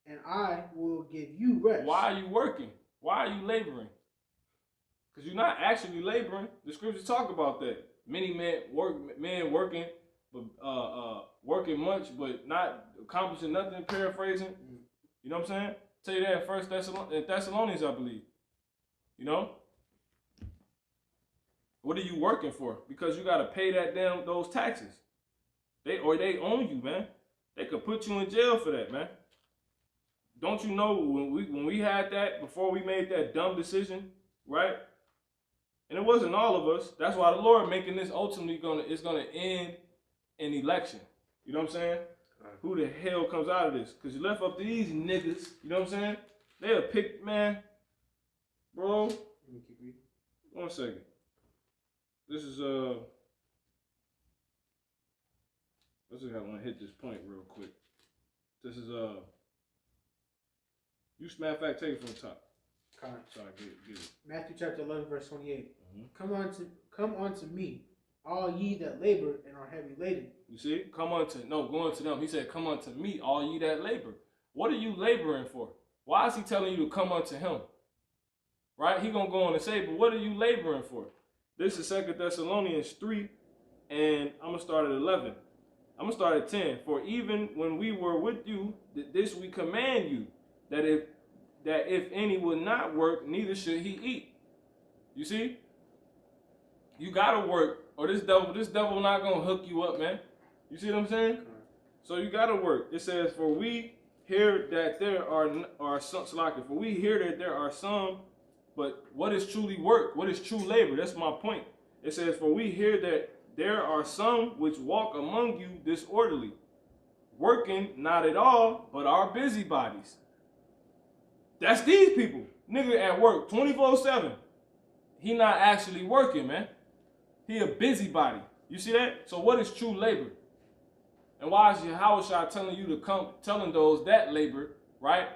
and I will give you rest. Why are you working? Why are you laboring? Because you're not actually laboring. The scriptures talk about that. Many men working, but working much, but not accomplishing nothing. Paraphrasing. Mm. You know what I'm saying? Tell you that in First Thessalonians, I believe. You know. What are you working for? Because you got to pay those taxes. They own you, man. They could put you in jail for that, man. Don't you know when we had that before we made that dumb decision, right? And it wasn't all of us. That's why the Lord making this ultimately gonna end an election. You know what I'm saying? Right. Who the hell comes out of this? Because you left up to these niggas. You know what I'm saying? They'll pick, man. Bro. Let me keep reading. 1 second. This is let's just want to hit this point real quick. This is you matter of fact, take it from the top. Okay. Sorry, get it. Matthew chapter 11, verse 28. Mm-hmm. Come unto me, all ye that labor and are heavy laden. You see? Go unto them. He said, come unto me, all ye that labor. What are you laboring for? Why is he telling you to come unto him? Right? He gonna go on and say, but what are you laboring for? This is 2 Thessalonians 3, and I'm going to start at 11. I'm going to start at 10. For even when we were with you, this we command you, that if any would not work, neither should he eat. You see? You got to work, or this devil not going to hook you up, man. You see what I'm saying? So you got to work. It says, for we hear that there are some, for we hear that there are some. But what is truly work? What is true labor? That's my point. It says, for we hear that there are some which walk among you disorderly, working not at all, but are busybodies. That's these people. Nigga at work 24/7. He not actually working, man. He a busybody. You see that? So what is true labor? And why is Yahweh telling you to come, telling those that labor, right?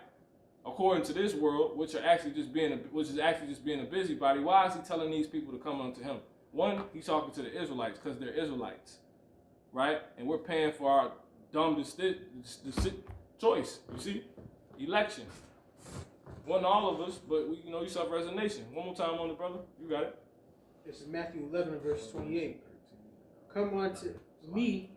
According to this world, which is actually just being a busybody, why is he telling these people to come unto him? One, he's talking to the Israelites because they're Israelites, right? And we're paying for our dumb choice. You see, election. Wasn't all of us, but you suffer as a nation. One more time on it, brother. You got it. This is Matthew 11, verse 28. Come unto me,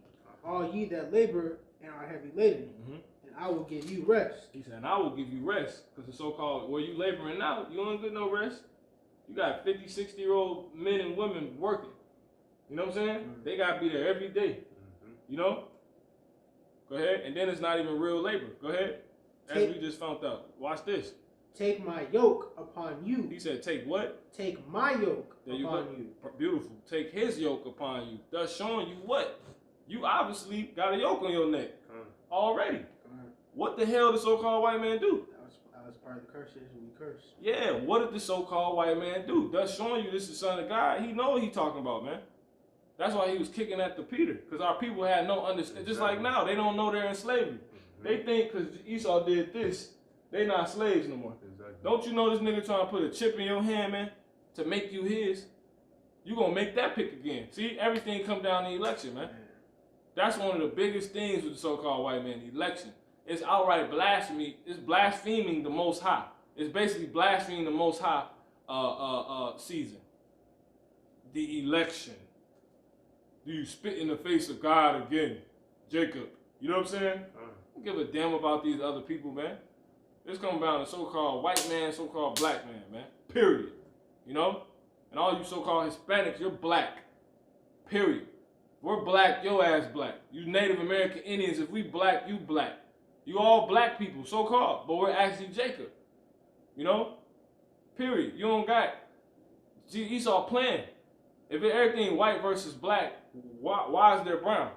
all ye that labor and are heavy laden. Mm-hmm. I will give you rest. He said, and I will give you rest. Because the so-called, where you laboring now, you don't get no rest. You got 50, 60-year-old men and women working. You know what I'm saying? Mm-hmm. They got to be there every day. Mm-hmm. You know? Go ahead. And then it's not even real labor. Go ahead. As we just found out. Watch this. Take my yoke upon you. He said, take what? Take my yoke There you upon go. you. Beautiful. Take his yoke upon you. Thus showing you what? You obviously got a yoke on your neck already. What the hell did the so-called white man do? That was part of the curses we curse. Yeah, what did the so-called white man do? Thus showing you this is the son of God. He know what he talking about, man. That's why he was kicking at the Peter. Because our people had no understanding. Just like now, they don't know they're in slavery. They think because Esau did this, they not slaves no more. Exactly. Don't you know this nigga trying to put a chip in your hand, man, to make you his? You gonna make that pick again. See, everything come down to election, man. That's one of the biggest things with the so-called white man, the election. It's outright blasphemy. It's blaspheming the Most High. It's basically blaspheming the Most High season. The election. Do you spit in the face of God again, Jacob? You know what I'm saying? I don't give a damn about these other people, man. This comes down to so-called white man, so-called black man. Period. You know? And all you so-called Hispanics, you're black. Period. We're black, your ass black. You Native American Indians, if we black, you black. You all black people, so-called, but we're actually Jacob. You know? Period. You don't got Esau playing. If everything white versus black, why is there brown?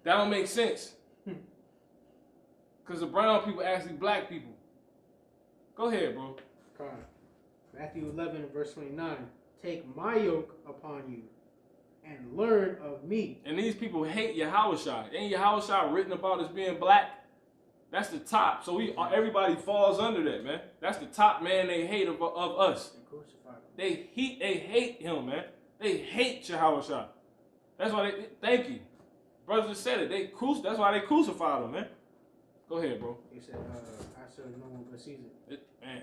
That don't make sense. Because the brown people actually black people. Go ahead, bro. Come on. Matthew 11, verse 29. Take my yoke upon you and learn of me. And these people hate Yahushua. Ain't Yahushua written about as being black? That's the top. So everybody falls under that, man. That's the top man they hate of us. They hate him, man. They hate Yahushua. That's why thank you. Brothers just said it. That's why they crucified him, man. Go ahead, bro. He said, I serve no one but Caesar. Man,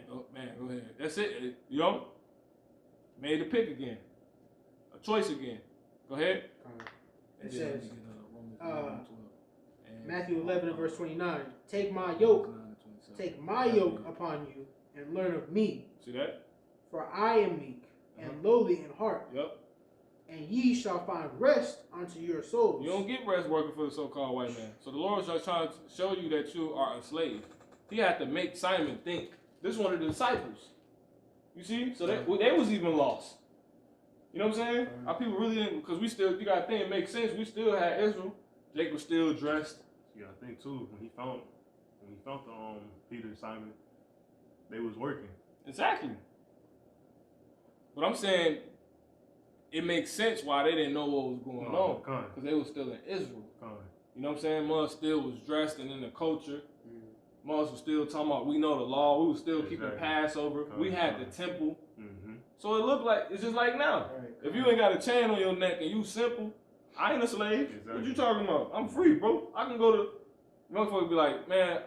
go ahead. That's it. You know? Made the pick again. A choice again. Go ahead. It says, Matthew 11 verse 29. Take my yoke upon you and learn of me. See that? For I am meek and lowly in heart. Yep. And ye shall find rest unto your souls. You don't get rest working for the so-called white man. So the Lord is trying to show you that you are a slave. He had to make Simon think. This is one of the disciples. You see? So they was even lost. You know what I'm saying? Our people really didn't, because you got to think it makes sense. We still had Israel. Jake was still dressed. You got to think too, when he found the Peter and Simon, they was working. Exactly. But I'm saying, it makes sense why they didn't know what was going on. Because they was still in Israel. You know what I'm saying? Mud still was dressed and in the culture. Mud was still talking about, we know the law. We was still keeping Passover. We had the temple. So it looked like, it's just like now. If you ain't got a chain on your neck and you simple, I ain't a slave. What you talking about? I'm free, bro. I can go to, motherfuckers be like, man,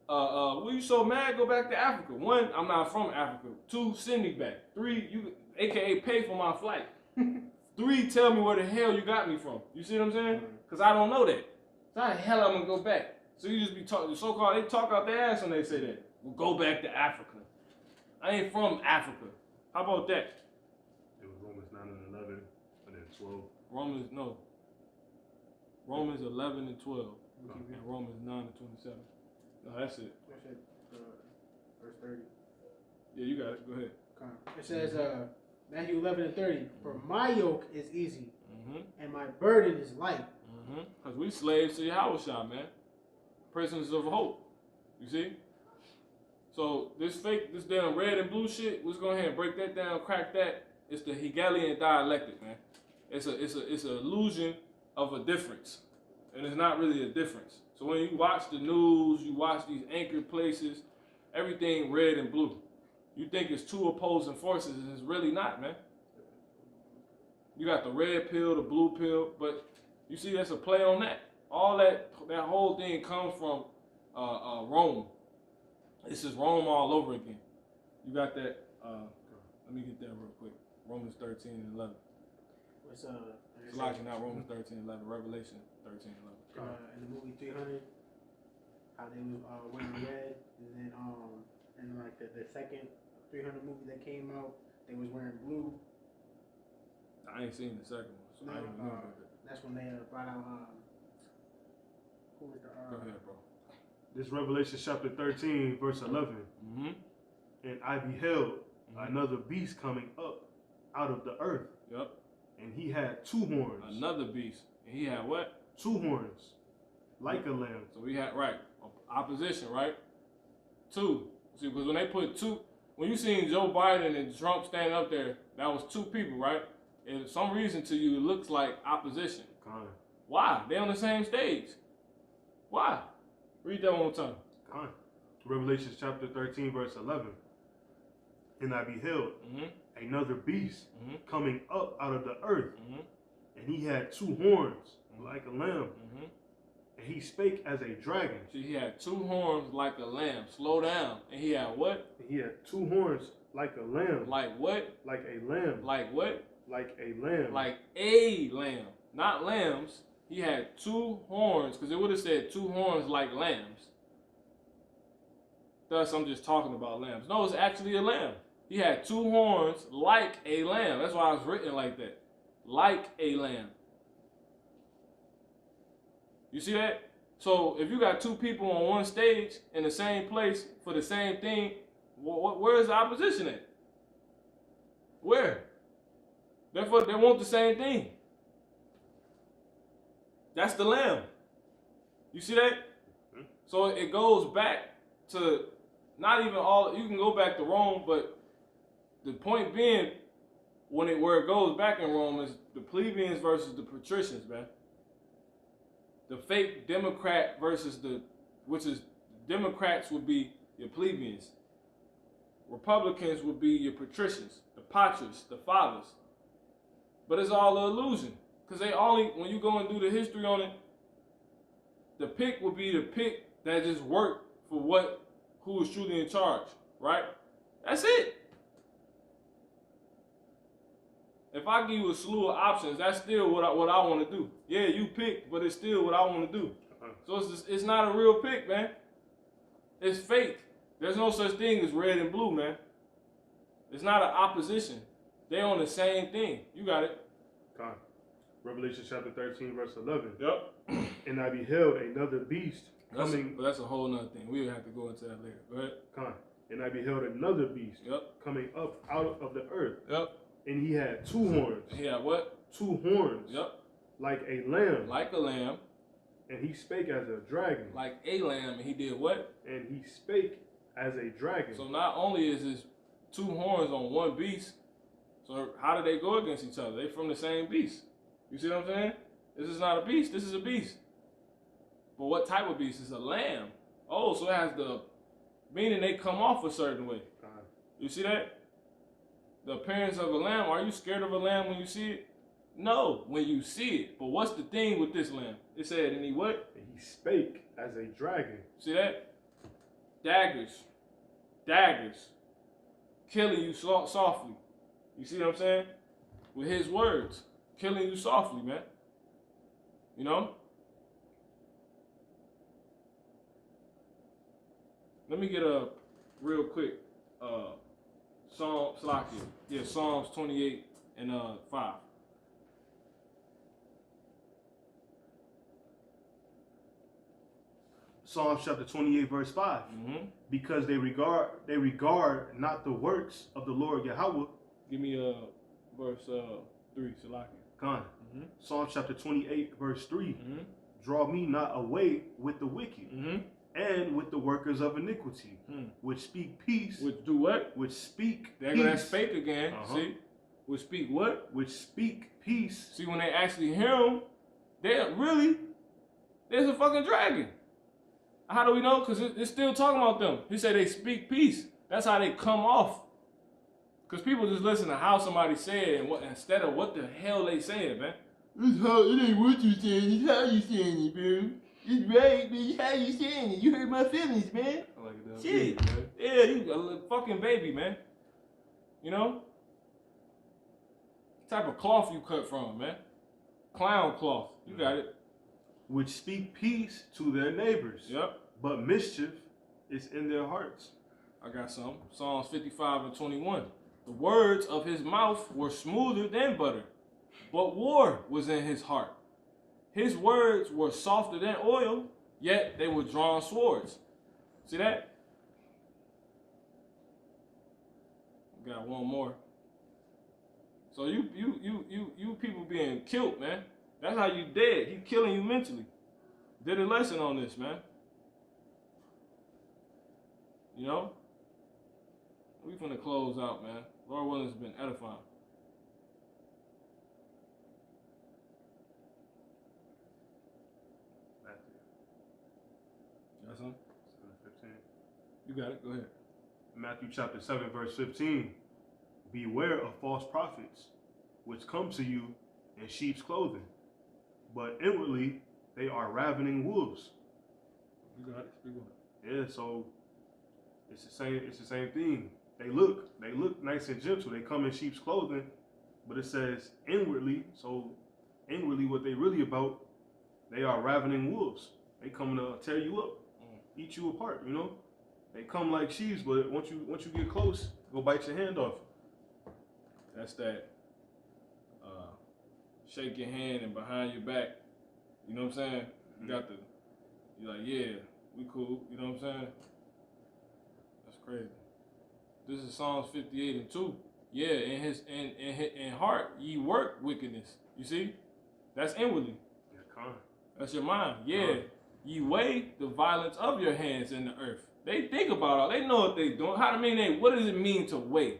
were you so mad? Go back to Africa. 1, I'm not from Africa. 2, send me back. 3, you, AKA pay for my flight. 3, tell me where the hell you got me from. You see what I'm saying? Because I don't know that. So how the hell I'm going to go back? So you just be talking, so-called, they talk out their ass when they say that. Well, go back to Africa. I ain't from Africa. How about that? It was Romans 9 and 11, and then 12. Romans 11 and 12. And Romans 9 and 27. No, that's it. That's it. Verse 30. Yeah, you got it. Go ahead. It says, Matthew 11 and 30. For my yoke is easy, and my burden is light. Because we slaves to Yahushua, man. Prisoners of hope. You see? So this damn red and blue shit, let's go ahead and break that down, crack that. It's the Hegelian dialectic, man. It's an illusion of a difference. And it's not really a difference. So when you watch the news, you watch these anchored places, everything red and blue. You think it's two opposing forces, and it's really not, man. You got the red pill, the blue pill, but you see that's a play on that. All that whole thing comes from Rome. This is Rome all over again. You got that, let me get that real quick. Romans 13 and 11. What's It's like not Romans 13 and 11, Revelation 13 and 11. In the movie 300, how they was wearing red, and then in like the second 300 movie that came out, they was wearing blue. I ain't seen the second one, so I don't know about that. That's when they brought out who was the Go ahead, bro. This Revelation chapter 13, verse 11. Mm-hmm. And I beheld another beast coming up out of the earth. Yep. And he had 2 horns. Another beast. And he had what? 2 horns, like a lamb. So we had, right, opposition, right? 2. See, because when they put 2, when you seen Joe Biden and Trump standing up there, that was 2 people, right? And for some reason to you, it looks like opposition. Con. Why? They on the same stage. Why? Read that one more time. Con. Revelation chapter 13, verse 11. And I beheld another beast coming up out of the earth. And he had 2 horns, like a lamb. And he spake as a dragon. See, he had 2 horns like a lamb. Slow down. And he had what? And he had 2 horns like a lamb. Like what? Like a lamb. Like what? Like a lamb. Like a lamb. Not lambs. He had 2 horns, because it would have said 2 horns like lambs. Thus, I'm just talking about lambs. No, it's actually a lamb. He had 2 horns like a lamb. That's why it's written like that. Like a lamb. You see that? So if you got 2 people on one stage in the same place for the same thing, where is the opposition at? Where? Therefore, they want the same thing. That's the lamb. You see that? So it goes back to not even all, you can go back to Rome, but the point being, where it goes back in Rome is the plebeians versus the patricians, man. The fake Democrat versus Democrats would be your plebeians. Republicans would be your patricians, the patres, the fathers. But it's all an illusion. Because when you go and do the history on it, the pick would be the pick that just worked for who was truly in charge, right? That's it. If I give you a slew of options, that's still what I want to do. Yeah, you picked, but it's still what I want to do. So it's not a real pick, man. It's fake. There's no such thing as red and blue, man. It's not an opposition. They on the same thing. You got it. Con. Revelation chapter 13, verse 11. Yep. And I beheld another beast coming. But that's a whole nother thing. We'll have to go into that later. Go ahead. Con. And I beheld another beast coming up out of the earth. Yep. And he had 2 horns. He had what? 2 horns. Yep. Like a lamb. Like a lamb. And he spake as a dragon. Like a lamb, and he did what? And he spake as a dragon. So not only is this 2 horns on one beast, so how do they go against each other? They from the same beast. You see what I'm saying? This is not a beast, this is a beast. But what type of beast? It's a lamb. Oh, so it has meaning they come off a certain way. You see that? The appearance of a lamb. Are you scared of a lamb when you see it? No, when you see it. But what's the thing with this lamb? It said, and he what? And he spake as a dragon. See that? Daggers. Daggers. Killing you softly. You see what I'm saying? With his words. Killing you softly, man. You know? Let me get a real quick Psalms 28 and 5. Psalms chapter 28, verse 5. Because they regard not the works of the Lord Yahweh. Give me verse 3, Salaki. Con. Psalms chapter 28, verse 3. Draw me not away with the wicked, and with the workers of iniquity, which speak peace. Which do what? Which speak They're peace. going to speak again. See? Which speak what? Which speak peace. See, when they actually hear him, there's a fucking dragon. How do we know? Because it's still talking about them. He said they speak peace. That's how they come off. Because people just listen to how somebody said and instead of what the hell they saying, man. It ain't what you saying, it's how you saying it, bro. It's right, man. It's how you saying it. You hurt my feelings, man. I like it. Shit. Baby, man. Yeah, you a fucking baby, man. You know? What type of cloth you cut from, man? Clown cloth. You got it. Which speak peace to their neighbors. Yep. But mischief is in their hearts. I got some. Psalms 55 and 21. The words of his mouth were smoother than butter, but war was in his heart. His words were softer than oil, yet they were drawn swords. See that? Got one more. So you people being killed, man. That's how you dead. He killing you mentally. Did a lesson on this, man. You know? We finna close out, man. Lord willing, has been edifying. Matthew Got something? 7:15. You got it. Go ahead. Matthew chapter 7, verse 15. Beware of false prophets, which come to you in sheep's clothing, but inwardly they are ravening wolves. You got it. Speak on it. Yeah, so it's the same thing. They look nice and gentle. They come in sheep's clothing, but it says inwardly. So inwardly, what they really about, they are ravening wolves. They come to tear you up, eat you apart. You know, they come like sheep, but once you get close, go bite your hand off. That's that. Shake your hand and behind your back. You know what I'm saying? You got the. You're like, yeah, we cool. You know what I'm saying? That's crazy. This is Psalms 58:2. Yeah, in heart ye work wickedness. You see? That's inwardly. Yeah, come. That's your mind. Yeah. Ye weigh the violence of your hands in the earth. They think about all. They know what they doing. How to mean what does it mean to weigh?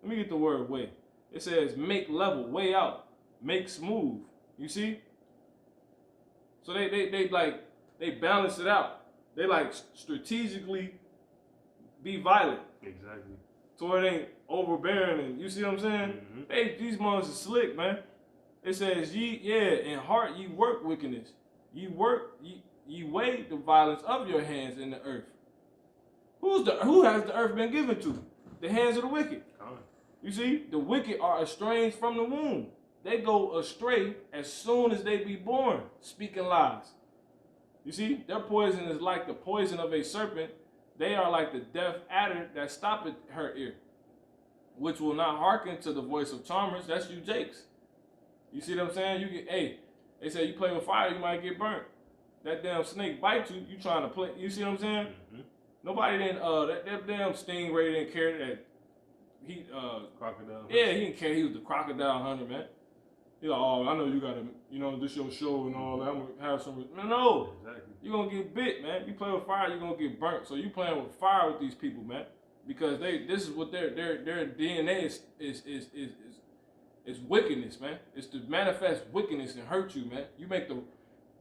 Let me get the word weigh. It says make level, weigh out, make smooth. You see? So they balance it out. They like strategically be violent. Exactly. So it ain't overbearing, and you see what I'm saying? Mm-hmm. These ones are slick, man. It says in heart ye work wickedness. Ye weigh the violence of your hands in the earth. Who has the earth been given to? The hands of the wicked. You see, the wicked are estranged from the womb. They go astray as soon as they be born, speaking lies. You see, their poison is like the poison of a serpent. They are like the deaf adder that stoppeth her ear, which will not hearken to the voice of charmers. That's you, Jakes. You see what I'm saying? They say you play with fire, you might get burnt. That damn snake bite you, you trying to play. You see what I'm saying? Mm-hmm. Nobody didn't, that damn stingray didn't care that he, Crocodile. yeah, he didn't care he was the crocodile hunter, man. He's like, oh, I know you gotta, this your show and all that. I'm gonna have some. No, Exactly. you're gonna get bit, man. You play with fire, you're gonna get burnt. So you playing with fire with these people, man, because this is what their DNA is wickedness, man. It's to manifest wickedness and hurt you, man. You make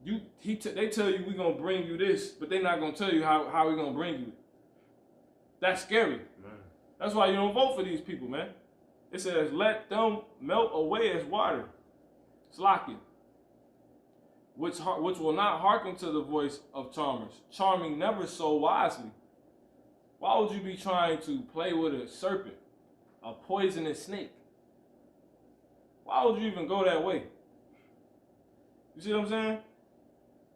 they tell you we gonna bring you this, but they not gonna tell you how we gonna bring you it. That's scary. Man. That's why you don't vote for these people, man. It says, let them melt away as water. Slakia. Which will not hearken to the voice of charmers. Charming never so wisely. Why would you be trying to play with a serpent, a poisonous snake? Why would you even go that way? You see what I'm saying?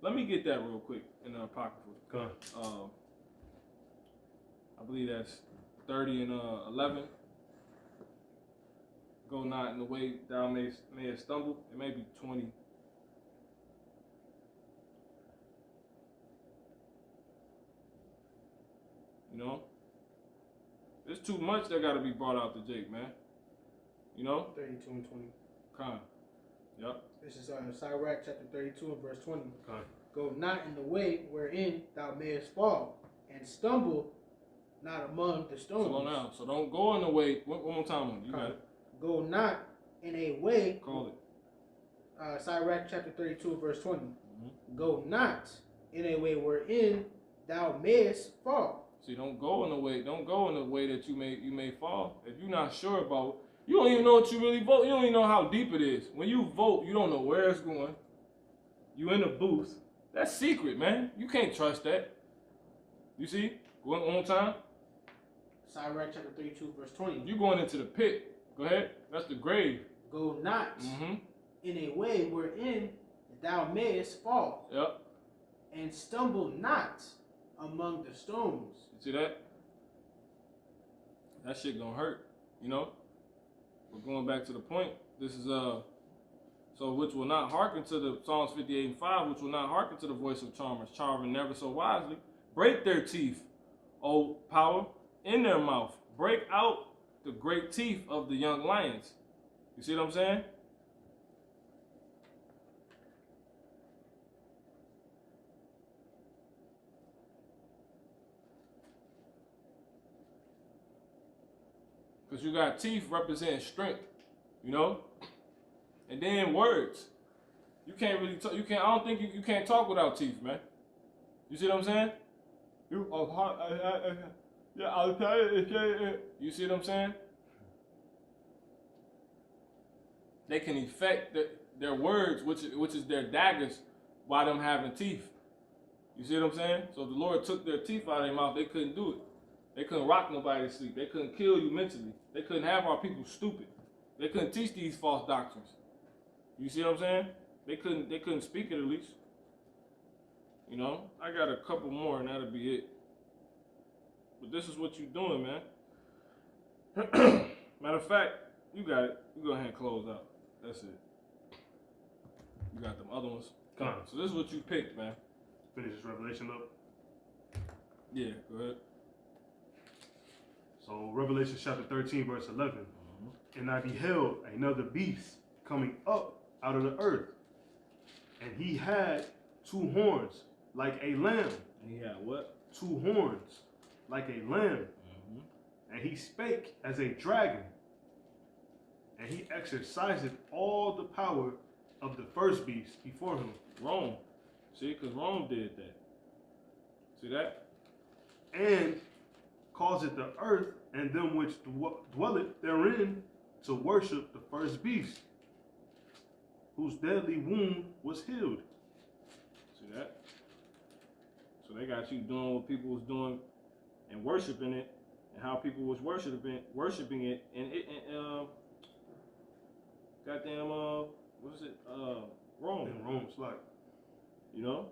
Let me get that real quick in the Apocrypha. Come. I believe that's 30 and 11. Go not in the way thou mayest stumble. It may be 20. You know? There's too much that got to be brought out to Jake, man. You know? 32 and 20. Con. Yep. This is Sirach chapter 32 and verse 20. Come. Go not in the way wherein thou mayest fall, and stumble not among the stones. Slow down. So don't go in the way. One more time. You got it. Go not in a way. Call it. Sirach chapter 32 verse 20. Mm-hmm. Go not in a way wherein thou mayest fall. See, don't go in the way. Don't go in the way that you may fall. If you're not sure about, you don't even know what you really vote. You don't even know how deep it is. When you vote, you don't know where it's going. You in the booth. That's secret, man. You can't trust that. You see? One more time. Sirach chapter 32 verse 20. You going into the pit. Go ahead. That's the grave. Go not in a way wherein thou mayest fall. Yep. And stumble not among the stones. You see that? That shit gonna hurt, you know? But going back to the point, this is So which will not hearken to the Psalms 58 and 5, which will not hearken to the voice of charmers, charming never so wisely. Break their teeth, O power, in their mouth. Break out the great teeth of the young lions. You see what I'm saying? Because you got teeth representing strength, you know? And then words. You can't really talk. I don't think you can't talk without teeth, man. You see what I'm saying? You see what I'm saying? They can affect their words, which is their daggers, by them having teeth. You see what I'm saying? So if the Lord took their teeth out of their mouth, they couldn't do it. They couldn't rock nobody to sleep. They couldn't kill you mentally. They couldn't have our people stupid. They couldn't teach these false doctrines. You see what I'm saying? They couldn't speak it at least. You know, I got a couple more and that'll be it. But this is what you're doing, man. Matter of fact, you got it. You go ahead and close out. That's it. You got them other ones. Come on. So this is what you picked, man. Finish this revelation up. Yeah, go ahead. So Revelation chapter 13, verse 11. And I beheld another beast coming up out of the earth. And he had 2 horns like a lamb. And he had what? 2 horns like a lamb. And he spake as a dragon. And he exercised all the power of the first beast before him. Rome. See, because Rome did that. See that? And causeth the earth and them which dwelleth therein to worship the first beast, whose deadly wound was healed. See that? So they got you doing what people was doing and worshiping it, and how people was worshiping it, and goddamn, what is it? Rome. And Rome's like, you know?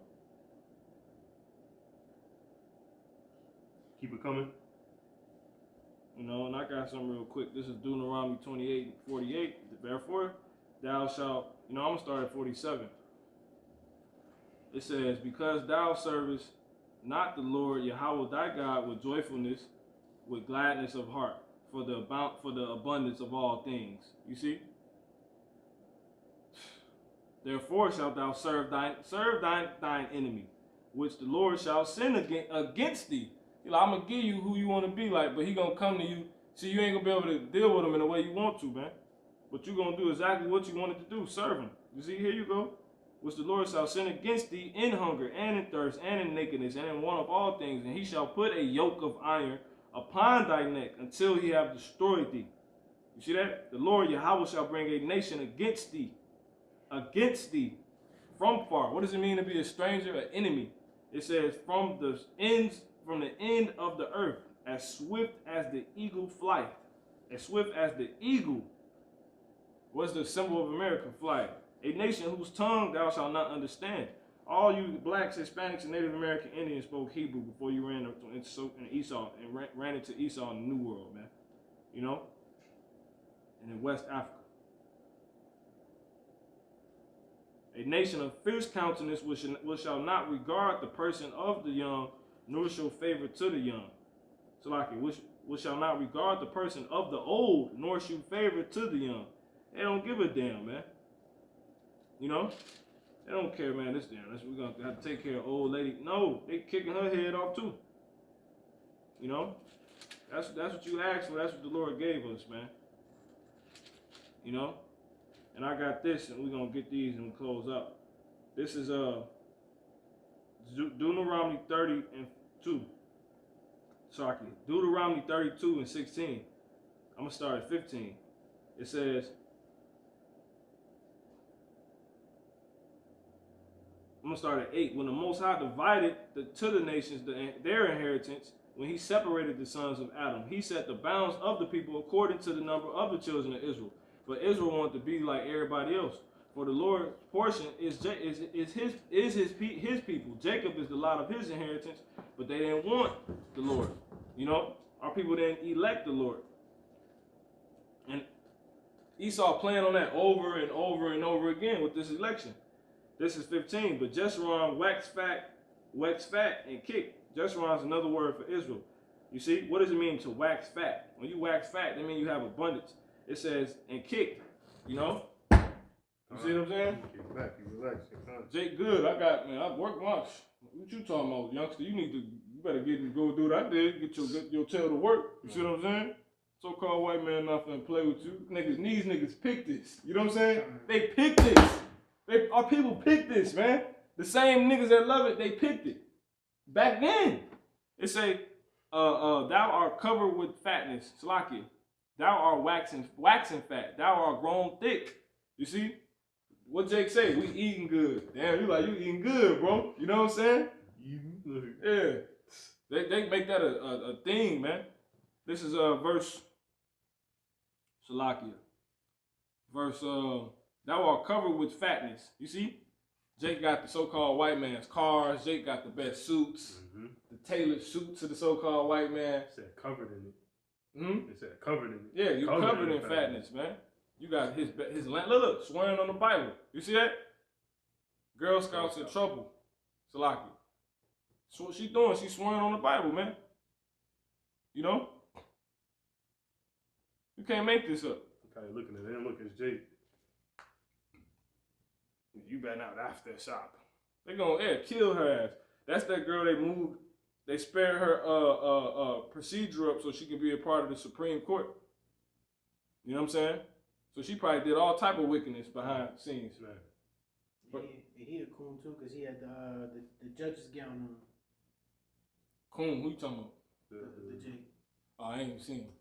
keep it coming. You know, and I got something real quick. This is Deuteronomy 28 and 48. Therefore, thou shalt, you know, I'm going to start at 47. It says, because thou servest not the Lord Yahweh thy God with joyfulness, with gladness of heart, for the abundance of all things. You see? Therefore shalt thou serve thine enemy, which the Lord shall send against thee. You know, I'm gonna give you who you want to be like, but he gonna come to you. See, you ain't gonna be able to deal with him in the way you want to, man. But you gonna do exactly what you wanted to do, serve him. You see, here you go. Which the Lord shall send against thee in hunger and in thirst and in nakedness and in want of all things, and he shall put a yoke of iron upon thy neck until he have destroyed thee. You see that? The Lord Yahweh shall bring a nation against thee from far. What does it mean to be a stranger, an enemy? It says from the end of the earth, as swift as the eagle flight. As swift as the eagle. What's the symbol of America? Flight. A nation whose tongue thou shalt not understand. All you blacks, Hispanics, and Native American Indians spoke Hebrew before you ran into Esau and ran into Esau in the New World, man. You know? And in West Africa. A nation of fierce countenance which shall not regard the person of the young, nor show favor to the young. So like it, which shall not regard the person of the old, nor show favor to the young. They don't give a damn, man. You know? They don't care, man. We're going to have to take care of old lady. No, they kicking her head off too. You know? That's what you asked for. That's what the Lord gave us, man. You know? And I got this, and we're going to get these and we close up. This is Deuteronomy 30 and 2. Sorry, Deuteronomy 32 and 16. I'm going to start at 15. It says, I'm going to start at 8. When the Most High divided to the nations their inheritance, when he separated the sons of Adam, he set the bounds of the people according to the number of the children of Israel. But Israel wanted to be like everybody else. For the Lord's portion is his people. Jacob is the lot of his inheritance, but they didn't want the Lord. You know, our people didn't elect the Lord. And Esau playing on that over and over and over again with this election. This is 15. But Jeshurun waxed fat and kicked. Jeshurun is another word for Israel. You see, what does it mean to wax fat? When you wax fat, that means you have abundance. It says, and kicked, you know? You see what I'm saying? Kick back, you relax. Jake, good. I work much. What you talking about, youngster? You better go do what I did. Get your tail to work. You see what I'm saying? So-called white man not finna play with you. These niggas picked this. You know what I'm saying? They picked this. Our people picked this, man. The same niggas that love it, they picked it. Back then, it say, thou art covered with fatness, Salakia. Thou art waxing fat. Thou art grown thick. You see? What Jake say? We eating good. Damn, you eating good, bro. You know what I'm saying? Eating good. Yeah. They make that a thing, man. This is verse Salakia. Verse thou art covered with fatness. You see? Jake got the so-called white man's cars. Jake got the best suits. Mm-hmm. The tailored suits of the so-called white man. It said covered in it. Hmm? It said covered in it. Yeah, you covered in fatness, man. You got his look, swearing on the Bible. You see that? Girl Scouts in trouble. Salaki. So what she doing? She's swearing on the Bible, man. You know? You can't make this up. Okay, looking at him, look at Jake. You better not after shop. They gonna kill her ass. That's that girl they moved. They spared her procedure up so she can be a part of the Supreme Court. You know what I'm saying? So she probably did all type of wickedness behind the scenes. Man. But he a coon too, cause he had the judge's gown on. Coon, who you talking about? The Jake. Oh, I ain't even seen him.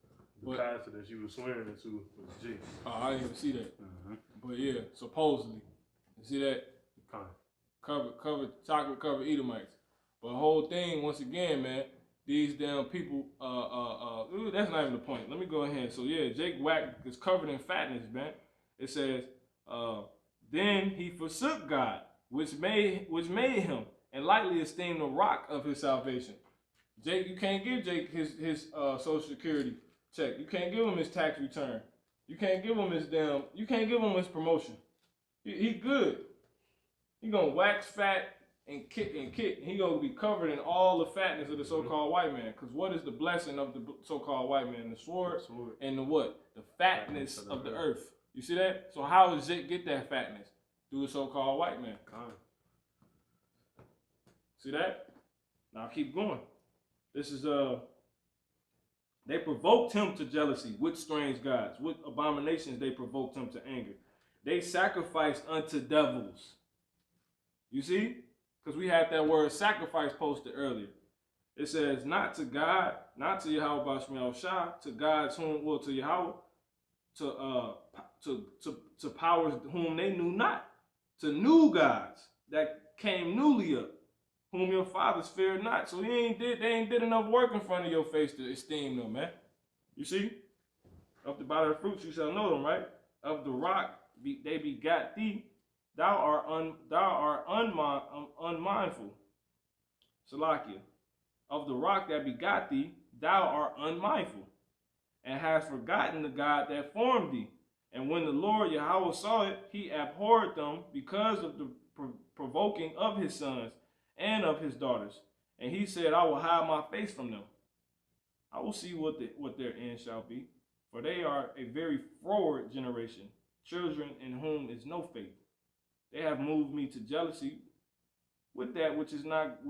The pastor that you was swearing into was Jake. Oh, I didn't even see that. Mm-hmm. But yeah, supposedly. You see that? Covered chocolate covered Edomites. But the whole thing, once again, man, these damn people, that's not even the point. Let me go ahead. So yeah, Jake Wack is covered in fatness, man. It says, then he forsook God, which made him, and lightly esteemed the rock of his salvation. Jake, you can't give Jake his Social Security check. You can't give him his tax return. You can't give him you can't give him his promotion. He good. He gonna wax fat and kick. He gonna be covered in all the fatness of the so-called white man. Because what is the blessing of the so-called white man? The sword and the what? The fatness of the earth. You see that? So how does Jake get that fatness? Through the so-called white man. See that? Now keep going. This is they provoked him to jealousy with strange gods, with abominations they provoked him to anger. They sacrificed unto devils. You see? Because we had that word sacrifice posted earlier. It says, not to God, not to Yahweh Bashmiel Shah, to gods to Yahweh, to powers whom they knew not, to new gods that came newly up, whom your fathers feared not. So they ain't did enough work in front of your face to esteem them, man. You see? Of the body of fruits you shall know them, right? Of the rock they begat thee. Thou art unmindful. Salakia. Of the rock that begot thee, thou art unmindful, and hast forgotten the God that formed thee. And when the Lord Yahweh saw it, he abhorred them because of the provoking of his sons and of his daughters. And he said, I will hide my face from them. I will see what their end shall be. For they are a very froward generation, children in whom is no faith. They have moved me to jealousy with that which is not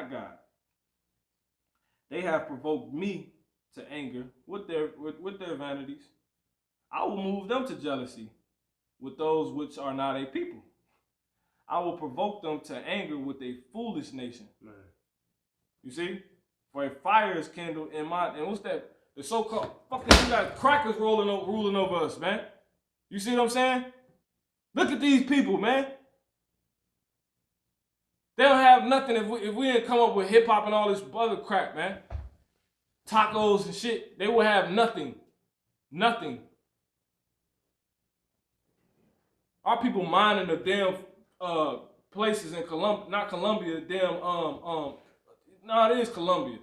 God. They have provoked me to anger with their vanities. I will move them to jealousy with those which are not a people. I will provoke them to anger with a foolish nation. Man. You see? For a fire is kindled in and what's that? The so-called fucking, you got crackers ruling over us, man. You see what I'm saying? Look at these people, man. They don't have nothing if we didn't come up with hip-hop and all this other crap, man. Tacos and shit. They would have nothing. Nothing. Our people mining the damn places in Colombia, not Colombia, damn, no, it is Colombia.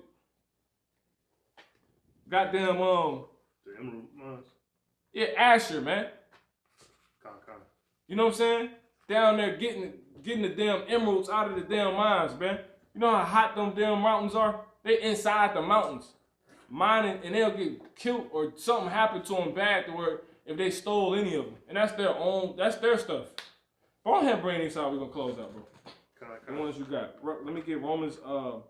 Goddamn, the emerald mines. Yeah, Asher, man. Con. You know what I'm saying? Down there getting the damn emeralds out of the damn mines, man. You know how hot them damn mountains are? They inside the mountains, mining, and they'll get killed or something happen to them bad to where if they stole any of them, and that's their stuff. Go ahead, bring these out. We're gonna close out, bro. The ones you got. Let me get Romans. I got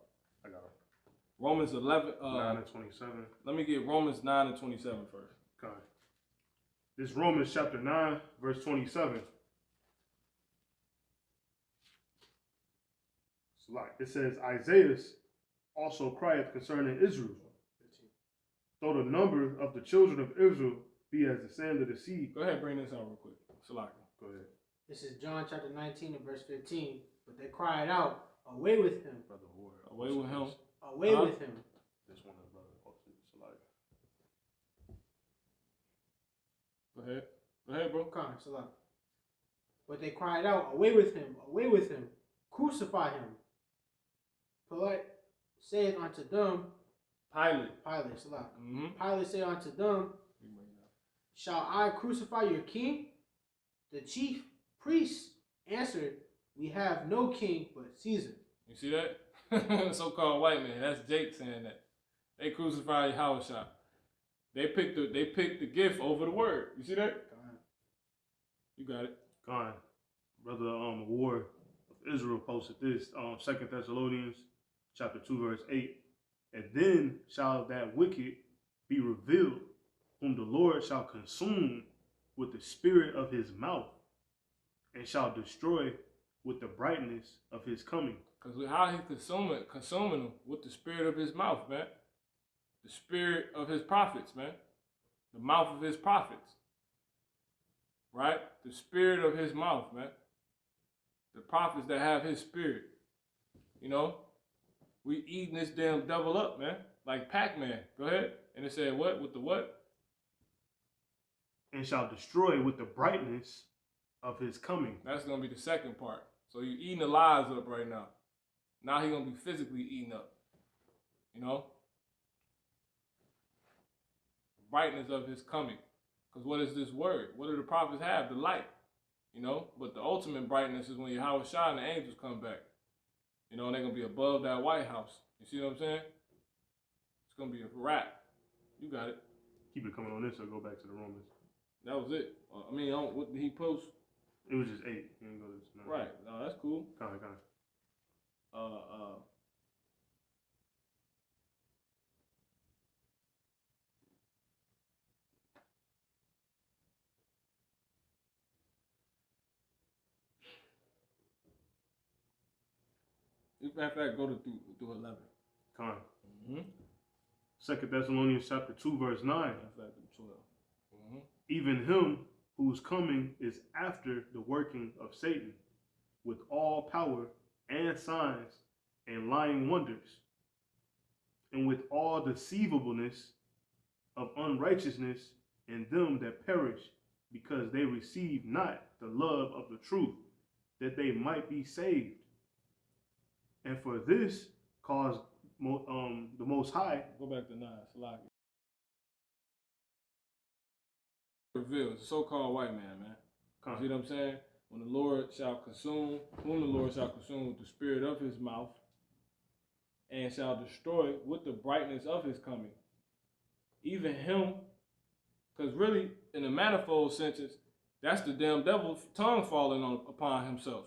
it. Romans 11. 9 and 27. Let me get Romans 9 and 27 first. Okay. This Romans chapter 9, verse 27. So like it says, Isaiah also crieth concerning Israel. Though the number of the children of Israel be as the sand of the sea. Go ahead, bring this out real quick. Salaki. Go ahead. This is John chapter 19 and verse 15. But they cried out, away with him. Brother Ward. Away with him. Away with him. This one, brother. Go ahead. Go ahead, bro. Come on, Salah. But they cried out, away with him, crucify him. Pilate said unto them, Pilate, Salah. Pilate said unto them, shall I crucify your king? The chief priests answered, we have no king but Caesar. You see that? So-called white man. That's Jake saying that. They crucified Yahushua. They picked the gift over the word. You see that? You got it. God, Brother Ward of Israel posted this, 2 Thessalonians chapter 2, verse 8. And then shall that wicked be revealed, whom the Lord shall consume with the spirit of his mouth, and shall destroy with the brightness of his coming. Because how he consuming them with the spirit of his mouth, man. The spirit of his prophets, man. The mouth of his prophets. Right? The spirit of his mouth, man. The prophets that have his spirit. You know? We eating this damn devil up, man. Like Pac-Man. Go ahead. And it said what? With the what? And shall destroy with the brightness of his coming. That's going to be the second part. So you're eating the lies up right now. Now he's going to be physically eating up. You know? Brightness of his coming. Because what is this word? What do the prophets have? The light. You know? But the ultimate brightness is when Yahushua and the angels come back. You know, they're going to be above that White House. You see what I'm saying? It's going to be a wrap. You got it. Keep it coming on this or go back to the Romans. That was it. I mean, what did he post? It was just 8. You didn't go to this 9. Right. No, that's cool. Kind of. In fact, go to through 11. Con. 2 Thessalonians chapter 2, verse 9. 12. Even him whose coming is after the working of Satan, with all power and signs and lying wonders, and with all deceivableness of unrighteousness in them that perish, because they receive not the love of the truth, that they might be saved. And for this cause the Most High. Go back to 9. Salaki. Revealed. It's a so-called white man. You see what I'm saying? When the Lord shall consume, whom the Lord shall consume with the spirit of his mouth, and shall destroy with the brightness of his coming. Even him, because really, in the manifold sentence, that's the damn devil's tongue falling upon himself.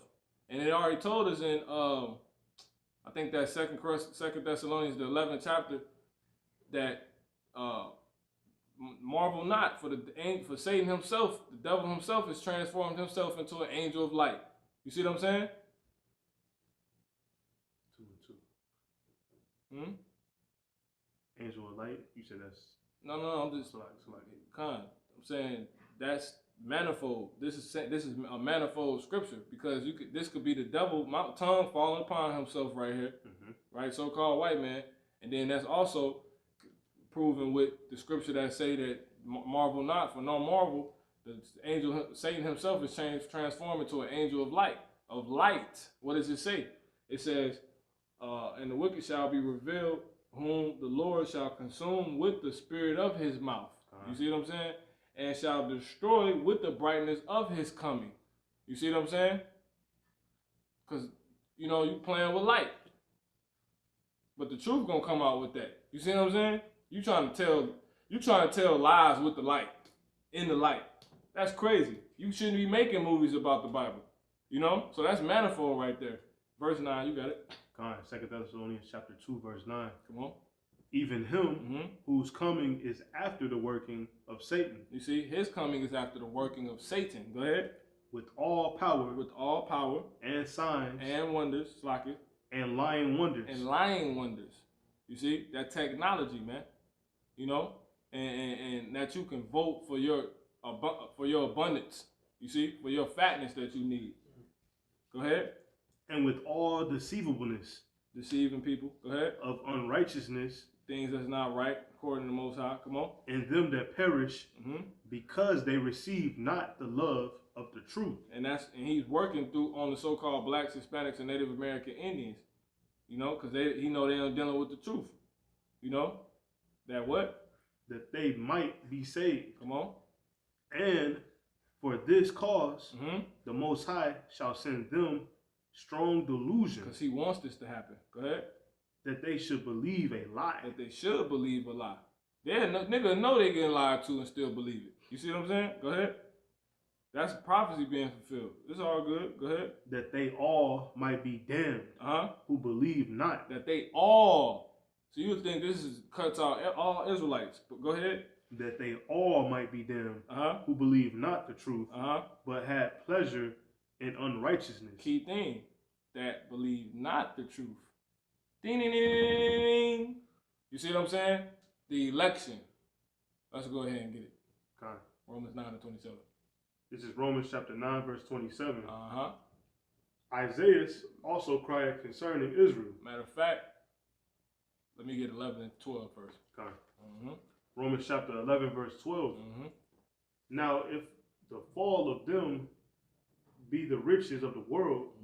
And it already told us in, I think that Second Thessalonians, the 11th chapter, that marvel not, for Satan himself, the devil himself, has transformed himself into an angel of light. You see what I'm saying? 2 and 2. Angel of light. You said that's. No. I'm just I'm saying that's manifold. This is a manifold scripture, because this could be the devil tongue falling upon himself right here, right? So-called white man, and then that's also proven with the scripture that say that marvel not, for no marvel, the angel Satan himself is transformed into an angel of light. What does it say? It says, and the wicked shall be revealed, whom the Lord shall consume with the spirit of his mouth. You see what I'm saying? and shall destroy with the brightness of his coming. You see what I'm saying? Because, you know, you playing with light. But the truth gonna come out with that. You see what I'm saying? You trying to tell lies with the light, in the light. That's crazy. You shouldn't be making movies about the Bible. You know? So that's manifold right there. Verse 9, you got it. Come on, 2 Thessalonians chapter 2, verse 9. Come on. Even him whose coming is after the working of Satan. You see, his coming is after the working of Satan. Go ahead. With all power. With all power. And signs. And wonders. Like it. And lying wonders. And lying wonders. You see, that technology, man. You know? And that you can vote for your abundance. You see? For your fatness that you need. Go ahead. And with all deceivableness. Deceiving people. Go ahead. Of unrighteousness. Things that's not right according to the Most High. Come on. And them that perish because they receive not the love of the truth. And he's working through on the so-called blacks, Hispanics, and Native American Indians. You know, because he know they are dealing with the truth. You know? That what? That they might be saved. Come on. And for this cause, the Most High shall send them strong delusion. Because he wants this to happen. Go ahead. That they should believe a lie. That they should believe a lie. Niggas know they getting lied to and still believe it. You see what I'm saying? Go ahead. That's prophecy being fulfilled. It's all good. Go ahead. That they all might be damned. Who believe not. That they all. So you would think this cuts out all Israelites. But go ahead. That they all might be damned. Who believe not the truth. But had pleasure in unrighteousness. Key thing. That believe not the truth. Ding, ding, ding, ding, ding. You see what I'm saying? The election. Let's go ahead and get it. Okay. Romans 9 and 27. This is Romans chapter 9, verse 27. Isaiah also cried concerning Israel. Matter of fact, let me get 11 and 12 first. Okay. Romans chapter 11, verse 12. Now, if the fall of them be the riches of the world,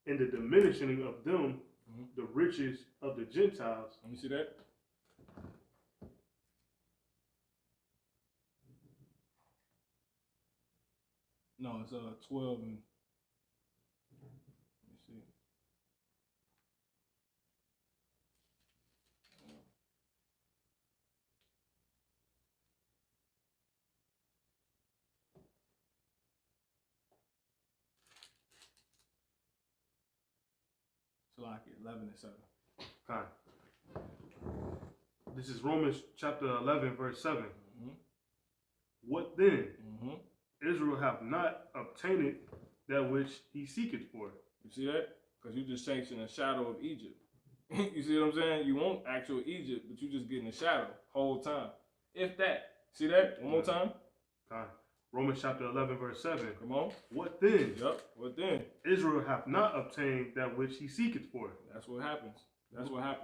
and the diminishing of them the riches of the Gentiles. Let me see that. No, it's 12 and let me see. So like 11 and 7. Okay. This is Romans chapter 11, verse 7. What then? Israel have not obtained that which he seeketh for. You see that? Because you just chasing a shadow of Egypt. You see what I'm saying? You want actual Egypt, but you just getting a shadow whole time. If that. See that? One more time. Okay. Romans chapter 11, verse 7. Come on. What then? Yup. What then? Israel hath not obtained that which he seeketh for. That's what happens. That's what happens.